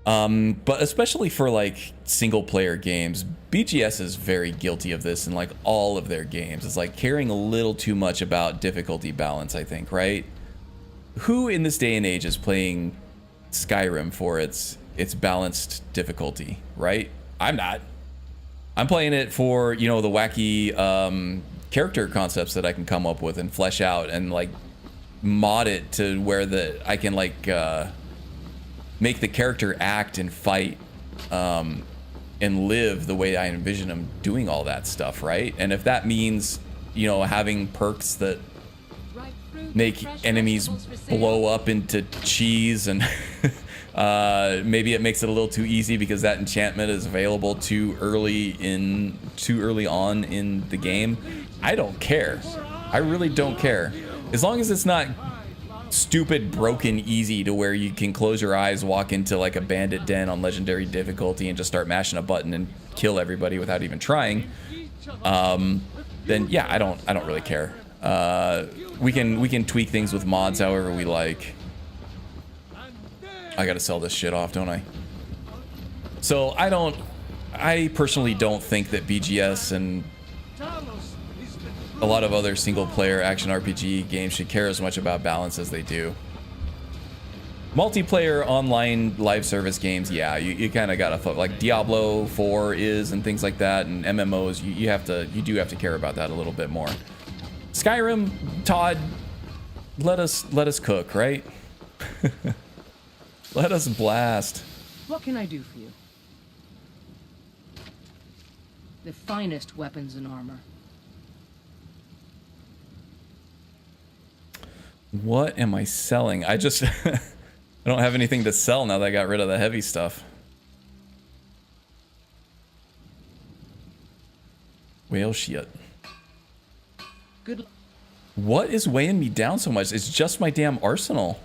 But especially for like single player games, BGS is very guilty of this in like all of their games. It's like caring a little too much about difficulty balance, I think, right? Who in this day and age is playing Skyrim for its balanced difficulty, right? I'm not. I'm playing it for, you know, the wacky character concepts that I can come up with and flesh out and like mod it to where I can like make the character act and fight and live the way I envision him doing all that stuff, right? And if that means, you know, having perks that make enemies blow up into cheese and maybe it makes it a little too easy because that enchantment is available too early on in the game. I don't care. I really don't care. As long as it's not stupid broken easy to where you can close your eyes, walk into like a bandit den on legendary difficulty and just start mashing a button and kill everybody without even trying. Then yeah, I don't really care. We can tweak things with mods however we like. I gotta sell this shit off, don't I? So I personally don't think that BGS and a lot of other single player action RPG games should care as much about balance as they do. Multiplayer online live service games, yeah, you kind of gotta like Diablo 4 is and things like that, and MMOs, you do have to care about that a little bit more. Skyrim, Todd, let us cook, right? Let us blast. What can I do for you? The finest weapons and armor. What am I selling? I just I don't have anything to sell now that I got rid of the heavy stuff. Whale shit. Good. What is weighing me down so much? It's just my damn arsenal.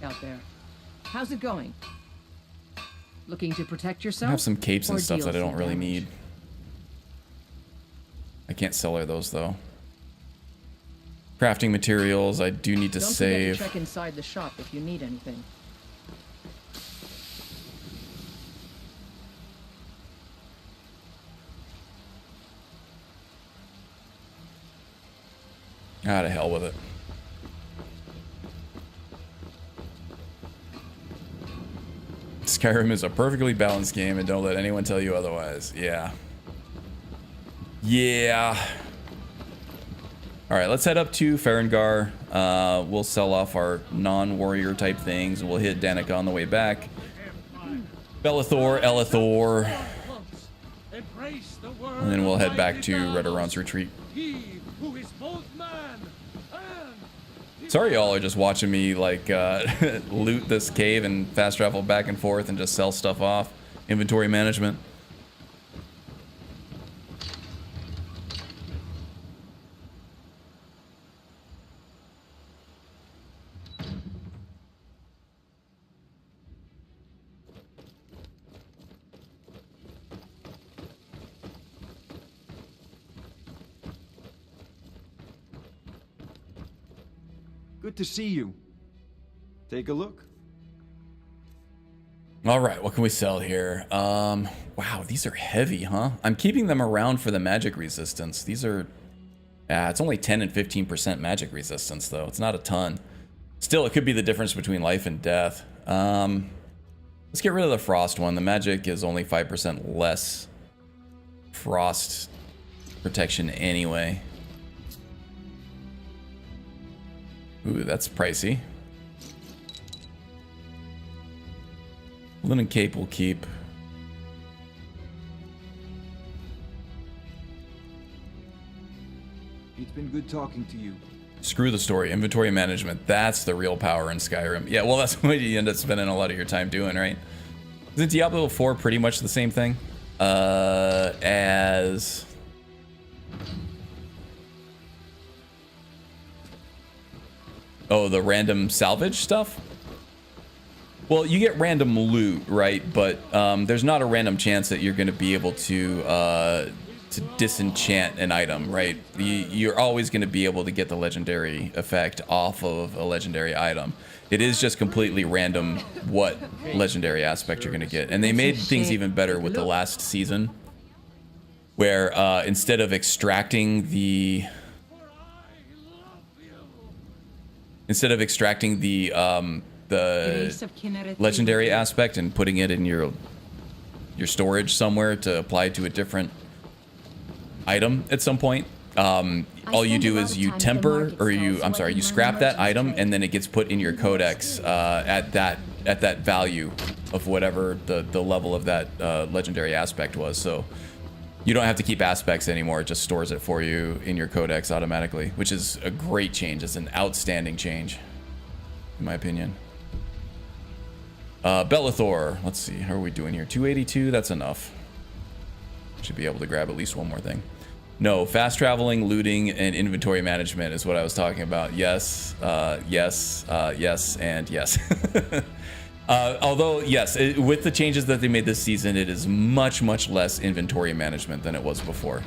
Out there. How's it going? Looking to protect yourself? I have some capes and or stuff deal that I don't some really damage? need. I can't sell her those though. Crafting materials, I do need to Don't save. forget to check inside the shop if you need anything. Ah, to hell with it. Skyrim is a perfectly balanced game, and don't let anyone tell you otherwise. Yeah. Yeah. All right, let's head up to Farengar. We'll sell off our non-warrior type things, and we'll hit Danica on the way back. Belethor, Elethor. Embrace the word And then we'll head of back mighty to Thanos, Redoron's retreat. He who is both man and Sorry y'all are just watching me like loot this cave and fast travel back and forth and just sell stuff off. Inventory management. Good to see you. Take a look. All right, what can we sell here? Wow, these are heavy, huh? I'm keeping them around for the magic resistance. These are, it's only 10 and 15% magic resistance though. It's not a ton. Still, it could be the difference between life and death. Let's get rid of the frost one. The magic is only 5% less frost protection anyway. Ooh, that's pricey. Linen cape will keep. It's been good talking to you. Screw the story. Inventory management. That's the real power in Skyrim. Yeah, well, that's what you end up spending a lot of your time doing, right? Isn't Diablo 4 pretty much the same thing? As... Oh, the random salvage stuff? Well, you get random loot, right? But there's not a random chance that you're going to be able to disenchant an item, right? You're always going to be able to get the legendary effect off of a legendary item. It is just completely random what legendary aspect you're going to get. And they made things even better with the last season, where instead of extracting the... the legendary aspect and putting it in your storage somewhere to apply to a different item at some point. All you do is you temper, or you scrap that item, and then it gets put in your codex at that value of whatever the level of that legendary aspect was. So you don't have to keep aspects anymore. It just stores it for you in your codex automatically, which is a great change. It's an outstanding change, in my opinion. Belethor, let's see, how are we doing here? 282, that's enough. Should be able to grab at least one more thing. No, fast traveling, looting, and inventory management is what I was talking about. Yes, yes, and yes. Although, yes, with the changes that they made this season, it is much, much less inventory management than it was before.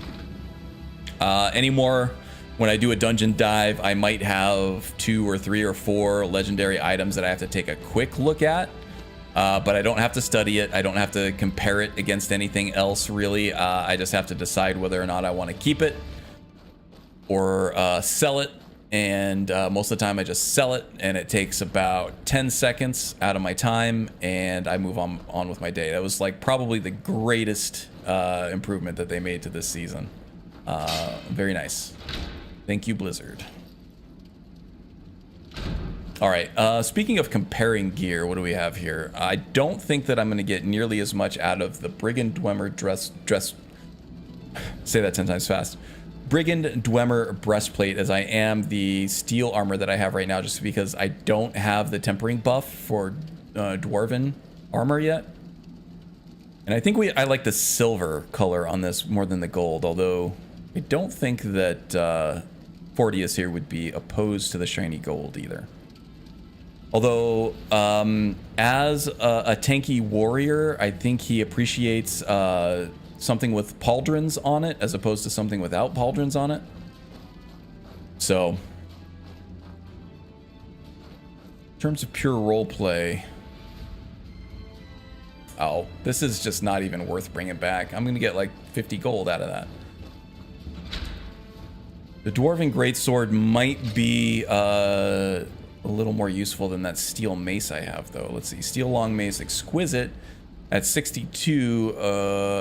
Anymore, when I do a dungeon dive, I might have 2 or 3 or 4 legendary items that I have to take a quick look at. But I don't have to study it. I don't have to compare it against anything else, really. I just have to decide whether or not I want to keep it or sell it. And most of the time I just sell it, and it takes about 10 seconds out of my time, and I move on with my day. That was like probably the greatest improvement that they made to this season. Very nice. Thank you, Blizzard. All right, speaking of comparing gear, what do we have here? I don't think that I'm going to get nearly as much out of the Brigand Dwemer say that 10 times fast. Brigand Dwemer breastplate as I am the steel armor that I have right now, just because I don't have the tempering buff for dwarven armor yet. And I think I like the silver color on this more than the gold, although I don't think that Fortius here would be opposed to the shiny gold either. Although, as a tanky warrior, I think he appreciates something with pauldrons on it as opposed to something without pauldrons on it. So, in terms of pure roleplay, oh, this is just not even worth bringing back. I'm going to get like 50 gold out of that. The Dwarven Greatsword might be a little more useful than that Steel Mace I have, though. Let's see. Steel Long Mace Exquisite at 62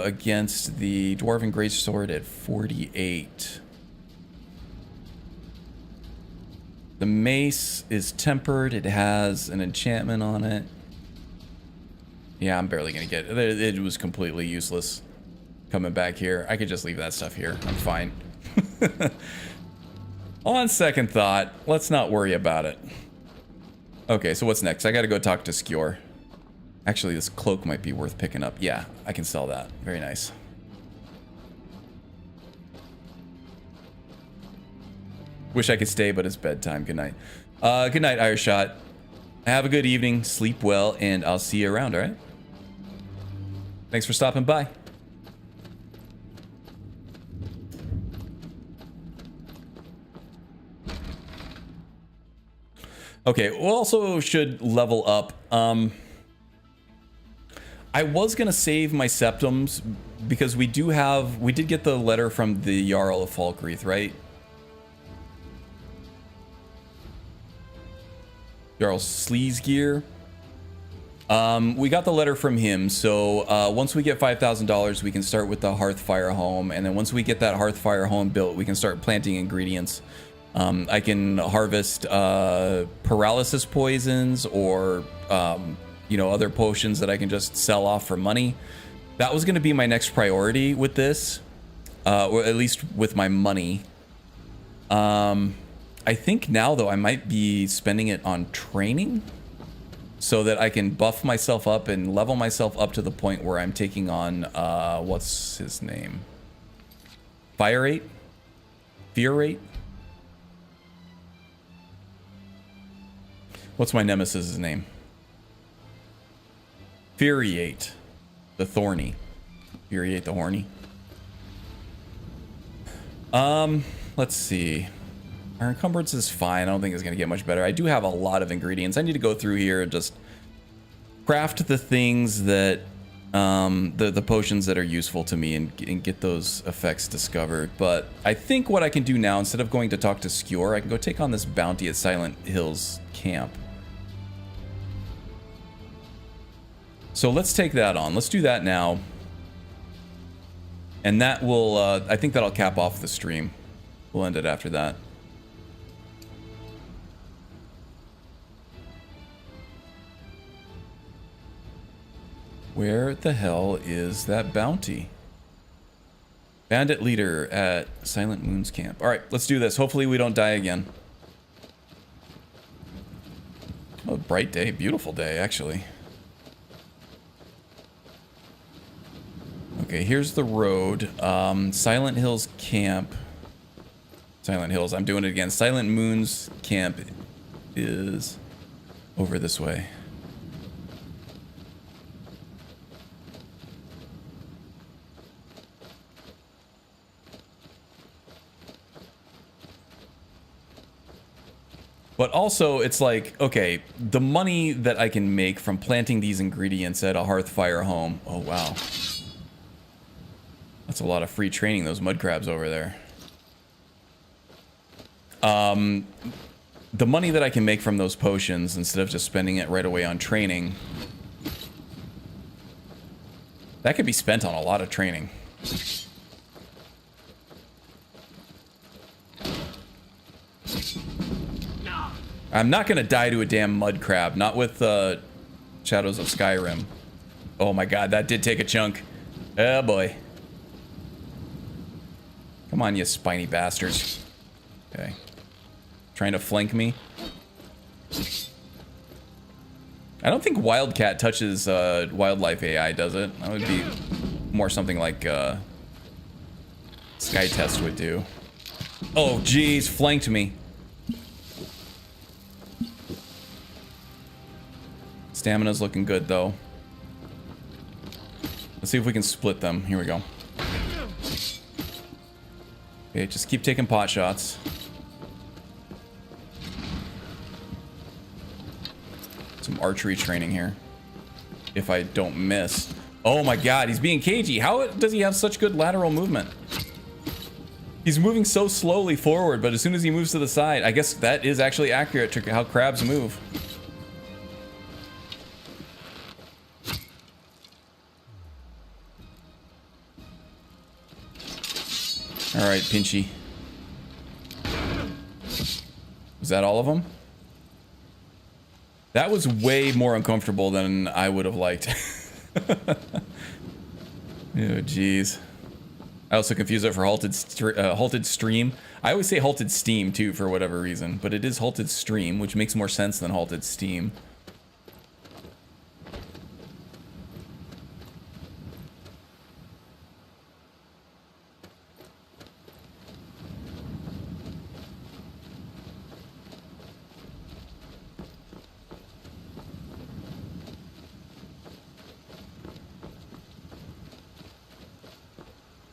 against the Dwarven Greatsword at 48. The Mace is tempered. It has an enchantment on it. Yeah, I'm barely going to get it. It was completely useless coming back here. I could just leave that stuff here. I'm fine. On second thought, let's not worry about it. Okay, so what's next? I gotta go talk to Skjor. Actually, this cloak might be worth picking up. Yeah, I can sell that. Very nice. Wish I could stay, but it's bedtime. Good night. Good night, Ireshot. Have a good evening, sleep well, and I'll see you around, alright? Thanks for stopping by. Okay, we also should level up. I was gonna save my septums because we did get the letter from the Jarl of Falkreath, right? Jarl Sleesgear. We got the letter from him, so once we get $5,000, we can start with the Hearthfire home, and then once we get that Hearthfire home built, we can start planting ingredients. I can harvest paralysis poisons or, you know, other potions that I can just sell off for money. That was going to be my next priority with this, or at least with my money. I think now, though, I might be spending it on training so that I can buff myself up and level myself up to the point where I'm taking on, what's his name? Fire-8? Fear-8? What's my Nemesis' name? Fury-8. The Thorny. Fury-8 the Horny. Let's see. Our encumbrance is fine. I don't think it's going to get much better. I do have a lot of ingredients. I need to go through here and just craft the things that, the potions that are useful to me and get those effects discovered. But I think what I can do now, instead of going to talk to Skjor, I can go take on this bounty at Silent Hills Camp. So let's take that on. Let's do that now. And that will, I think that'll cap off the stream. We'll end it after that. Where the hell is that bounty? Bandit leader at Silent Moon's camp. All right, let's do this. Hopefully we don't die again. Oh, bright day. Beautiful day, actually. Okay, here's the road. Silent Hills camp. Silent Hills. I'm doing it again. Silent Moon's camp is over this way. But also, it's like, okay, the money that I can make from planting these ingredients at a Hearthfire home. Oh, wow. That's a lot of free training, those mud crabs over there. The money that I can make from those potions, instead of just spending it right away on training, that could be spent on a lot of training. I'm not gonna die to a damn mud crab, not with Shadows of Skyrim. Oh my god, that did take a chunk. Oh boy. Come on, you spiny bastards. Okay. Trying to flank me. I don't think Wildcat touches wildlife AI, does it? That would be more something like Skytest would do. Oh, geez, flanked me. Stamina's looking good, though. Let's see if we can split them. Here we go. Okay, just keep taking pot shots. Some archery training here. If I don't miss. Oh my god, he's being cagey. How does he have such good lateral movement? He's moving so slowly forward, but as soon as he moves to the side, I guess that is actually accurate to how crabs move. All right, Pinchy. Was that all of them? That was way more uncomfortable than I would have liked. Oh, jeez. I also confuse it for halted stream. I always say halted steam, too, for whatever reason. But it is halted stream, which makes more sense than halted steam.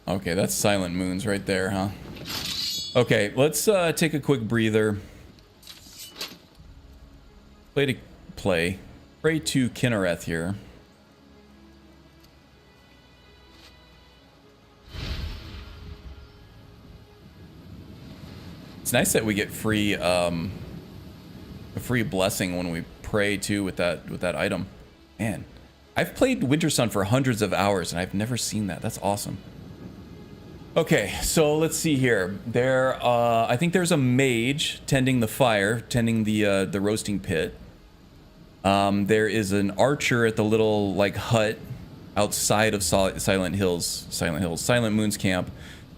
Okay, that's Silent Moons right there, huh? Okay, let's take a quick breather. Pray to Kinnereth here. It's nice that we get free a free blessing when we pray too with that item. Man, I've played Winter Sun for hundreds of hours and I've never seen that. That's awesome. Okay, so let's see here. I think there's a mage tending the fire, tending the roasting pit. There is an archer at the little like hut outside of Silent Moon's camp.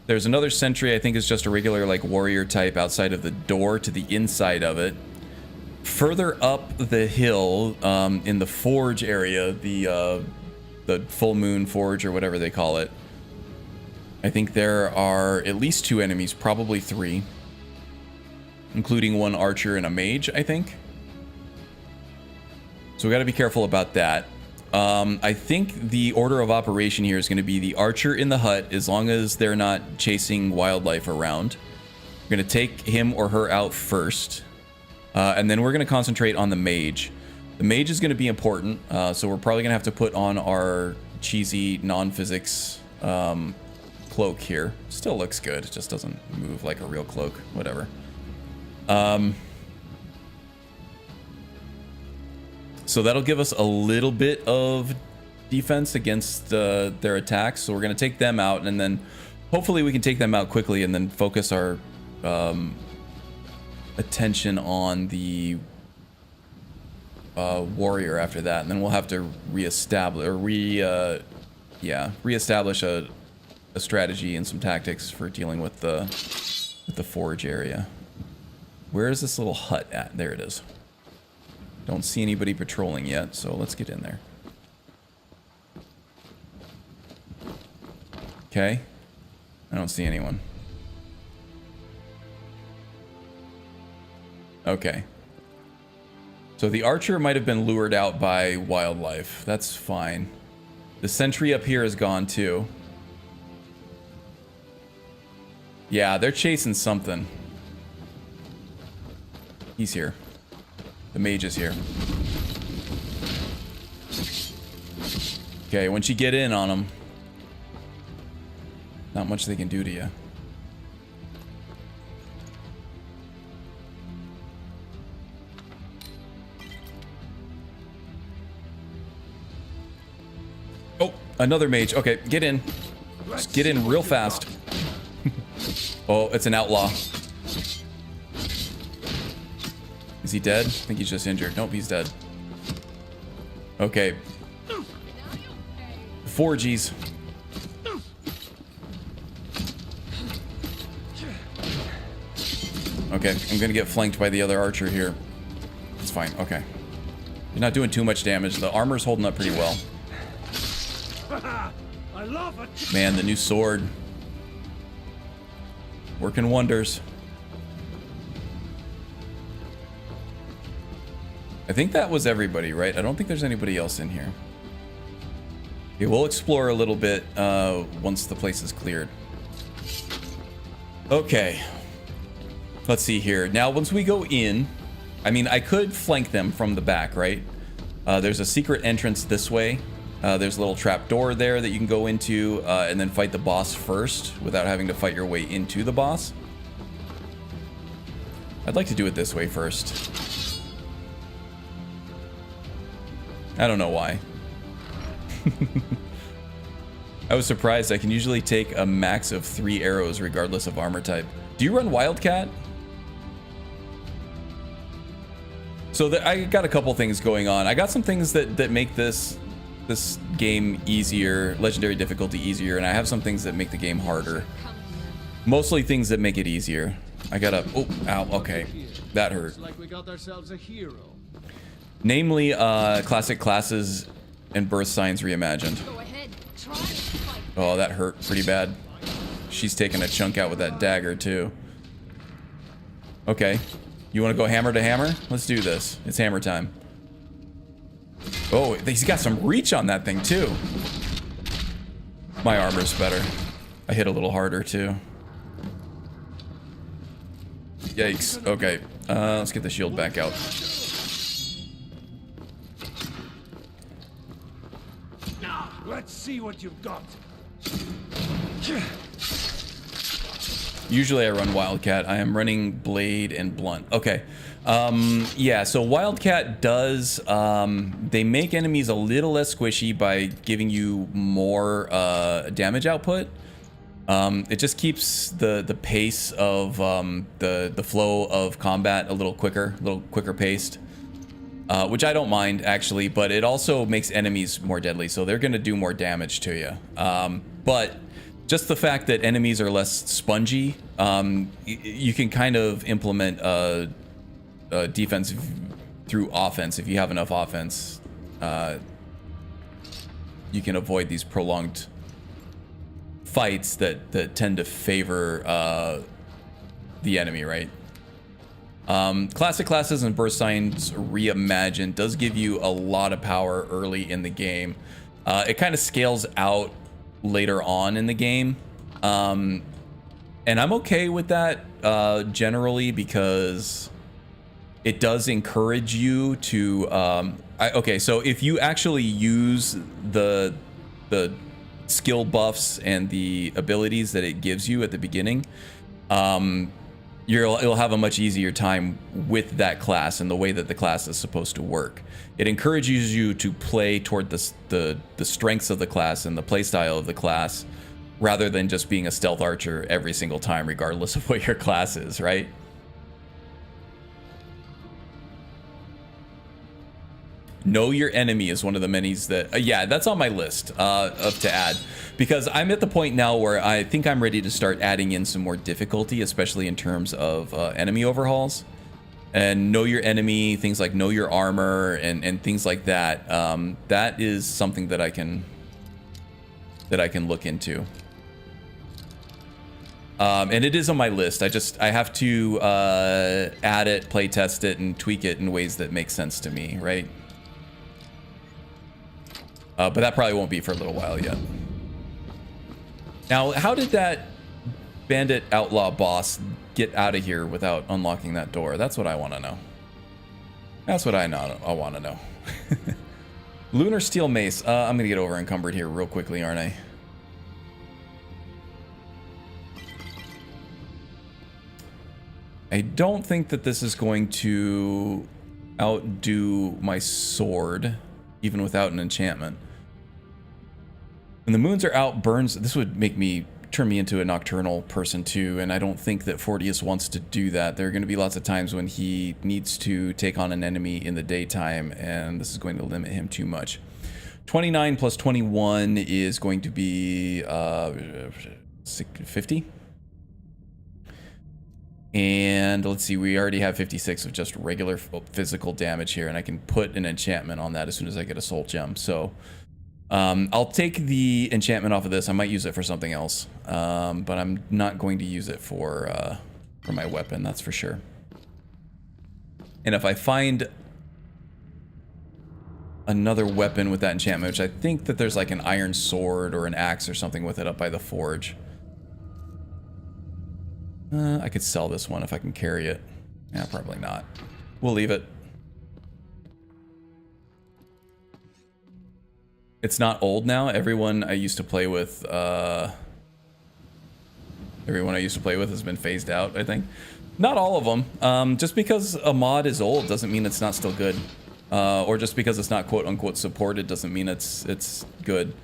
There's another sentry. I think is just a regular like warrior type outside of the door to the inside of it. Further up the hill, in the forge area, the full moon forge or whatever they call it. I think there are at least 2 enemies, probably 3. Including 1 archer and a mage, I think. So we gotta be careful about that. I think the order of operation here is gonna be the archer in the hut, as long as they're not chasing wildlife around. We're gonna take him or her out first. And then we're gonna concentrate on the mage. The mage is gonna be important, so we're probably gonna have to put on our cheesy non-physics cloak here. Still looks good. It just doesn't move like a real cloak. Whatever. So that'll give us a little bit of defense against their attacks. So we're going to take them out, and then hopefully we can take them out quickly and then focus our attention on the warrior after that. And then we'll have to reestablish a strategy and some tactics for dealing with the forge area. Where is this little hut at? There it is. Don't see anybody patrolling yet, so let's get in there. Okay. I don't see anyone. Okay. So the archer might have been lured out by wildlife. That's fine. The sentry up here is gone too. Yeah, they're chasing something. He's here. The mage is here. Okay, once you get in on them, not much they can do to you. Oh, another mage. Okay, get in. Just get in real fast. Oh, it's an outlaw. Is he dead? I think he's just injured. Nope, he's dead. Okay. 4Gs. Okay, I'm gonna get flanked by the other archer here. It's fine, okay. You're not doing too much damage. The armor's holding up pretty well. I love it. Man, the new sword. Working wonders. I think that was everybody, right? I don't think there's anybody else in here. Okay, we'll explore a little bit once the place is cleared. Okay. Let's see here. Now, once we go in, I mean, I could flank them from the back, right? There's a secret entrance this way. There's a little trap door there that you can go into and then fight the boss first without having to fight your way into the boss. I'd like to do it this way first. I don't know why. I was surprised. I can usually take a max of 3 arrows regardless of armor type. Do you run Wildcat? So I got a couple things going on. I got some things that make this game easier, legendary difficulty easier, and I have some things that make the game harder. Mostly things that make it easier. I got a... Oh, ow, okay. That hurt. Looks like we got ourselves a hero. Namely, classic classes and birth signs reimagined. Go ahead. Try and fight. Oh, that hurt pretty bad. She's taking a chunk out with that dagger, too. Okay. You want to go hammer to hammer? Let's do this. It's hammer time. Oh, he's got some reach on that thing, too. My armor's better. I hit a little harder, too. Yikes. Okay. Let's get the shield back out. Let's see what you've got. Usually I run Wildcat. I am running Blade and Blunt. Okay. Yeah, so Wildcat does... they make enemies a little less squishy by giving you more damage output. It just keeps the pace of the flow of combat a little quicker paced. Which I don't mind, actually, but it also makes enemies more deadly, so they're going to do more damage to you. But just the fact that enemies are less spongy, you can kind of implement a defense through offense. If you have enough offense, you can avoid these prolonged fights that tend to favor the enemy, right? Classic classes and burst signs reimagined does give you a lot of power early in the game. It kind of scales out later on in the game. And I'm okay with that generally because it does encourage you to... okay, so if you actually use the skill buffs and the abilities that it gives you at the beginning, you'll have a much easier time with that class and the way that the class is supposed to work. It encourages you to play toward the strengths of the class and the playstyle of the class, rather than just being a stealth archer every single time, regardless of what your class is, right? Know your enemy is one of the minis that, yeah, that's on my list to add, because I'm at the point now where I think I'm ready to start adding in some more difficulty, especially in terms of enemy overhauls. And know your enemy, things like know your armor and things like that. That is something that I can look into. And it is on my list. I have to add it, play test it, and tweak it in ways that make sense to me, right? But that probably won't be for a little while yet. Now, how did that bandit outlaw boss get out of here without unlocking that door? That's what I want to know. That's what I want to know. Lunar steel mace. I'm gonna get over encumbered here real quickly, aren't I? I don't think that this is going to outdo my sword, even without an enchantment. When the moons are out, burns. This would turn me into a nocturnal person too, and I don't think that Fortius wants to do that. There are going to be lots of times when he needs to take on an enemy in the daytime, and this is going to limit him too much. 29 plus 21 is going to be 50. And let's see, we already have 56 of just regular physical damage here, and I can put an enchantment on that as soon as I get a soul gem. So I'll take the enchantment off of this. I might use it for something else, but I'm not going to use it for my weapon, that's for sure. And if I find another weapon with that enchantment, which I think that there's like an iron sword or an axe or something with it up by the forge. I could sell this one if I can carry it. Yeah, probably not. We'll leave it. It's not old now. Everyone I used to play with has been phased out, I think. Not all of them. Just because a mod is old doesn't mean it's not still good. Or just because it's not quote-unquote supported doesn't mean it's good.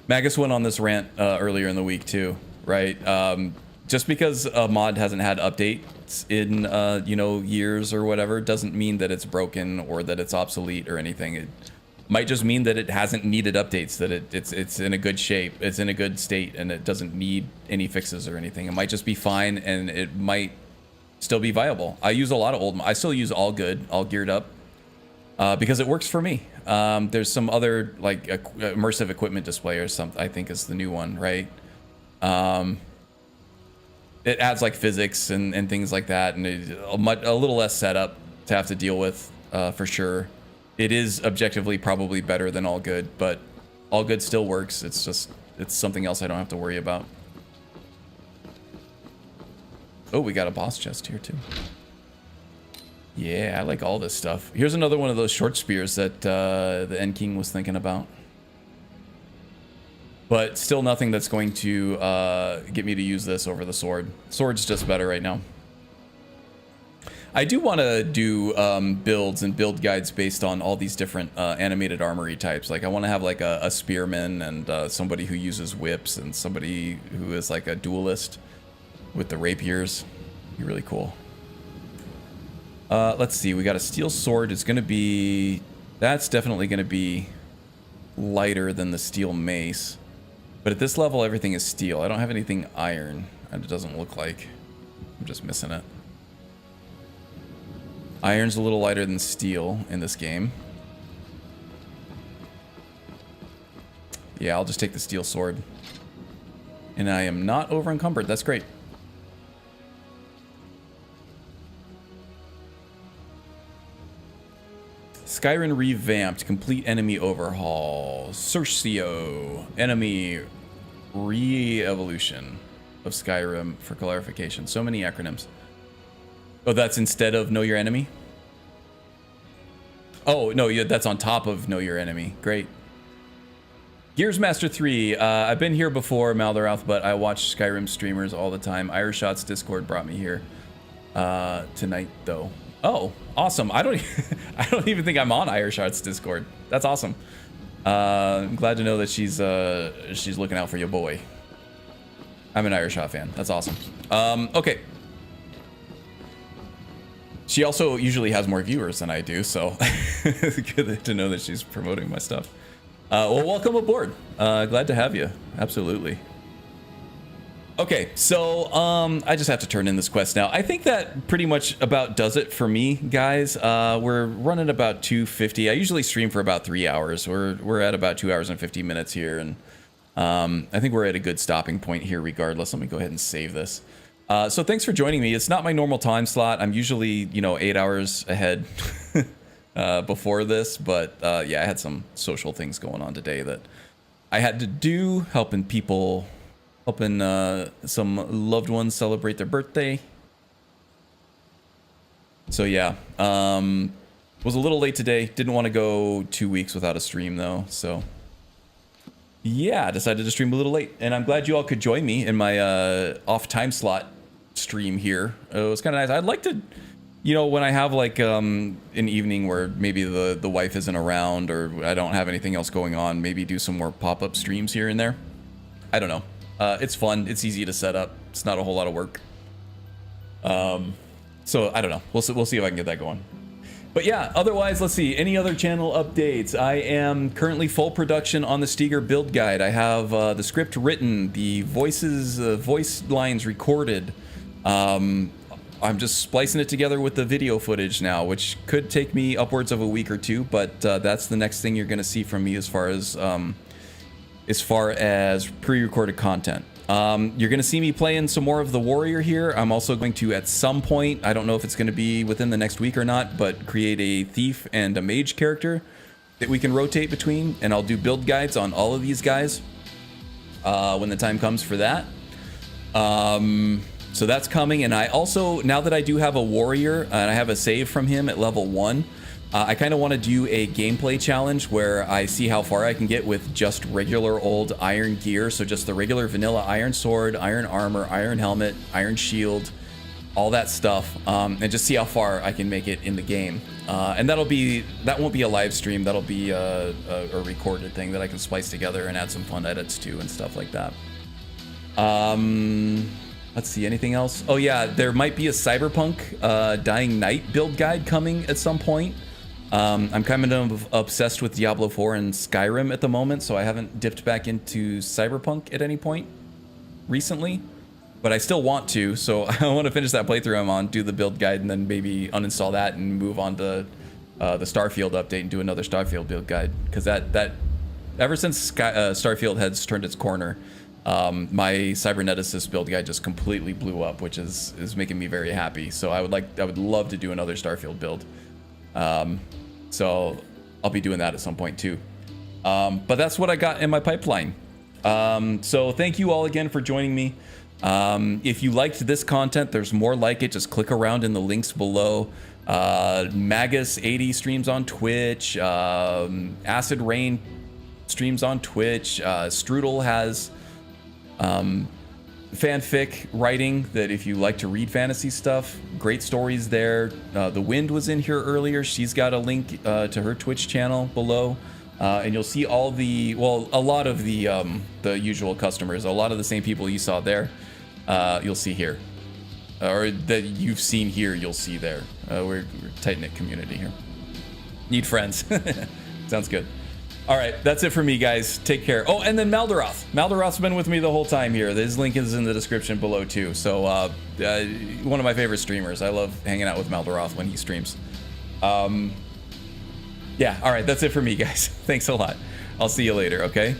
Magus went on this rant earlier in the week too, right? Just because a mod hasn't had updates in you know, years or whatever doesn't mean that it's broken or that it's obsolete or anything. It might just mean that it hasn't needed updates, that it's in a good shape, it's in a good state, and it doesn't need any fixes or anything. It might just be fine, and it might still be viable. I use a lot of I still use All Good, All Geared Up, because it works for me. There's some other like immersive equipment display or something, I think is the new one, right? It adds like physics and things like that, and a little less setup to have to deal with, for sure. It is objectively probably better than All Good, but All Good still works. It's just, it's something else I don't have to worry about. Oh, we got a boss chest here too. Yeah, I like all this stuff. Here's another one of those short spears that the End King was thinking about. But still nothing that's going to get me to use this over the sword. Sword's just better right now. I do want to do builds and build guides based on all these different animated armory types. Like I want to have like a spearman and somebody who uses whips and somebody who is like a duelist with the rapiers. Be really cool. Let's see, we got a steel sword. It's gonna be, that's definitely gonna be lighter than the steel mace. But at this level, everything is steel. I don't have anything iron, and it doesn't look like. I'm just missing it. Iron's a little lighter than steel in this game. Yeah, I'll just take the steel sword. And I am not over encumbered. That's great. Skyrim revamped. Complete enemy overhaul. Cercio. Enemy re-evolution of Skyrim for clarification. So many acronyms. Oh, that's instead of Know Your Enemy? Oh, no, yeah, that's on top of Know Your Enemy. Great. Gears Master 3. I've been here before, Maldorouth, but I watch Skyrim streamers all the time. Irishot's Discord brought me here tonight, though. Oh, awesome. I don't even think I'm on Irishot's Discord. That's awesome. I'm glad to know that she's looking out for your boy. I'm an Irishot fan. That's awesome. Okay. She also usually has more viewers than I do, so it's good to know that she's promoting my stuff. Well, welcome aboard. Glad to have you. Absolutely. Okay, so I just have to turn in this quest now. I think that pretty much about does it for me, guys. We're running about 250. I usually stream for about 3 hours. We're at about 2 hours and 50 minutes here, and I think we're at a good stopping point here regardless. Let me go ahead and save this. So thanks for joining me. It's not my normal time slot. I'm usually, 8 hours ahead before this, but yeah, I had some social things going on today that I had to do, helping some loved ones celebrate their birthday. So yeah, was a little late today. Didn't want to go 2 weeks without a stream though, so yeah, I decided to stream a little late, and I'm glad you all could join me in my off time slot stream here. It was kind of nice. I'd like to, when I have like an evening where maybe the wife isn't around or I don't have anything else going on, maybe do some more pop-up streams here and there. I don't know. It's fun. It's easy to set up. It's not a whole lot of work. So I don't know. We'll see if I can get that going. But yeah, otherwise, let's see. Any other channel updates? I am currently full production on the Steger build guide. I have the script written, the voice lines recorded. I'm just splicing it together with the video footage now, which could take me upwards of a week or two, but that's the next thing you're going to see from me as far as pre-recorded content. You're going to see me playing some more of the warrior here. I'm also going to, at some point, I don't know if it's going to be within the next week or not, but create a thief and a mage character that we can rotate between, and I'll do build guides on all of these guys when the time comes for that. So that's coming, and I also, now that I do have a warrior and I have a save from him at level 1, I kind of want to do a gameplay challenge where I see how far I can get with just regular old iron gear. So just the regular vanilla iron sword, iron armor, iron helmet, iron shield, all that stuff, and just see how far I can make it in the game. And that won't be a live stream. That'll be a recorded thing that I can splice together and add some fun edits to and stuff like that. Let's see, anything else? Oh yeah, there might be a Cyberpunk Dying Night build guide coming at some point. I'm kind of obsessed with Diablo 4 and Skyrim at the moment, so I haven't dipped back into Cyberpunk at any point recently, but I still want to, so I want to finish that playthrough I'm on, do the build guide, and then maybe uninstall that and move on to the Starfield update and do another Starfield build guide, because that ever since Starfield has turned its corner, my Cyberneticus build guide just completely blew up, which is making me very happy. So I would love to do another Starfield build. So I'll be doing that at some point too. But that's what I got in my pipeline. So thank you all again for joining me. If you liked this content, there's more like it. Just click around in the links below. Magus80 streams on Twitch. Acid Rain streams on Twitch. Strudel has fanfic writing that if you like to read fantasy stuff, great stories there. The Wind was in here earlier. She's got a link to her Twitch channel below, and you'll see all the, well, a lot of the usual customers, a lot of the same people you saw there, you'll see here, or that you've seen here, you'll see there. We're a tight-knit community here. Need friends. Sounds good. All right, that's it for me, guys. Take care. Oh, and then Maldaroth. Maldaroth's been with me the whole time here. His link is in the description below, too. So, one of my favorite streamers. I love hanging out with Maldaroth when he streams. Yeah, all right, that's it for me, guys. Thanks a lot. I'll see you later, okay?